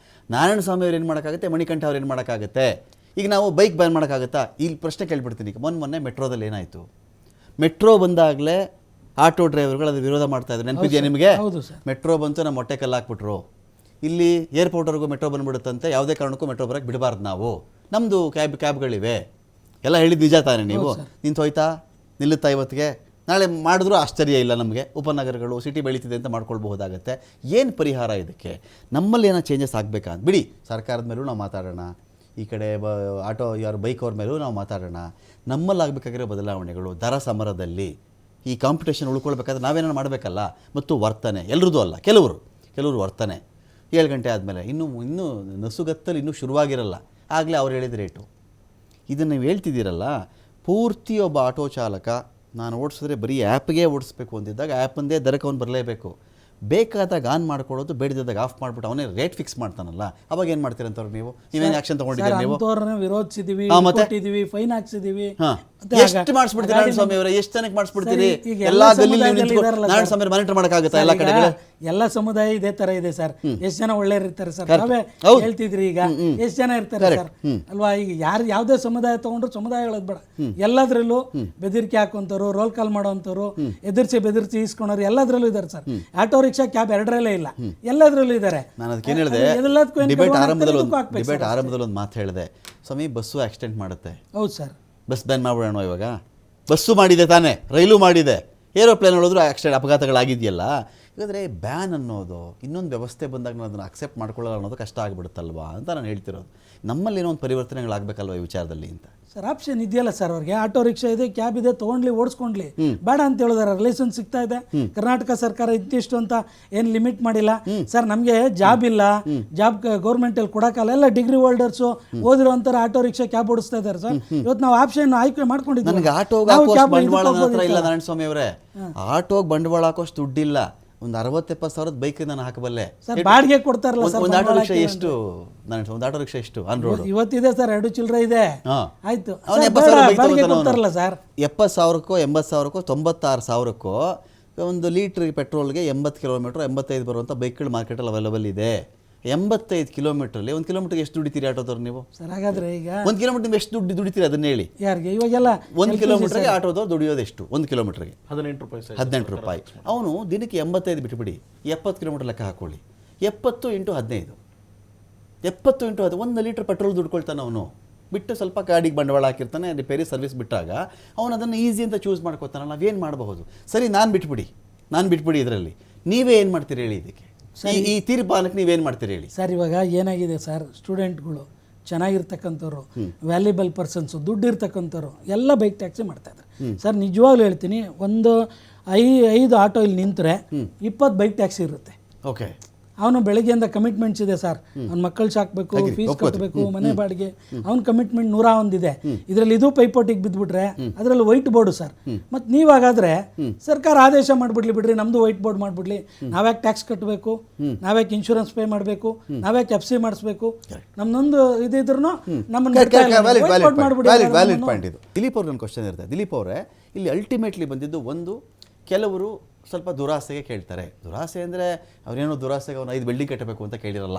ನಾರಾಯಣಸ್ವಾಮಿ ಅವ್ರು ಏನ್ ಮಾಡೋಕ್ಕಾಗುತ್ತೆ, ಮಣಿಕಂಠ ಅವ್ರು ಏನ್ ಮಾಡೋಕ್ಕಾಗುತ್ತೆ? ಈಗ ನಾವು ಬೈಕ್ ಬ್ಯಾನ್ ಮಾಡೋಕ್ಕಾಗತ್ತಾ? ಇಲ್ಲಿ ಪ್ರಶ್ನೆ ಕೇಳ್ಬಿಡ್ತೀನಿ. ಈಗ ಮೊನ್ನೆ ಮೆಟ್ರೋದಲ್ಲಿ ಏನಾಯ್ತು? ಮೆಟ್ರೋ ಬಂದಾಗಲೇ ಆಟೋ ಡ್ರೈವರ್ಗಳು ಅದು ವಿರೋಧ ಮಾಡ್ತಾ ಇದ್ರು, ನೆನಪಿದೆಯಾ ನಿಮಗೆ? ಮೆಟ್ರೋ ಬಂತು, ನಮ್ಮ ಹೊಟ್ಟೆ ಕಲ್ಲು ಹಾಕ್ಬಿಟ್ರು. ಇಲ್ಲಿ ಏರ್ಪೋರ್ಟ್ವರೆಗೂ ಮೆಟ್ರೋ ಬಂದ್ಬಿಡುತ್ತಂತೆ, ಯಾವುದೇ ಕಾರಣಕ್ಕೂ ಮೆಟ್ರೋ ಬರೋಕ್ಕೆ ಬಿಡಬಾರ್ದು ನಾವು, ನಮ್ಮದು ಕ್ಯಾಬ್ಗಳಿವೆ ಎಲ್ಲ ಹೇಳಿದ್ದು ನಿಜ ತಾನೇ? ನೀವು ನಿಂತು ಹೋಯ್ತಾ, ನಿಲ್ಲುತ್ತಾ ಇವತ್ತಿಗೆ? ನಾಳೆ ಮಾಡಿದ್ರೂ ಆಶ್ಚರ್ಯ ಇಲ್ಲ ನಮಗೆ. ಉಪನಗರಗಳು, ಸಿಟಿ ಬೆಳೀತಿದೆ ಅಂತ ಮಾಡ್ಕೊಳ್ಬಹುದಾಗತ್ತೆ. ಏನು ಪರಿಹಾರ ಇದಕ್ಕೆ? ನಮ್ಮಲ್ಲಿ ಏನೋ ಚೇಂಜಸ್ ಆಗಬೇಕಾ ಅಂತ ಬಿಡಿ. ಸರ್ಕಾರದ ಮೇಲೂ ನಾವು ಮಾತಾಡೋಣ, ಈ ಕಡೆ ಆಟೋ ಯಾರು ಬೈಕ್ ಅವ್ರ ಮೇಲೂ ನಾವು ಮಾತಾಡೋಣ. ನಮ್ಮಲ್ಲಿ ಆಗಬೇಕಾಗಿರೋ ಬದಲಾವಣೆಗಳು, ದರ ಸಮರದಲ್ಲಿ ಈ ಕಾಂಪಿಟೇಷನ್ ಉಳ್ಕೊಳ್ಬೇಕಾದ್ರೆ ನಾವೇನೋ ಮಾಡಬೇಕಲ್ಲ. ಮತ್ತು ವರ್ತನೆ ಎಲ್ಲರದ್ದು ಅಲ್ಲ, ಕೆಲವರು ವರ್ತನೆ 7 ಗಂಟೆ ಆದಮೇಲೆ ಇನ್ನೂ ನಸುಗತ್ತಲು ಇನ್ನೂ ಶುರುವಾಗಿರಲ್ಲ, ಆಗಲೇ ಅವ್ರು ಹೇಳಿದ ರೇಟು. ಇದನ್ನು ನೀವು ಹೇಳ್ತಿದ್ದೀರಲ್ಲ, ಪೂರ್ತಿ ಒಬ್ಬ ಆಟೋ ಚಾಲಕ ನಾನು ಓಡಿಸಿದ್ರೆ ಬರೀ ಆ್ಯಪ್ಗೆ ಓಡಿಸ್ಬೇಕು ಅಂತಿದ್ದಾಗ ಆ್ಯಪಂದೇ ದರಕ್ಕೆ ಅವ್ನು ಬರಲೇಬೇಕು. ಬೇಕಾದಾಗ ಆನ್ ಮಾಡ್ಕೊಳ್ಳೋದು, ಬೇಡದಿದ್ದಾಗ ಆಫ್ ಮಾಡಿಬಿಟ್ಟು ಅವನೇ ರೇಟ್ ಫಿಕ್ಸ್ ಮಾಡ್ತಾನಲ್ಲ, ಅವಾಗ ಏನು ಮಾಡ್ತೀರಂತವ್ರು ನೀವು? ನೀವೇನು ಆಕ್ಷನ್ ತಗೊಂಡಿದ್ದೀರಿ? ನೀವು ವಿರೋಧಿಸಿದೀವಿ, ಫೈನ್ ಹಾಕ್ಸಿದೀವಿ. ಎಷ್ಟು ಮಾಡಿಸ್ಬಿಡ್ತೀರಿ ನಾರಾಯಣಸ್ವಾಮಿ ಅವರೇ? ಎಷ್ಟು ಜನಕ್ಕೆ ಮಾಡಿಸ್ಬಿಡ್ತೀರಿ? ಎಲ್ಲಾ ಗಲ್ಲಿಲಿ ನಾರಾಯಣಸ್ವಾಮಿ ಮಾನಿಟರ್ ಮಾಡೋಕ್ಕಾಗುತ್ತಾ ಎಲ್ಲ ಕಡೆ? ಎಲ್ಲ ಸಮುದಾಯ ಇದೇ ತರ ಇದೆ ಸರ್. ಎಷ್ಟು ಜನ ಒಳ್ಳೆಯರು ಇರ್ತಾರೆ ಸರ್, ನಾವೇ ಹೇಳ್ತಿದ್ರಿ. ಈಗ ಎಷ್ಟು ಜನ ಇರ್ತಾರೆ ಸರ್ ಅಲ್ವಾ? ಈಗ ಯಾರು ಯಾವುದೇ ಸಮುದಾಯ ತಗೊಂಡ್ರು ಸಮುದಾಯಗಳದ್ ಬೇಡ, ಎಲ್ಲದ್ರಲ್ಲೂ ಬೆದರಿಕೆ ಹಾಕುವಂಥವ್ರು, ರೋಲ್ ಕಾಲ್ ಮಾಡೋವಂಥವ್ರು, ಬೆದರ್ಸಿ ಇಸ್ಕೊಂಡವ್ರು ಎಲ್ಲದ್ರಲ್ಲೂ ಇದ್ದಾರೆ ಸರ್. ಆಟೋ ರಿಕ್ಷಾ, ಕ್ಯಾಬ್ ಎರಡರಲ್ಲೇ ಇಲ್ಲ, ಎಲ್ಲದ್ರಲ್ಲೂ ಇದ್ದಾರೆ. ನಾನು ಅದಕ್ಕೇನು ಹೇಳಿದೆ, ಡಿಬೇಟ್ ಆರಂಭದಲ್ಲಿ ಒಂದು ಮಾತು ಹೇಳಿದೆ, ಸ್ವಾಮಿ ಬಸ್ಸು ಆಕ್ಸಿಡೆಂಟ್ ಮಾಡುತ್ತೆ. ಹೌದು ಸರ್, ಬಸ್ ಬ್ಯಾನ್ ಮಾಡ್ಬಿಡೋಣ ಇವಾಗ. ಬಸ್ಸು ಮಾಡಿದೆ ತಾನೇ, ರೈಲು ಮಾಡಿದೆ, ಏರೋಪ್ಲೇನ್ ನೋಡಿದ್ರು ಅಪಘಾತಗಳಾಗಿದೆಯಲ್ಲ. ಹಾಗಾದರೆ ಬ್ಯಾನ್ ಅನ್ನೋದು ಇನ್ನೊಂದು ವ್ಯವಸ್ಥೆ ಬಂದಾಗ ನಾನು ಅದನ್ನು ಅಕ್ಸೆಪ್ಟ್ ಮಾಡ್ಕೊಳ್ಳೋಲ್ಲ ಅನ್ನೋದು ಕಷ್ಟ ಆಗಿಬಿಡುತ್ತಲ್ವಾ ಅಂತ ನಾನು ಹೇಳ್ತಿರೋದು. ನಮ್ಮಲ್ಲಿ ಏನೋ ಒಂದು ಪರಿವರ್ತನೆಗಳಾಗಬೇಕಲ್ವ ಈ ವಿಚಾರದಲ್ಲಿ ಅಂತ. ಸರ್ ಆಪ್ಷನ್ ಇದೆಯಲ್ಲ ಸರ್, ಅವ್ರಿಗೆ ಆಟೋ ರಿಕ್ಷಾ ಇದೆ, ಕ್ಯಾಬ್ ಇದೆ, ತೊಗೊಂಡ್ಲಿ ಓಡಿಸ್ಕೊಂಡ್ಲಿ, ಬೇಡ ಅಂತ ಹೇಳಿದಾರೆ. ಲೈಸೆನ್ಸ್ ಸಿಗ್ತಾ ಇದೆ, ಕರ್ನಾಟಕ ಸರ್ಕಾರ ಇಷ್ಟಿಷ್ಟು ಅಂತ ಏನು ಲಿಮಿಟ್ ಮಾಡಿಲ್ಲ ಸರ್. ನಮಗೆ ಜಾಬ್ ಇಲ್ಲ, ಜಾಬ್ ಗೌರ್ಮೆಂಟಲ್ಲಿ ಕೊಡೋಕ್ಕಲ್ಲ, ಎಲ್ಲ ಡಿಗ್ರಿ ಹೋಲ್ಡರ್ಸು ಓದಿರೋಂಥರ ಆಟೋ ರಿಕ್ಷಾ, ಕ್ಯಾಬ್ ಓಡಿಸ್ತಾ ಇದ್ದಾರೆ ಸರ್. ಇವತ್ತು ನಾವು ಆಪ್ಷನ್ ಆಯ್ಕೆ ಮಾಡ್ಕೊಂಡಿದ್ದೀವಿ. ನನಗೆ ಆಟೋಗೆ ಬಂಡವಾಳ ಇಲ್ಲ ನಾರಾಯಣಸ್ವಾಮಿ ಅವರೇ, ಆಟೋಗೆ ಬಂಡವಾಳ ಹಾಕೋಷ್ಟು ದುಡ್ಡಿಲ್ಲ. ಒಂದು 60-70 ಸಾವಿರದ ಬೈಕ್ ನಾನು ಹಾಕಬಲ್ಲೆ. ಬಾಡಿಗೆ ಕೊಡ್ತಾರಲ್ಲ ಸರ್. ಒಂದು ಆಟೋ ರಿಕ್ಷಾ ಎಷ್ಟು ಒಂದು ಆಟೋ ರಿಕ್ಷಾ ಎಷ್ಟು ಆನ್ ರೋಡ್ ಇವತ್ತಿದೆ ಸರ್? 2 ಚಿಲ್ಲರೆ ಇದೆ. ಆಯ್ತು, 70,000 ಕೊಡ್ತಾರಲ್ಲ ಸರ್. 70,000ಕ್ಕೋ 80,000ಕ್ಕೋ 96,000ಕ್ಕೋ ಒಂದು ಲೀಟ್ರ್ ಪೆಟ್ರೋಲ್ಗೆ 80 ಕಿಲೋಮೀಟರ್ 85 ಬರುವಂಥ ಬೈಕ್ಗಳು ಮಾರ್ಕೆಟಲ್ಲಿ ಅವೈಲೇಬಲ್ ಇದೆ. 85 ಕಿಲೋಮೀಟರ್ಲಿ 1 ಕಿಲೋಮೀಟರ್ಗೆ ಎಷ್ಟು ದುಡಿತೀರಿ ಆಟೋದವ್ರು ನೀವು? ಸರ್ ಹಾಗಾದ್ರೆ ಈಗ 1 ಕಿಲೋಮೀಟರ್ ನೀವು ಎಷ್ಟು ದುಡಿತೀರಿ ಅದನ್ನ ಹೇಳಿ. ಯಾರಿಗೆ ಇವಾಗೆಲ್ಲ 1 ಕಿಲೋಮೀಟರ್ಗೆ ಆಟೋದವ್ರು ದುಡಿಯೋದು ಎಷ್ಟು? 1 ಕಿಲೋಮೀಟರ್ಗೆ 18 ರೂಪಾಯಿ. ಅವನು ದಿನಕ್ಕೆ 85 ಬಿಟ್ಟುಬಿಡಿ, 70 ಕಿಲೋಮೀಟರ್ ಲೆಕ್ಕ ಹಾಕೊಳ್ಳಿ. 70 × 15, 70 × 10, 1 ಲೀಟರ್ ಪೆಟ್ರೋಲ್ ದುಡ್ಕೊಳ್ತಾನೆ ಅವನು. ಬಿಟ್ಟು ಸ್ವಲ್ಪ ಗಾಡಿಗೆ ಬಂಡವಾಳ ಹಾಕಿರ್ತಾನೆ, ರಿಪೇರಿ ಸರ್ವಿಸ್ ಬಿಟ್ಟಾಗ ಅವನು ಅದನ್ನು ಈಸಿ ಅಂತ ಚೂಸ್ ಮಾಡ್ಕೋತಾನಲ್ಲ. ನಾವೇನು ಮಾಡಬಹುದು? ಸರಿ, ನಾನು ಬಿಟ್ಬಿಡಿ ಇದರಲ್ಲಿ. ನೀವೇ ಏನು ಮಾಡ್ತೀರಿ ಹೇಳಿ ಇದಕ್ಕೆ? ಈ ತೀರ್ಮಾನಕ್ಕೆ ನೀವೇನು ಮಾಡ್ತೀರಿ ಹೇಳಿ ಸರ್? ಇವಾಗ ಏನಾಗಿದೆ ಸರ್, ಸ್ಟೂಡೆಂಟ್ಗಳು ಚೆನ್ನಾಗಿರ್ತಕ್ಕಂಥವ್ರು, ವ್ಯಾಲ್ಯೂಬಲ್ ಪರ್ಸನ್ಸು, ದುಡ್ಡು ಇರ್ತಕ್ಕಂಥವ್ರು ಎಲ್ಲ ಬೈಕ್ ಟ್ಯಾಕ್ಸಿ ಮಾಡ್ತಾ ಇದ್ದಾರೆ ಸರ್. ನಿಜವಾಗ್ಲೂ ಹೇಳ್ತೀನಿ, ಒಂದು 5 ಆಟೋ ಇಲ್ಲಿ ನಿಂತರೆ 20 ಬೈಕ್ ಟ್ಯಾಕ್ಸಿ ಇರುತ್ತೆ. ಓಕೆ, ಅವನು ಬೆಳಗ್ಗೆಯಿಂದ ಕಮಿಟ್ಮೆಂಟ್ಸ್ ಇದೆ ಸರ್, ಅವ್ನ ಮಕ್ಕಳು ಸಾಕಬೇಕು, ಫೀಸ್ ಕಟ್ಟಬೇಕು, ಮನೆ ಬಾಡಿಗೆ, ಅವ್ನ ಕಮಿಟ್ಮೆಂಟ್ 101 ಇದೆ. ಇದರಲ್ಲಿ ಇದು ಪೈಪೋಟಿಗೆ ಬಿದ್ದುಬಿಟ್ರೆ ಅದರಲ್ಲಿ ವೈಟ್ ಬೋರ್ಡು ಸರ್. ಮತ್ತು ನೀವಾಗಾದರೆ ಸರ್ಕಾರ ಆದೇಶ ಮಾಡಿಬಿಡ್ಲಿ ಬಿಡ್ರಿ, ನಮ್ಮದು ವೈಟ್ ಬೋರ್ಡ್ ಮಾಡಿಬಿಡ್ಲಿ, ನಾವ್ಯಾಕೆ ಟ್ಯಾಕ್ಸ್ ಕಟ್ಟಬೇಕು, ನಾವ್ಯಾಕೆ ಇನ್ಶೂರೆನ್ಸ್ ಪೇ ಮಾಡಬೇಕು, ನಾವ್ಯಾಕೆ FC ಮಾಡಿಸ್ಬೇಕು, ನಮ್ಮದೊಂದು ಇದಿದ್ರು ನಮ್ಮನ್ನು ವ್ಯಾಲಿಡ್ ಪಾಯಿಂಟ್ ಇದು. ದಿಲೀಪ್ ಅವ್ರಿಗೆ ಒಂದು ಕ್ವಶನ್ ಇರುತ್ತೆ. ದಿಲೀಪ್ ಅವರೇ, ಇಲ್ಲಿ ಅಲ್ಟಿಮೇಟ್ಲಿ ಬಂದಿದ್ದು ಒಂದು, ಕೆಲವರು ಸ್ವಲ್ಪ ದುರಾಸೆಗೆ ಕೇಳ್ತಾರೆ. ದುರಾಸೆ ಅಂದರೆ ಅವರೇನೋ ದುರಾಸೆಗೆ ಅವನು 5 ಬಿಲ್ಡಿಂಗ್ ಕಟ್ಟಬೇಕು ಅಂತ ಕೇಳಿರಲ್ಲ.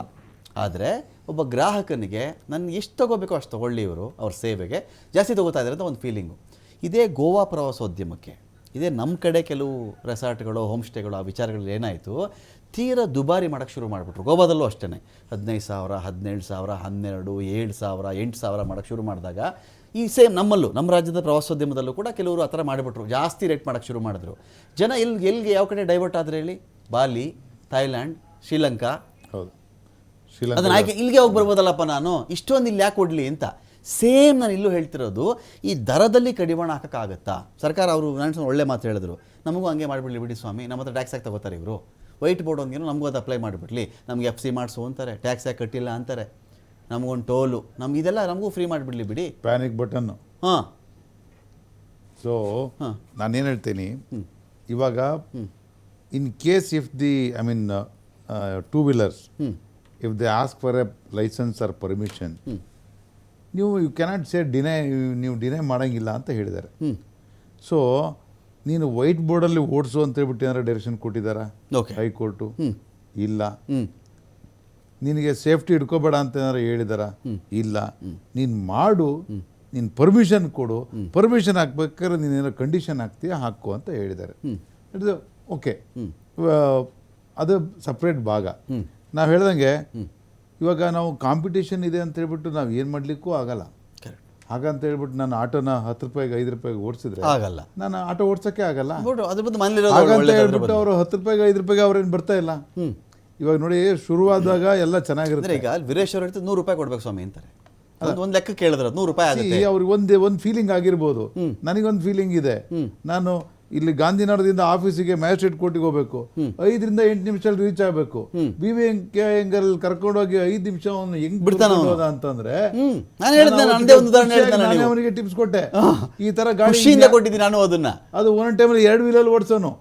ಆದರೆ ಒಬ್ಬ ಗ್ರಾಹಕನಿಗೆ ನಾನು ಎಷ್ಟು ತೊಗೋಬೇಕೋ ಅಷ್ಟು ತೊಗೊಳ್ಳಿ, ಇವರು ಅವ್ರ ಸೇವೆಗೆ ಜಾಸ್ತಿ ತೊಗೋತಾ ಇದ್ದಾರೆ ಅಂತ ಒಂದು ಫೀಲಿಂಗು. ಇದೇ ಗೋವಾ ಪ್ರವಾಸೋದ್ಯಮಕ್ಕೆ, ಇದೇ ನಮ್ಮ ಕಡೆ ಕೆಲವು ರೆಸಾರ್ಟ್ಗಳು, ಹೋಮ್ ಸ್ಟೇಗಳು, ಆ ವಿಚಾರಗಳು ಏನಾಯಿತು, ತೀರಾ ದುಬಾರಿ ಮಾಡೋಕ್ಕೆ ಶುರು ಮಾಡಿಬಿಟ್ರು. ಗೋವಾದಲ್ಲೂ ಅಷ್ಟೇ 15,000, 17,000, 12, 7,000, 8,000 ಮಾಡೋಕ್ಕೆ ಶುರು ಮಾಡಿದಾಗ, ಈ ಸೇಮ್ ನಮ್ಮಲ್ಲೂ, ನಮ್ಮ ರಾಜ್ಯದ ಪ್ರವಾಸೋದ್ಯಮದಲ್ಲೂ ಕೂಡ ಕೆಲವರು ಆ ಥರ ಮಾಡಿಬಿಟ್ರು, ಜಾಸ್ತಿ ರೇಟ್ ಮಾಡೋಕ್ಕೆ ಶುರು ಮಾಡಿದ್ರು. ಜನ ಎಲ್ಲಿಗೆ ಯಾವ ಕಡೆ ಡೈವರ್ಟ್ ಆದರೆ ಹೇಳಿ, ಬಾಲಿ, ಥೈಲ್ಯಾಂಡ್, ಶ್ರೀಲಂಕಾ. ಹೌದು, ಅದನ್ನ ಆಯ್ಕೆ ಇಲ್ಲಿಗೆ ಹೋಗಿ ಬರ್ಬೋದಲ್ಲಪ್ಪ, ನಾನು ಇಷ್ಟೊಂದು ಇಲ್ಲಿ ಯಾಕೆ ಕೊಡಲಿ ಅಂತ. ಸೇಮ್ ನಾನು ಇಲ್ಲೂ ಹೇಳ್ತಿರೋದು, ಈ ದರದಲ್ಲಿ ಕಡಿವಾಣ ಹಾಕೋಕ್ಕಾಗತ್ತಾ? ಸರ್ಕಾರ ಅವರು ನಾನು ಒಳ್ಳೆ ಮಾತು ಹೇಳಿದ್ರು, ನಮಗೂ ಹಂಗೆ ಮಾಡಿಬಿಡ್ಲಿ ಬಿಡಿ ಸ್ವಾಮಿ, ನಮ್ಮ ಹತ್ರ ಟ್ಯಾಕ್ಸ್ ಆಗಿ ತಗೋತಾರೆ ಇವರು, ವೈಟ್ ಬೋರ್ಡ್ ಒಂದೇನೋ ನಮಗೂ ಅದು ಅಪ್ಲೈ ಮಾಡಿಬಿಡ್ಲಿ, ನಮಗೆ FC ಮಾಡಿಸು ಅಂತಾರೆ, ಟ್ಯಾಕ್ಸ್ ಯಾಕೆ ಕಟ್ಟಿಲ್ಲ ಅಂತಾರೆ, ನಮಗೊಂದು ಟೋಲು, ನಮ್ಗೆ ಇದೆಲ್ಲ ನಮಗೂ ಫ್ರೀ ಮಾಡಿಬಿಡ್ಲಿ ಬಿಡಿ, ಪ್ಯಾನಿಕ್ ಬಟನ್ನು. ಹಾಂ. ಸೊ ನಾನೇನು ಹೇಳ್ತೀನಿ, ಇವಾಗ in case if the two wheelers if they ask for a licence or permission, ನೀವು ಯು ಕ್ಯಾನಾಟ್ ಸೇ ನೀವು ಡಿನೈ ಮಾಡೋಂಗಿಲ್ಲ ಅಂತ ಹೇಳಿದ್ದಾರೆ. ಸೊ ನೀನು ವೈಟ್ ಬೋರ್ಡಲ್ಲಿ ಓಡಿಸು ಅಂತ ಹೇಳ್ಬಿಟ್ಟು ಏನಾರು ಡೈರೆಕ್ಷನ್ ಕೊಟ್ಟಿದ್ದಾರಾ ಹೈಕೋರ್ಟು? ಇಲ್ಲ. ನಿನಗೆ ಸೇಫ್ಟಿ ಹಿಡ್ಕೋಬೇಡ ಅಂತ ಏನಾರು ಹೇಳಿದಾರ? ಇಲ್ಲ. ನೀನು ಮಾಡು, ನೀನು ಪರ್ಮಿಷನ್ ಕೊಡು, ಪರ್ಮಿಷನ್ ಹಾಕ್ಬೇಕಾದ್ರೆ ನೀನೇನೋ ಕಂಡೀಷನ್ ಹಾಕ್ತೀಯ ಹಾಕು ಅಂತ ಹೇಳಿದ್ದಾರೆ. ಇದು ಓಕೆ, ಅದು ಸಪ್ರೇಟ್ ಭಾಗ. ನಾವು ಹೇಳ್ದಂಗೆ ಇವಾಗ ನಾವು ಕಾಂಪಿಟೇಷನ್ ಇದೆ ಅಂತ ಹೇಳ್ಬಿಟ್ಟು ನಾವು ಏನು ಮಾಡಲಿಕ್ಕೂ ಆಗಲ್ಲ. ಹಾಗಂತ ಹೇಳ್ಬಿಟ್ಟು ನಾನು ಆಟೋನ 10 ರೂಪಾಯಿಗೆ 5 ರೂಪಾಯಿಗೆ ಓಡಿಸಿದ್ರೆ ಆಗಲ್ಲ, ನಾನು ಆಟೋ ಓಡಿಸೋಕ್ಕೆ ಆಗಲ್ಲ. ಹಾಗಂತ ಹೇಳ್ಬಿಟ್ಟು ಅವರು 10 ರೂಪಾಯಿಗೆ 5 ರೂಪಾಯಿಗೆ ಅವ್ರೇನು ಬರ್ತಾ ಇಲ್ಲ. ಇವಾಗ ನೋಡಿ, ಶುರುವಾದಾಗ ಎಲ್ಲ ಚೆನ್ನಾಗಿರುತ್ತೆ. ಈಗ ವೀರೇಶ್ ಅವರು ಹೇಳ್ತಾರೆ 100 ರೂಪಾಯಿ ಕೊಡ್ಬೇಕು ಸ್ವಾಮಿ ಅಂತಾರೆ. ಒಂದು ಲೆಕ್ಕ ಕೇಳಿದ್ರೆ 100 ರೂಪಾಯಿ ಆಗುತ್ತೆ. ಅವ್ರಿಗೆ ಒಂದು ಫೀಲಿಂಗ್ ಆಗಿರ್ಬೋದು, ನನಗೊಂದು ಫೀಲಿಂಗ್ ಇದೆ. ನಾನು ಇಲ್ಲಿ ಗಾಂಧಿನಗರದಿಂದ ಆಫೀಸಿಗೆ ಮ್ಯಾಜಿಸ್ಟ್ರೇಟ್ ಕೋರ್ಟಿಗೆ ಹೋಗ್ಬೇಕು, 5 ರಿಂದ 8 ನಿಮಿಷದಲ್ಲಿ ರೀಚ್ ಆಗಬೇಕು. BVNK ಕರ್ಕೊಂಡೋಗಿ 5 ನಿಮಿಷ ಅವನು ಹೆಂಗ್ ಬಿಡ್ತಾನ ಅಂತಂದ್ರೆ, ಅವನಿಗೆ ಟಿಪ್ಸ್ ಕೊಟ್ಟೆ, ಈ ತರ ಗಾಡಿ ಕೊಟ್ಟಿದ್ದೀನಿ ನಾನು, ಅದನ್ನ ಅದು ಒಂದೊಂದು ಟೈಮಲ್ಲಿ 2 ವೀಲಲ್ಲಿ ಓಡಿಸೋನು.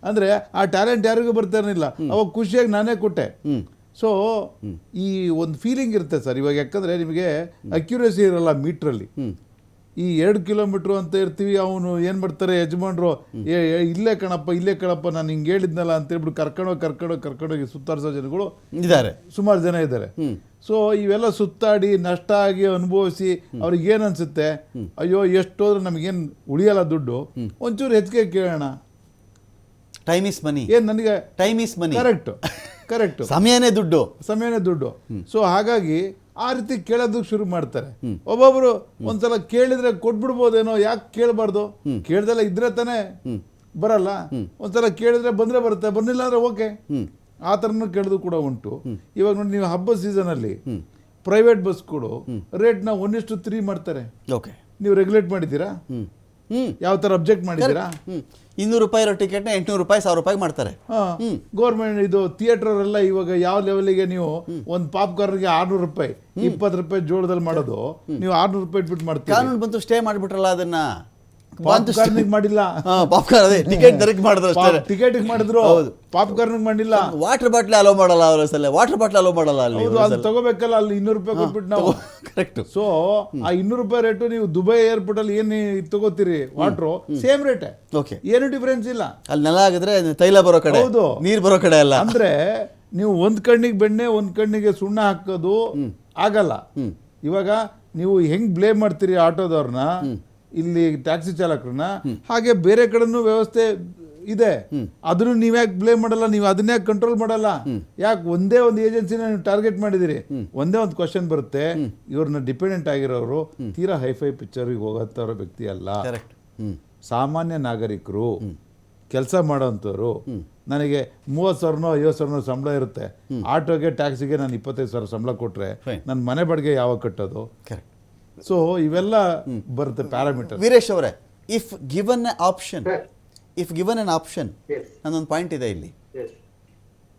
ಅಂದ್ರೆ ಆ ಟ್ಯಾಲೆಂಟ್ ಯಾರಿಗೂ ಬರ್ತಾ ಇರಲಿಲ್ಲ, ಅವಾಗ ಖುಷಿಯಾಗಿ ನಾನೇ ಕೊಟ್ಟೆ. ಸೊ ಈ ಒಂದು ಫೀಲಿಂಗ್ ಇರುತ್ತೆ ಸರ್. ಇವಾಗ ಯಾಕಂದ್ರೆ ನಿಮಗೆ ಅಕ್ಯುರೇಸಿ ಇರಲ್ಲ ಮೀಟ್ರಲ್ಲಿ. ಈ 2 ಕಿಲೋಮೀಟ್ರು ಅಂತ ಇರ್ತೀವಿ, ಅವನು ಏನು ಮಾಡ್ತಾರೆ ಯಜಮಾನ್ರು, ಇಲ್ಲೇ ಕಣಪ್ಪ ನಾನು ಹಿಂಗೆ ಹೇಳಿದ್ನಲ್ಲ ಅಂತ ಹೇಳ್ಬಿಟ್ಟು ಕರ್ಕೊಂಡೋಗಿ ಸುತ್ತಾಡಿಸೋ ಜನಗಳು ಇದ್ದಾರೆ, ಸುಮಾರು ಜನ ಇದ್ದಾರೆ. ಸೊ ಇವೆಲ್ಲ ಸುತ್ತಾಡಿ ನಷ್ಟ ಆಗಿ ಅನುಭವಿಸಿ ಅವ್ರಿಗೆ ಏನು ಅನ್ಸುತ್ತೆ, ಅಯ್ಯೋ ಎಷ್ಟೋದ್ರೆ ನಮಗೇನು ಉಳಿಯಲ್ಲ ದುಡ್ಡು, ಒಂಚೂರು ಹೆಚ್ಚಿಗೆ ಕೇಳೋಣ. ಟೈಮ್ ಇಸ್ ಮನಿ. ಏನು ನನಗೆ ಟೈಮ್ ಇಸ್ ಮನಿ. ಕರೆಕ್ಟ್, ಸಮಯನೇ ದುಡ್ಡು. ಸೊ ಹಾಗಾಗಿ ಆ ರೀತಿ ಕೇಳೋದಕ್ಕೆ ಶುರು ಮಾಡ್ತಾರೆ. ಒಬ್ಬೊಬ್ರು ಒಂದ್ಸಲ ಕೇಳಿದ್ರೆ ಕೊಟ್ಬಿಡ್ಬೋದೇನೋ, ಯಾಕೆ ಕೇಳಬಾರ್ದು? ಕೇಳ್ದಲ್ಲ ಇದ್ರೆ ತಾನೇ ಬರಲ್ಲ. ಒಂದ್ಸಲ ಕೇಳಿದ್ರೆ ಬಂದ್ರೆ ಬರುತ್ತೆ, ಬರ್ಲಿಲ್ಲ ಅಂದ್ರೆ ಓಕೆ, ಆ ಥರನೂ ಕೇಳೋದು ಕೂಡ ಉಂಟು. ಇವಾಗ ನೋಡಿ, ನೀವು ಹಬ್ಬದ ಸೀಸನಲ್ಲಿ ಪ್ರೈವೇಟ್ ಬಸ್ಗಳು ರೇಟ್ನ 1:3 ಮಾಡ್ತಾರೆ. ನೀವು ರೆಗ್ಯುಲೇಟ್ ಮಾಡಿದ್ದೀರಾ? ಯಾವ ಥರ ಅಬ್ಜೆಕ್ಟ್ ಮಾಡಿದ್ದೀರಾ? 200 ರೂಪಾಯಿ ಇರೋ ಟಿಕೆಟ್ನ 800 ರೂಪಾಯಿ 1000 ರೂಪಾಯಿ ಮಾಡ್ತಾರೆ. ಗೌರ್ಮೆಂಟ್ ಇದು ಥಿಯೇಟರ್ ಎಲ್ಲ ಇವಾಗ ಯಾವ ಲೆವೆಲ್ಗೆ, ನೀವು ಒಂದು ಪಾಪ್ಕಾರ್ನ್ಗೆ 600 ರೂಪಾಯಿ, 20 ರೂಪಾಯಿ ಜೋಳದಲ್ಲಿ ಮಾಡೋದು ನೀವು 600 ರೂಪಾಯಿ ಇಟ್ಬಿಟ್ಟು ಮಾಡ್ತೀವಿ. ಕಾನೂನು ಬಂತು, ಸ್ಟೇ ಮಾಡಿಬಿಟ್ರಲ್ಲ ಅದನ್ನ. ಮಾಡಿಲ್ಲ, ಟಿಕೆಟ್ ಮಾಡಿದ್ರು, ಪಾಪ್ಕಾರ್ನ್ ಮಾಡಿಲ್ಲ. ವಾಟರ್ ಬಾಟ್ಲಿ ಅಲೋ ಮಾಡಲ್ಲ ಅವರು, ವಾಟರ್ ಬಾಟ್ಲಿ ಅಲೋ ಮಾಡಲ್ಲ ಅಲ್ಲಿ. ಅದು ತಗೋಬೇಕಲ್ಲ, ಅಲ್ಲಿ 200 ರೂಪಾಯಿ ಕೊಟ್ಬಿಟ್ಟು ನಾವು. ಕರೆಕ್ಟ್. ಸೊ ಆ 200 ರೂಪಾಯಿ ರೇಟು ನೀವು ದುಬೈ ಏರ್ಪೋರ್ಟ್ ಅಲ್ಲಿ ಏನ್ ತಗೋತೀರಿ ವಾಟ್ರು, ಸೇಮ್ ರೇಟೇ, ಏನು ಡಿಫರೆನ್ಸ್ ಇಲ್ಲ. ಅಲ್ಲಿ ನೆಲ ಆಗಿದ್ರೆ ತೈಲ ಬರೋ ಕಡೆ, ಹೌದು, ನೀರ್ ಬರೋ ಕಡೆ ಅಲ್ಲ. ಅಂದ್ರೆ ನೀವು ಒಂದ್ ಕಣ್ಣಿಗೆ ಬೆಣ್ಣೆ ಒಂದ್ ಕಣ್ಣಿಗೆ ಸುಣ್ಣ ಹಾಕೋದು ಆಗಲ್ಲ. ಇವಾಗ ನೀವು ಹೆಂಗ್ ಬ್ಲೇಮ್ ಮಾಡ್ತೀರಿ ಆಟೋದವ್ರನ್ನ, ಇಲ್ಲಿ ಟ್ಯಾಕ್ಸಿ ಚಾಲಕರನ್ನ, ಹಾಗೆ ಬೇರೆ ಕಡೆನೂ ವ್ಯವಸ್ಥೆ ಇದೆ. ಅದನ್ನು ನೀವು ಯಾಕೆ ಬ್ಲೇಮ್ ಮಾಡಲ್ಲ? ನೀವು ಅದನ್ನ ಯಾಕೆ ಕಂಟ್ರೋಲ್ ಮಾಡಲ್ಲ? ಯಾಕೆ ಒಂದೇ ಒಂದು ಏಜೆನ್ಸಿನ ನೀವು ಟಾರ್ಗೆಟ್ ಮಾಡಿದಿರಿ? ಒಂದೇ ಒಂದು ಕ್ವಶನ್ ಬರುತ್ತೆ, ಇವ್ರನ್ನ ಡಿಪೆಂಡೆಂಟ್ ಆಗಿರೋರು ತೀರಾ ಹೈಫೈ ಪಿಕ್ಚರ್ಗೆ ಹೋಗೋಂಥವ್ರ ವ್ಯಕ್ತಿ ಅಲ್ಲ. ಸಾಮಾನ್ಯ ನಾಗರಿಕರು, ಕೆಲಸ ಮಾಡೋಂಥವ್ರು. ನನಗೆ 30,000 50,000 ಸಂಬಳ ಇರುತ್ತೆ, ಆಟೋಗೆ ಟ್ಯಾಕ್ಸಿಗೆ ನಾನು 25,000 ಸಂಬಳ ಕೊಟ್ರೆ ನನ್ನ ಮನೆ ಬಾಡಿಗೆ ಯಾವಾಗ ಕಟ್ಟೋದು? ಸೊ ಇವೆಲ್ಲ ಬರುತ್ತೆ ಪ್ಯಾರಾಮೀಟರ್. ವೀರೇಶ್ ಅವರೇ, ಇಫ್ ಗಿವನ್ ಅನ್ ಆಪ್ಷನ್, ನನ್ನೊಂದು ಪಾಯಿಂಟ್ ಇದೆ ಇಲ್ಲಿ.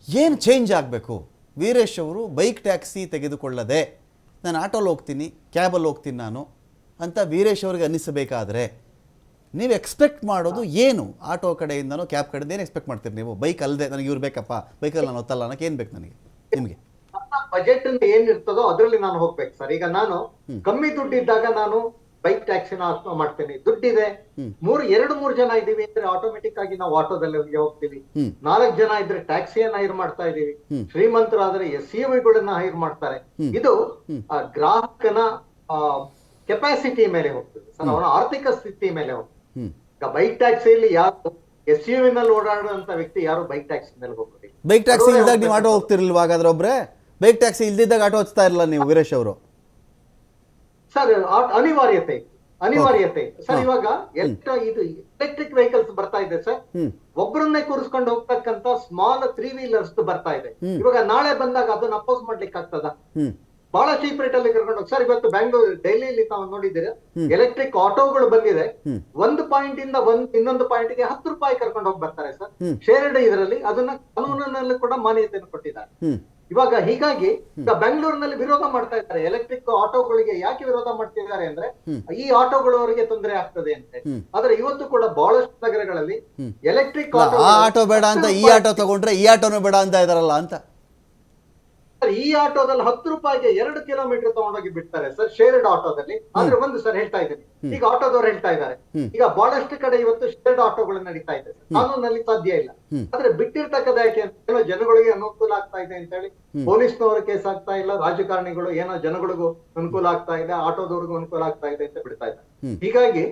ಏನು ಚೇಂಜ್ ಆಗಬೇಕು? ವೀರೇಶ್ ಅವರು ಬೈಕ್ ಟ್ಯಾಕ್ಸಿ ತೆಗೆದುಕೊಳ್ಳದೆ ನಾನು ಆಟೋಲ್ಲಿ ಹೋಗ್ತೀನಿ, ಕ್ಯಾಬಲ್ಲಿ ಹೋಗ್ತೀನಿ ನಾನು ಅಂತ ವೀರೇಶ್ ಅವ್ರಿಗೆ ಅನ್ನಿಸಬೇಕಾದ್ರೆ ನೀವು ಎಕ್ಸ್ಪೆಕ್ಟ್ ಮಾಡೋದು ಏನು? ಆಟೋ ಕಡೆಯಿಂದನೋ ಕ್ಯಾಬ್ ಕಡೆಯಿಂದ ಏನು ಎಕ್ಸ್ಪೆಕ್ಟ್ ಮಾಡ್ತೀರಿ ನೀವು? ಬೈಕ್ ಅಲ್ಲದೆ ನನಗೆ ಇವ್ರು ಬೇಕಪ್ಪ, ಬೈಕಲ್ಲಿ ನಾನು ಹೊತ್ತಲ್ಲ ಅನ್ನೋಕೆ ಏನು ಬೇಕು ನನಗೆ ನಿಮಗೆ? ಬಜೆಟ್ ಅಂತ ಏನ್ ಇರ್ತದೋ ಅದರಲ್ಲಿ ನಾನು ಹೋಗ್ಬೇಕು ಸರ್. ಈಗ ನಾನು ಕಮ್ಮಿ ದುಡ್ಡಿದ್ದಾಗ ನಾನು ಬೈಕ್ ಟ್ಯಾಕ್ಸಿನ ಮಾಡ್ತೇನೆ. ದುಡ್ಡಿದೆ, 2-3 ಜನ ಇದೀವಿ ಅಂದ್ರೆ ಆಟೋಮೆಟಿಕ್ ಆಗಿ ನಾವು ಆಟೋದಲ್ಲಿ ಹೋಗ್ತೀವಿ. 4 ಜನ ಇದ್ರೆ ಟ್ಯಾಕ್ಸಿಯನ್ನ ಹೈರ್ ಮಾಡ್ತಾ ಇದೀವಿ. ಶ್ರೀಮಂತರಾದ್ರೆ SUVಗಳನ್ನ ಹೈರ್ ಮಾಡ್ತಾರೆ. ಇದು ಗ್ರಾಹಕನ ಕೆಪಾಸಿಟಿ ಮೇಲೆ ಹೋಗ್ತದೆ ಸರ್, ಅವನ ಆರ್ಥಿಕ ಸ್ಥಿತಿ ಮೇಲೆ ಹೋಗ್ತದೆ. ಈಗ ಬೈಕ್ ಟ್ಯಾಕ್ಸಿಯಲ್ಲಿ ಯಾರು SUV ನಲ್ಲಿ ಓಡಾಡುವಂತ ವ್ಯಕ್ತಿ ಯಾರು ಬೈಕ್ ಟ್ಯಾಕ್ಸಿನಲ್ಲಿ ಹೋಗ್ತಾರೆ? ಬೈಕ್ ಟ್ಯಾಕ್ಸಿ ಇಲ್ದಾಗ ನೀವು ಆಟೋ ಹೋಗ್ತಿರ್ಲಿಲ್ವಾ? ಹಾಗಾದ್ರೆ ಒಬ್ಬರೇ ಬೈಕ್ ಟ್ಯಾಕ್ಸಿ ಇಲ್ದಿದ್ದಾಗ ಆಟೋ ಹಚ್ತಾ ಇರಲಿಲ್ಲ ನೀವು ವೀರೇಶ್ ಅವರು? ಸರ್ ಅನಿವಾರ್ಯತೆ ಸರ್. ಇವಾಗ ಇದು ಎಲೆಕ್ಟ್ರಿಕ್ ವೆಹಿಕಲ್ಸ್ ಬರ್ತಾ ಇದೆ ಸರ್. ಒಬ್ಬರನ್ನೇ ಕೂರಿಸ್ಕೊಂಡು ಹೋಗ್ತಕ್ಕಂತ ಸ್ಮಾಲ್ 3 ವೀಲರ್ಸ್ ಬರ್ತಾ ಇದೆ. ಇವಾಗ ನಾಳೆ ಬಂದಾಗ ಅದನ್ನ ಅಪೋಸ್ ಮಾಡ್ಲಿಕ್ಕೆ ಆಗ್ತದ? ಬಹಳ ಚೀಪ್ ರೇಟ್ ಅಲ್ಲಿ ಕರ್ಕೊಂಡು ಹೋಗಿ ಸರ್. ಇವತ್ತು ಬ್ಯಾಂಗ್ಳೂರ್, ಡೆಲ್ಲಿಯಲ್ಲಿ ತಾವು ನೋಡಿದ್ದೀರಾ, ಎಲೆಕ್ಟ್ರಿಕ್ ಆಟೋಗಳು ಬಂದಿದೆ. ಒಂದು ಪಾಯಿಂಟ್ ಇಂದ ಇನ್ನೊಂದು ಪಾಯಿಂಟ್ ಗೆ 10 ರೂಪಾಯಿ ಕರ್ಕೊಂಡು ಹೋಗಿ ಬರ್ತಾರೆ ಸರ್. ಶೇರ್ಡ್ ಇದರಲ್ಲಿ ಅದನ್ನ ಕಾನೂನಿನಲ್ಲಿ ಕೂಡ ಮಾನ್ಯತೆಯನ್ನು ಕೊಟ್ಟಿದ್ದಾರೆ. ಇವಾಗ ಹೀಗಾಗಿ ಈಗ ಬೆಂಗಳೂರಿನಲ್ಲಿ ವಿರೋಧ ಮಾಡ್ತಾ ಇದ್ದಾರೆ ಎಲೆಕ್ಟ್ರಿಕ್ ಆಟೋಗಳಿಗೆ. ಯಾಕೆ ವಿರೋಧ ಮಾಡ್ತಿದ್ದಾರೆ ಅಂದ್ರೆ ಈ ಆಟೋಗಳವರಿಗೆ ತೊಂದರೆ ಆಗ್ತದೆ ಅಂತ. ಆದ್ರೆ ಇವತ್ತು ಕೂಡ ಬಹಳಷ್ಟು ನಗರಗಳಲ್ಲಿ ಎಲೆಕ್ಟ್ರಿಕ್ ಆಟೋ ಬೇಡ ಅಂತ ಈ ಆಟೋ ತಗೊಂಡ್ರೆ ಈ ಆಟೋನು ಬೇಡ ಅಂತ ಇದಾರಲ್ಲ ಅಂತ. ಈ ಆಟೋದಲ್ಲಿ 10 ರೂಪಾಯಿಗೆ 2 ಕಿಲೋಮೀಟರ್ ತಗೊಂಡೋಗಿ ಬಿಡ್ತಾರೆ ಸರ್, ಶೇರ್ಡ್ ಆಟೋದಲ್ಲಿ. ಆದ್ರೆ ಒಂದು ಸರ್ ಹೇಳ್ತಾ ಇದ್ದೀನಿ, ಈಗ ಆಟೋದವ್ರು ಹೇಳ್ತಾ ಇದ್ದಾರೆ, ಈಗ ಬಹಳಷ್ಟು ಕಡೆ ಇವತ್ತು ಶೇರ್ಡ್ ಆಟೋಗಳು ನಡೀತಾ ಇದೆ. ಕಾನೂನಲ್ಲಿ ಸಾಧ್ಯ ಇಲ್ಲ. ಆದ್ರೆ ಬಿಟ್ಟಿರ್ತಕ್ಕದ ಯಾಕೆ ಅಂತ ಏನೋ ಜನಗಳಿಗೆ ಅನುಕೂಲ ಆಗ್ತಾ ಇದೆ ಅಂತ ಹೇಳಿ ಪೊಲೀಸ್ನವರು ಕೇಸ್ ಆಗ್ತಾ ಇಲ್ಲ, ರಾಜಕಾರಣಿಗಳು ಏನೋ ಜನಗಳಿಗೂ ಅನುಕೂಲ ಆಗ್ತಾ ಇದೆ, ಆಟೋದವ್ರಿಗೂ ಅನುಕೂಲ ಆಗ್ತಾ ಇದೆ ಅಂತ ಬಿಡ್ತಾ ಇದ್ದಾರೆ. ಹೀಗಾಗಿ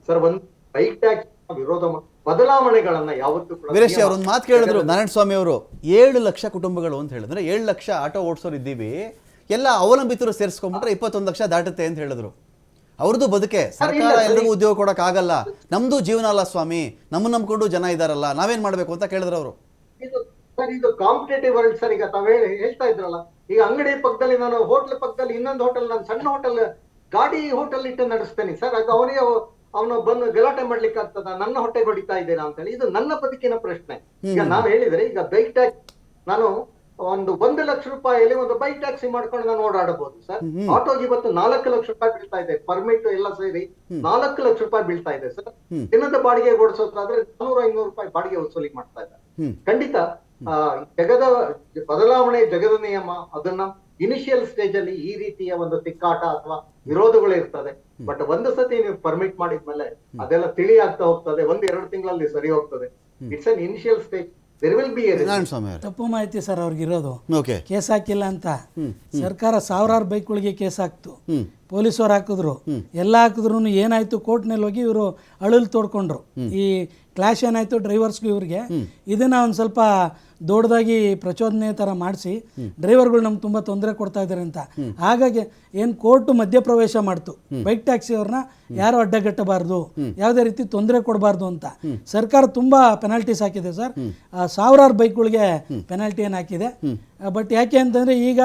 ಸರ್ ಒಂದು ಬೈಕ್ ಟ್ಯಾಕ್ಸ್ ವಿರೋಧ ಬದಲಾವಣೆಗಳನ್ನ ಯಾವತ್ತೂ ಕೂಡ. ವೀರೇಶ್ ಅವರು ಒಂದು ಮಾತು ಕೇಳಿದ್ರು ನಾರಾಯಣ ಸ್ವಾಮಿ ಅವರು, 7 ಲಕ್ಷ ಕುಟುಂಬಗಳು ಅಂತ ಹೇಳಿದ್ರೆ 7 ಲಕ್ಷ ಆಟೋ ಓಡಿಸೋರು ಇದ್ದೀವಿ, ಎಲ್ಲ ಅವಲಂಬಿತರು ಸೇರಿಸ್ಕೊಂಡ್ಬಿಟ್ರೆ 21 ಲಕ್ಷ ದಾಟುತ್ತೆ ಅಂತ ಹೇಳಿದ್ರು. ಅವ್ರದ್ದು ಬದುಕೆ, ಸರ್ಕಾರ ಎಲ್ರಿಗೂ ಉದ್ಯೋಗ ಕೊಡಕ್ ಆಗಲ್ಲ, ನಮ್ದು ಜೀವನ ಅಲ್ಲ ಸ್ವಾಮಿ, ನಮ್ಮನ್ನ ನಂಬ್ಕೊಂಡು ಜನ ಇದಾರಲ್ಲ, ನಾವೇನ್ ಮಾಡ್ಬೇಕು ಅಂತ ಕೇಳಿದ್ರು ಅವರು. ಇದು ಕಾಂಪಿಟೇಟಿವ್ ವರ್ಲ್ಡ್ ಸರ್. ಈಗ ತಾವ್ ಹೇಳ್ತಾ ಇದ್ರಲ್ಲ, ಈಗ ಅಂಗಡಿ ಪಕ್ಕದಲ್ಲಿ, ನಾನು ಹೋಟೆಲ್ ಪಕ್ಕದಲ್ಲಿ ಇನ್ನೊಂದು ಹೋಟೆಲ್, ನಾನು ಸಣ್ಣ ಹೋಟೆಲ್, ಗಾಡಿ ಹೋಟೆಲ್ ಇಟ್ಟು ನಡೆಸ್ತೇನೆ ಸರ್. ಆಗ ಅವನು ಬಂದು ಗಲಾಟೆ ಮಾಡ್ಲಿಕ್ಕೆ ಆಗ್ತದ? ನನ್ನ ಹೊಟ್ಟೆ ಹೊಡಿತಾ ಇದ್ದೇನೆ ಅಂತ ಹೇಳಿ. ಇದು ನನ್ನ ಬದುಕಿನ ಪ್ರಶ್ನೆ. ಈಗ ನಾವು ಹೇಳಿದ್ರೆ, ಈಗ ಬೈಕ್ ಟ್ಯಾಕ್ಸಿ ನಾನು ಒಂದು 1 ಲಕ್ಷ ರೂಪಾಯಿಯಲ್ಲಿ ಒಂದು ಬೈಕ್ ಟ್ಯಾಕ್ಸಿ ಮಾಡ್ಕೊಂಡು ನಾನು ಓಡಾಡಬಹುದು ಸರ್. ಆಟೋಗೆ ಇವತ್ತು 4 ಲಕ್ಷ ರೂಪಾಯಿ ಬೀಳ್ತಾ ಇದೆ, ಪರ್ಮಿಟ್ ಎಲ್ಲ ಸೇರಿ 4 ಲಕ್ಷ ರೂಪಾಯಿ ಬೀಳ್ತಾ ಇದೆ ಸರ್. ದಿನದ ಬಾಡಿಗೆ ಓಡಿಸೋದಾದ್ರೆ 400-500 ರೂಪಾಯಿ ಬಾಡಿಗೆ ವಸೂಲಿ ಮಾಡ್ತಾ ಇದ್ದಾರೆ. ಖಂಡಿತ ಜಗದ ಬದಲಾವಣೆ, ಜಗದ ನಿಯಮ, ಅದನ್ನ ಇನಿಷಿಯಲ್ ಸ್ಟೇಜ್ ಅಲ್ಲಿ ಈ ರೀತಿಯ ಒಂದು ತಿಕ್ಕಾಟ ಅಥವಾ ವಿರೋಧಗಳು ಇರ್ತದೆ. ಬಟ್ ಒಂದು ಸತಿ ನೀವು ಪರ್ಮಿಟ್ ಮಾಡಿದ್ಮೇಲೆ ಅದೆಲ್ಲ ತಿಳಿ ಆಗ್ತಾ ಹೋಗ್ತದೆ, 1-2 ತಿಂಗಳಲ್ಲಿ ಸರಿ ಹೋಗ್ತದೆ. It's an initial stage. ತಪ್ಪು ಮಾಹಿತಿ ಸರ್ ಅವ್ರಿಗಿರೋದು. ಕೇಸ್ ಹಾಕಿಲ್ಲ ಅಂತ ಸರ್ಕಾರ ಸಾವಿರಾರು ಬೈಕ್ಗಳಿಗೆ ಕೇಸ್ ಹಾಕ್ತು, ಪೊಲೀಸವ್ರು ಹಾಕಿದ್ರು, ಎಲ್ಲ ಹಾಕಿದ್ರು. ಏನಾಯ್ತು, ಕೋರ್ಟ್ನಲ್ಲಿ ಹೋಗಿ ಇವರು ಅಳಲು ತೋಡ್ಕೊಂಡ್ರು. ಈ ಕ್ಲಾಶ್ ಏನಾಯ್ತು ಡ್ರೈವರ್ಸ್ಗೂ ಇವ್ರಿಗೆ. ಇದನ್ನ ಒಂದು ಸ್ವಲ್ಪ ದೊಡ್ಡದಾಗಿ ಪ್ರಚೋದನೆ ಥರ ಮಾಡಿಸಿ ಡ್ರೈವರ್ಗಳು ನಮ್ಗೆ ತುಂಬ ತೊಂದರೆ ಕೊಡ್ತಾ ಇದ್ದಾರೆ ಅಂತ. ಹಾಗಾಗಿ ಏನು ಕೋರ್ಟು ಮಧ್ಯಪ್ರವೇಶ ಮಾಡ್ತು, ಬೈಕ್ ಟ್ಯಾಕ್ಸಿ ಅವ್ರನ್ನ ಯಾರು ಅಡ್ಡಗಟ್ಟಬಾರ್ದು, ಯಾವುದೇ ರೀತಿ ತೊಂದರೆ ಕೊಡಬಾರ್ದು ಅಂತ. ಸರ್ಕಾರ ತುಂಬ ಪೆನಾಲ್ಟೀಸ್ ಹಾಕಿದೆ ಸರ್, ಸಾವಿರಾರು ಬೈಕ್ಗಳಿಗೆ ಪೆನಾಲ್ಟಿ ಏನು ಹಾಕಿದೆ. ಬಟ್ ಯಾಕೆ ಅಂತಂದ್ರೆ ಈಗ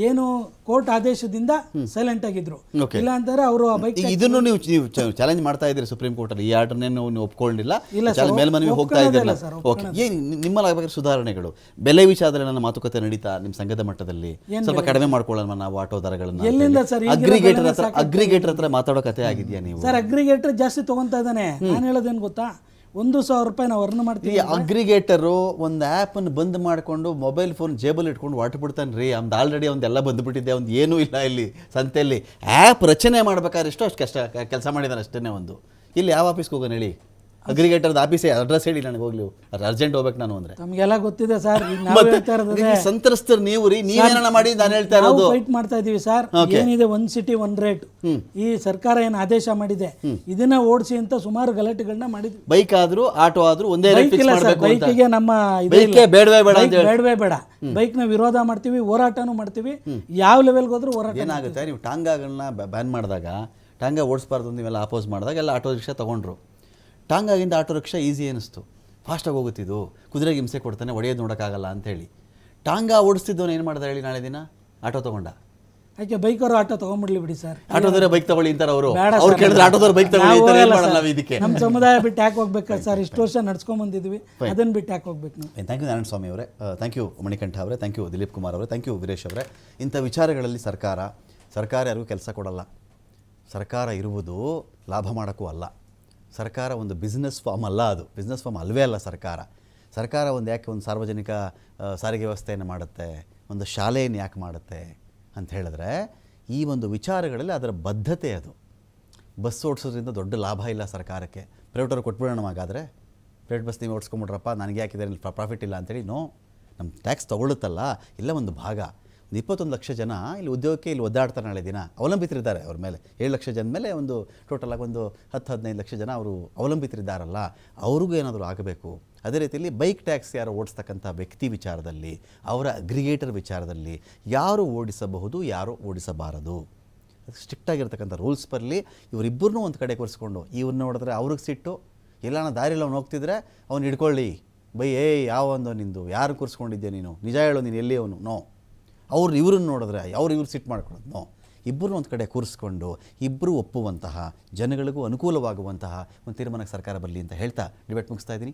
ಏನು ಕೋರ್ಟ್ ಆದೇಶದಿಂದ ಸೈಲೆಂಟ್ ಆಗಿದ್ರು, ಇಲ್ಲ ಅಂತಂದ್ರೆ ಅವರು ಇದನ್ನು ನೀವು ಚಾಲೆಂಜ್ ಮಾಡ್ತಾ ಇದ್ದೀರಿ ಸುಪ್ರೀಂ ಕೋರ್ಟ್ ಅಲ್ಲಿ, ಈ ಆರ್ಡರ್ ನೀವು ಒಪ್ಕೊಂಡಿಲ್ಲ, ಮೇಲ್ಮನವಿ ಹೋಗ್ತಾ ಇದ್ದೀರಲ್ಲ. ಓಕೆ, ಏನು ನಿಮ್ಮಲ್ಲಿ ಸುಧಾರಣೆಗಳು, ಬೆಲೆ ವಿಚಾರದಲ್ಲಿ ನನ್ನ ಮಾತುಕತೆ ನಡೀತಾ ನಿಮ್ಮ ಸಂಘದ ಮಟ್ಟದಲ್ಲಿ ಸ್ವಲ್ಪ ಕಡಿಮೆ ಮಾಡ್ಕೊಳ್ಳೋಣ ನಾವು ಆಟೋ ದರಗಳನ್ನ? ಎಲ್ಲಿಂದ ಸರ್? ಅಗ್ರಿಗೇಟರ್ ಹತ್ರ ಮಾತಾಡೋ ಕತೆ ಆಗಿದೆಯಾ ನೀವು? ಸರ್ ಅಗ್ರಿಗೇಟರ್ ಜಾಸ್ತಿ ತಗೊಂತಾ ಇದ್ದಾನೆ. ನಾನು ಹೇಳೋದೇನು ಗೊತ್ತಾ, 1,000 ರೂಪಾಯಿ ನಾವು ಅರ್ನ್ ಮಾಡ್ತೀವಿ. ಅಗ್ರಿಗೇಟರು ಒಂದು ಆ್ಯಪನ್ನು ಬಂದ್ ಮಾಡಿಕೊಂಡು ಮೊಬೈಲ್ ಫೋನ್ ಜೇಬಲ್ಲಿ ಇಟ್ಕೊಂಡು ಹೊಟ್ಟು ಬಿಡ್ತಾನೆ ರೀ. ಅವ್ನು ಆಲ್ರೆಡಿ ಒಂದೆಲ್ಲ ಬಂದುಬಿಟ್ಟಿದೆ, ಒಂದು ಏನೂ ಇಲ್ಲ ಇಲ್ಲಿ ಸಂತೆಯಲ್ಲಿ. ಆ್ಯಪ್ ರಚನೆ ಮಾಡ್ಬೇಕಾದ್ರೆ ಅಷ್ಟು ಕಷ್ಟ ಕೆಲಸ ಮಾಡಿದಾನೆ ಅಷ್ಟೇ. ಒಂದು ಇಲ್ಲಿ ಯಾವ ಆಫೀಸ್ಗೆ ಹೋಗೋಣ ಹೇಳಿ, ಅಗ್ರಿಗೇಟರ್ದ ಆಫೀಸೇ ಅಡ್ರೆಸ್ ಹೇಳಿ ನನಗೆ, ಹೋಗ್ಲಿ ಅರ್ಜೆಂಟ್ ಹೋಗ್ಬೇಕು ನಾನು ಅಂದ್ರೆ. ನಮಗೆಲ್ಲ ಗೊತ್ತಿದೆ ಸರ್, ಸಂತ್ರಸ್ತರು ನೀವು ರೀ, ನೀವೇನ ಮಾಡಿ ನಾನು ಹೇಳ್ತಾ ಇರೋದು. ಫೈಟ್ ಮಾಡ್ತಾ ಇದೀವಿ ಸರ್. ಏನಿದೆ ಒನ್ ಸಿಟಿ ಒನ್ ರೇಟ್, ಈ ಸರ್ಕಾರ ಏನು ಆದೇಶ ಮಾಡಿದೆ ಇದನ್ನ ಓಡಿಸಿ ಅಂತ ಸುಮಾರು ಗಲಾಟೆಗಳನ್ನ ಮಾಡಿದ್ವಿ. ಬೈಕ್ ಆದ್ರೂ ಆಟೋ ಆದ್ರೂ ಒಂದೇ ರೇಟ್ ಫಿಕ್ಸ್ ಮಾಡಬೇಕು ಅಂತ. ಬೈಕಿಗೆ ನಮ್ಮ ಬೇಡವೇ ಬೇಡ, ಬೈಕ್ ನ ವಿರೋಧ ಮಾಡ್ತೀವಿ, ಹೋರಾಟನೂ ಮಾಡ್ತೀವಿ. ಯಾವ ಲೆವೆಲ್ಗೆ ಹೋದ್ರೂ ಹೋರಾಟ. ಏನಾಗುತ್ತೆ, ನೀವು ಟಾಂಗಾಗಳನ್ನ ಬ್ಯಾನ್ ಮಾಡಿದಾಗ, ಟಾಂಗಾ ಓಡಿಸ್ಬಾರ್ದು ನೀವೆಲ್ಲ ಅಪೋಸ್ ಮಾಡಿದಾಗ ಎಲ್ಲ ಆಟೋ ರಿಕ್ಷಾ ತಗೊಂಡ್ರು. ಟಾಂಗಾಗಿಂದ ಆಟೋ ರಿಕ್ಷಾ ಈಸಿ ಅನ್ನಿಸ್ತು, ಫಾಸ್ಟಾಗಿ ಹೋಗುತ್ತಿದ್ದು, ಕುದುರೆಗೆ ಹಿಂಸೆ ಕೊಡ್ತಾನೆ, ಒಡೆಯೋದು ನೋಡೋಕ್ಕಾಗಲ್ಲ ಅಂಥೇಳಿ. ಟಾಂಗಾ ಓಡಿಸ್ತಿದ್ದವನು ಏನು ಮಾಡ್ದ ಹೇಳಿ, ನಾಳೆ ದಿನ ಆಟೋ ತೊಗೊಂಡ. ಯಾಕೆ ಬೈಕವರು ಆಟೋ ತೊಗೊಂಬಿಡ್ಲಿ ಬಿಡಿ ಸರ್. ಆಟೋದವರೇ ಬೈಕ್ ತಗೊಳ್ಳಿ ಅಂತಾರೆ ಅವರು. ಬೇಡ ಅವ್ರು ಸರ್, ಕೇಳಿದ್ರೆ ಆಟೋದವ್ರು ಬೈಕ್ ತಗೊಳ್ಳಿ ಅಂತಾರೆ. ಏನು ಮಾಡಲ್ಲ ನಾವು ಇದಕ್ಕೆ? ನಮ್ಮ ಸಮುದಾಯ ಬಿಟ್ಟು ಯಾಕೆ ಹೋಗ್ಬೇಕಾ ಸರ್? ಇಷ್ಟು ವರ್ಷ ನಡ್ಸ್ಕೊಂಬಂದಿದ್ವಿ, ಅದನ್ನು ಬಿಟ್ಟು ಯಾಕೆ ಹೋಗ್ಬೇಕು ನಾವು? ಥ್ಯಾಂಕ್ ಯು ನಾರಾಯಣ ಸ್ವಾಮಿ ಅವರೇ, ಥ್ಯಾಂಕ್ ಯು ಮಣಿಕಂಠ ಅವರೇ, ಥ್ಯಾಂಕ್ ಯು ದಿಲೀಪ್ ಕುಮಾರ್ ಅವರೇ, ಥ್ಯಾಂಕ್ ಯು ವೀರೇಶ್ ಅವರೇ. ಇಂಥ ವಿಚಾರಗಳಲ್ಲಿ ಸರ್ಕಾರ ಯಾರಿಗೂ ಕೆಲಸ ಕೊಡಲ್ಲ. ಸರ್ಕಾರ ಇರುವುದು ಲಾಭ ಮಾಡೋಕ್ಕೂ ಅಲ್ಲ. ಸರ್ಕಾರ ಒಂದು ಬಿಸ್ನೆಸ್ ಫಾರ್ಮ್ ಅಲ್ಲ, ಅದು ಬಿಸ್ನೆಸ್ ಫಾರ್ಮ್ ಅಲ್ವೇ ಅಲ್ಲ. ಸರ್ಕಾರ ಒಂದು ಯಾಕೆ ಒಂದು ಸಾರ್ವಜನಿಕ ಸಾರಿಗೆ ವ್ಯವಸ್ಥೆಯನ್ನು ಮಾಡುತ್ತೆ, ಒಂದು ಶಾಲೆಯನ್ನು ಯಾಕೆ ಮಾಡುತ್ತೆ ಅಂತ ಹೇಳಿದ್ರೆ ಈ ಒಂದು ವಿಚಾರಗಳಲ್ಲಿ ಅದರ ಬದ್ಧತೆ ಅದು. ಬಸ್ ಓಡಿಸೋದ್ರಿಂದ ದೊಡ್ಡ ಲಾಭ ಇಲ್ಲ ಸರ್ಕಾರಕ್ಕೆ. ಪ್ರೈವೇಟವ್ರು ಕೊಟ್ಬಿಡೋಣ ಹಾಗಾದರೆ, ಪ್ರೈವೇಟ್ ಬಸ್ ನೀವು ಓಡಿಸ್ಕೊಂಬಿಡ್ರಪ್ಪ, ನನಗೆ ಯಾಕಿದೆ ಪ್ರಾಫಿಟ್ ಇಲ್ಲ ಅಂತೇಳಿ. ನೋ, ನಮ್ಮ ಟ್ಯಾಕ್ಸ್ ತೊಗೊಳುತ್ತಲ್ಲ ಇಲ್ಲ ಒಂದು ಭಾಗ, ಒಂದು 21 ಲಕ್ಷ ಜನ ಇಲ್ಲಿ ಉದ್ಯೋಗಕ್ಕೆ ಇಲ್ಲಿ ಒದ್ದಾಡ್ತಾರೆ. ನಾಳೆ ದಿನ ಅವಲಂಬಿತರಿದ್ದಾರೆ ಅವ್ರ ಮೇಲೆ. 7 ಲಕ್ಷ ಜನ ಮೇಲೆ ಒಂದು ಟೋಟಲಾಗಿ ಒಂದು 10-15 ಲಕ್ಷ ಜನ ಅವರು ಅವಲಂಬಿತರಿದ್ದಾರಲ್ಲ, ಅವ್ರಿಗೂ ಏನಾದರೂ ಆಗಬೇಕು. ಅದೇ ರೀತಿಯಲ್ಲಿ ಬೈಕ್ ಟ್ಯಾಕ್ಸ್ ಯಾರು ಓಡಿಸ್ತಕ್ಕಂಥ ವ್ಯಕ್ತಿ ವಿಚಾರದಲ್ಲಿ, ಅವರ ಅಗ್ರಿಗೇಟರ್ ವಿಚಾರದಲ್ಲಿ ಯಾರು ಓಡಿಸಬಹುದು, ಯಾರು ಓಡಿಸಬಾರದು, ಸ್ಟ್ರಿಕ್ಟಾಗಿರ್ತಕ್ಕಂಥ ರೂಲ್ಸ್ ಬರಲಿ. ಇವರಿಬ್ಬರನ್ನೂ ಒಂದು ಕಡೆ ಕೂರಿಸ್ಕೊಂಡು ಇವ್ರನ್ನ ನೋಡಿದ್ರೆ ಅವ್ರಿಗೆ ಸಿಟ್ಟು, ಎಲ್ಲಾನ ದಾರಿಯಲ್ಲಿ ಅವ್ನು ಹೋಗ್ತಿದ್ರೆ ಅವ್ನು ಹಿಡ್ಕೊಳ್ಳಿ, ಬೈ ಯಾವ ಒಂದು ನಿಂದು ಯಾರು ಕೂರಿಸ್ಕೊಂಡಿದ್ದೆ ನೀನು, ನಿಜ ಹೇಳೋ ನೀನು ಎಲ್ಲಿ ಅವನು, ನೋ. ಇವ್ರನ್ನ ನೋಡಿದ್ರೆ ಇವ್ರು ಸಿಟ್ಟು ಮಾಡ್ಕೊಳ್ಳೋದು, ನೋ. ಇಬ್ಬರನ್ನ ಒಂದು ಕಡೆ ಕೂರಿಸ್ಕೊಂಡು ಇಬ್ಬರು ಒಪ್ಪುವಂತಹ, ಜನಗಳಿಗೂ ಅನುಕೂಲವಾಗುವಂತಹ ಒಂದು ತೀರ್ಮಾನಕ್ಕೆ ಸರ್ಕಾರ ಬರಲಿ ಅಂತ ಹೇಳ್ತಾ ಡಿಬೇಟ್ ಮುಗಿಸ್ತಾ ಇದ್ದೀನಿ.